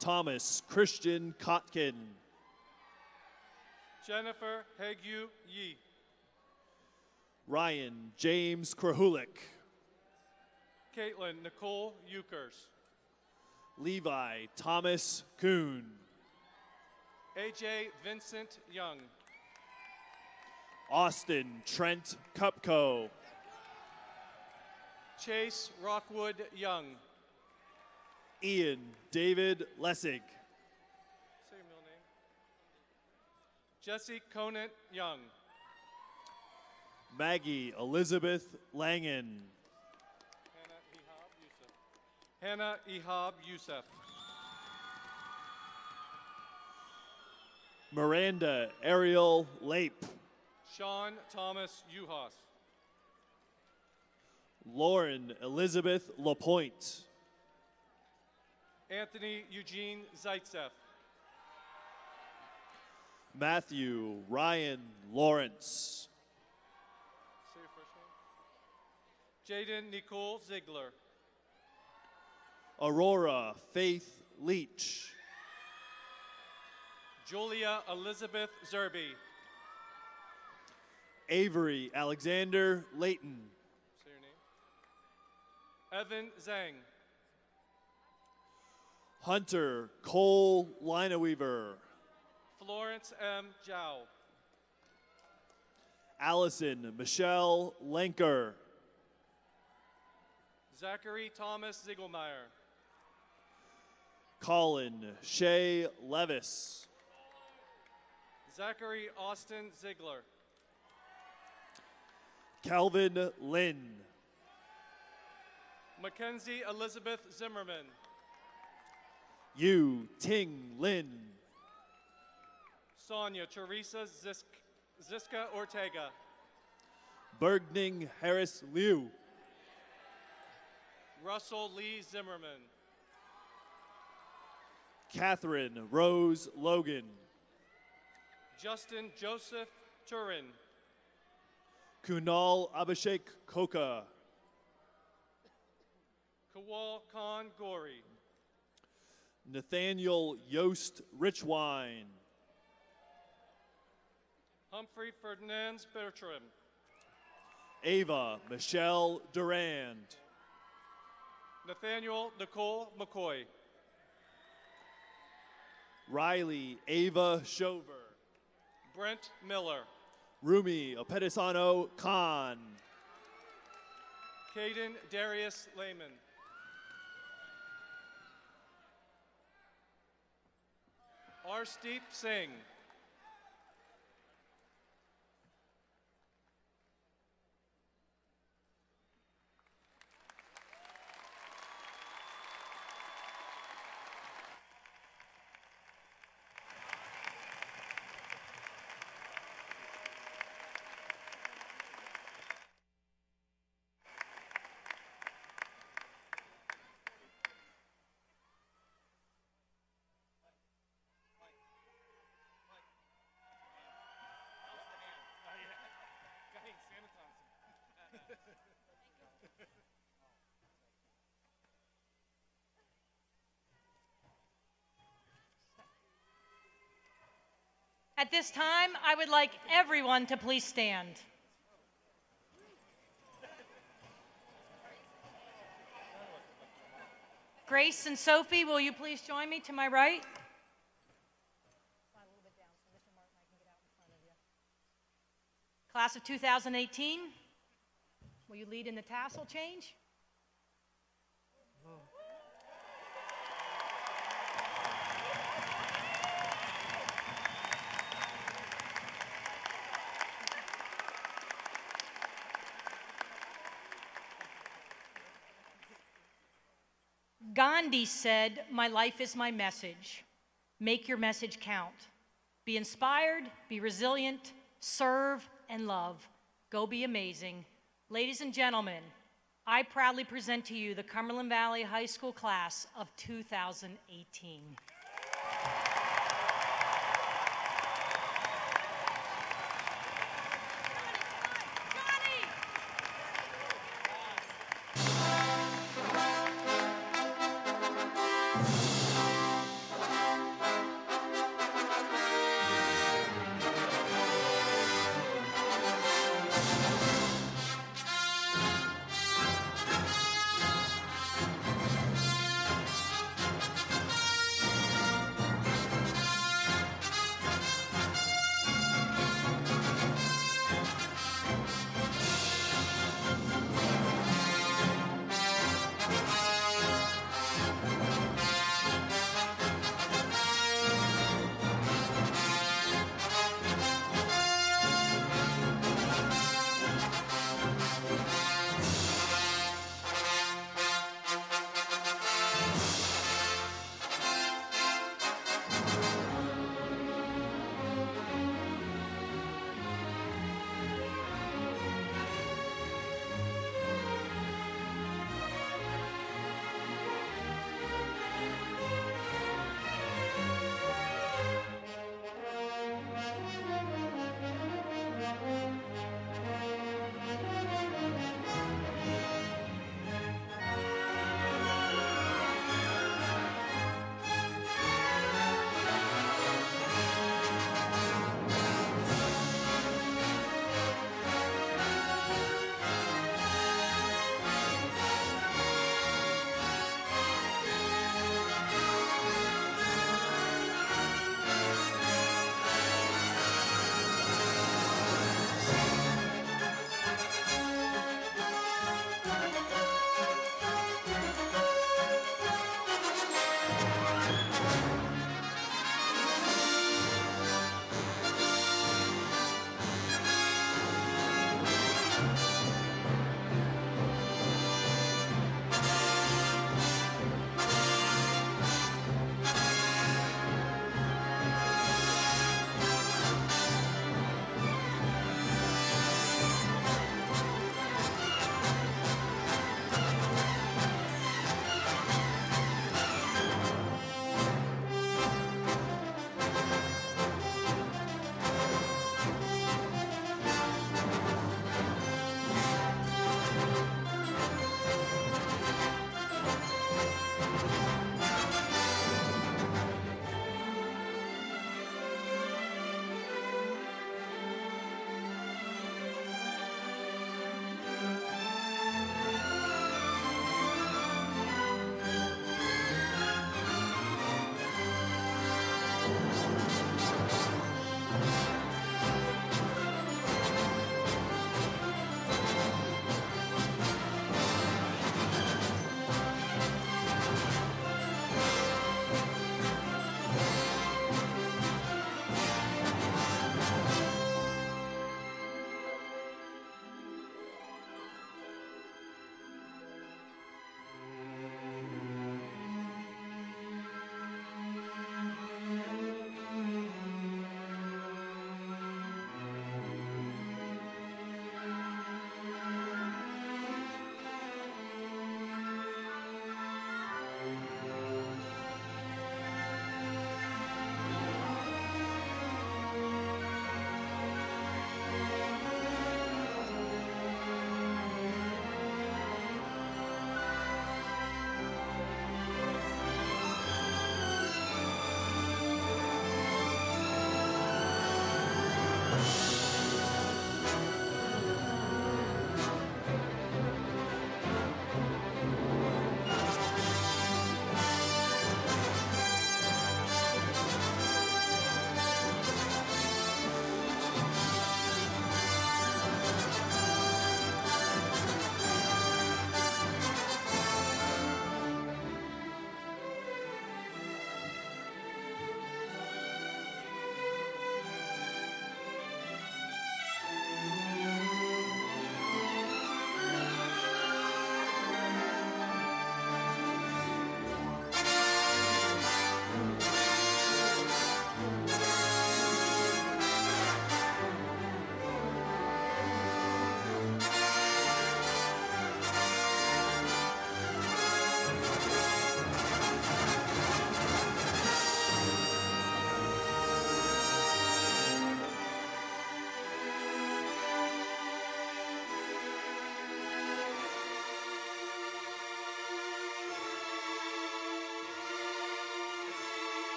[SPEAKER 11] Thomas Christian Kotkin.
[SPEAKER 13] Jennifer Hegyu Yi.
[SPEAKER 11] Ryan James Krahulik.
[SPEAKER 13] Caitlin Nicole Euchers.
[SPEAKER 11] Levi Thomas Kuhn.
[SPEAKER 13] AJ Vincent Young.
[SPEAKER 11] Austin Trent Kupko.
[SPEAKER 13] Chase Rockwood Young.
[SPEAKER 11] Ian David Lessig.
[SPEAKER 13] Say your middle name. Jesse Conant Young.
[SPEAKER 11] Maggie Elizabeth Langen.
[SPEAKER 13] Hannah Ehab Youssef.
[SPEAKER 11] Miranda Ariel Lape.
[SPEAKER 13] Sean Thomas Uhas.
[SPEAKER 11] Lauren Elizabeth Lapointe.
[SPEAKER 13] Anthony Eugene Zaitsev.
[SPEAKER 11] Matthew Ryan Lawrence.
[SPEAKER 13] Say your first name. Jaden Nicole Ziegler.
[SPEAKER 11] Aurora Faith Leach.
[SPEAKER 13] Julia Elizabeth Zerby.
[SPEAKER 11] Avery Alexander Layton.
[SPEAKER 13] Say your name. Evan Zhang.
[SPEAKER 11] Hunter Cole Lineweaver.
[SPEAKER 13] Florence M. Zhao.
[SPEAKER 11] Allison Michelle Lenker.
[SPEAKER 13] Zachary Thomas Ziegelmeyer.
[SPEAKER 11] Colin Shea Levis.
[SPEAKER 13] Zachary Austin Ziegler.
[SPEAKER 11] Calvin Lynn.
[SPEAKER 13] Mackenzie Elizabeth Zimmerman.
[SPEAKER 11] Yu Ting Lin.
[SPEAKER 13] Sonia Teresa Ziska Ortega.
[SPEAKER 11] Bergning Harris Liu.
[SPEAKER 13] Russell Lee Zimmerman.
[SPEAKER 11] Catherine Rose Logan.
[SPEAKER 13] Justin Joseph Turin.
[SPEAKER 11] Kunal Abhishek Koka.
[SPEAKER 13] Kawal Khan Gori.
[SPEAKER 11] Nathaniel Yost Richwine.
[SPEAKER 13] Humphrey Ferdinand Bertram.
[SPEAKER 11] Ava Michelle Durand.
[SPEAKER 13] Nathaniel Nicole McCoy.
[SPEAKER 11] Riley Ava Shover.
[SPEAKER 13] Brent Miller.
[SPEAKER 11] Rumi Opedisano Khan.
[SPEAKER 13] Caden Darius Lehman. Arsteep Singh.
[SPEAKER 3] At this time, I would like everyone to please stand. Grace and Sophie, will you please join me to my right? Class of 2018, will you lead in the tassel change? Gandhi said, "My life is my message. Make your message count. Be inspired, be resilient, serve, and love. Go be amazing." Ladies and gentlemen, I proudly present to you the Cumberland Valley High School class of 2018.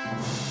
[SPEAKER 1] Thank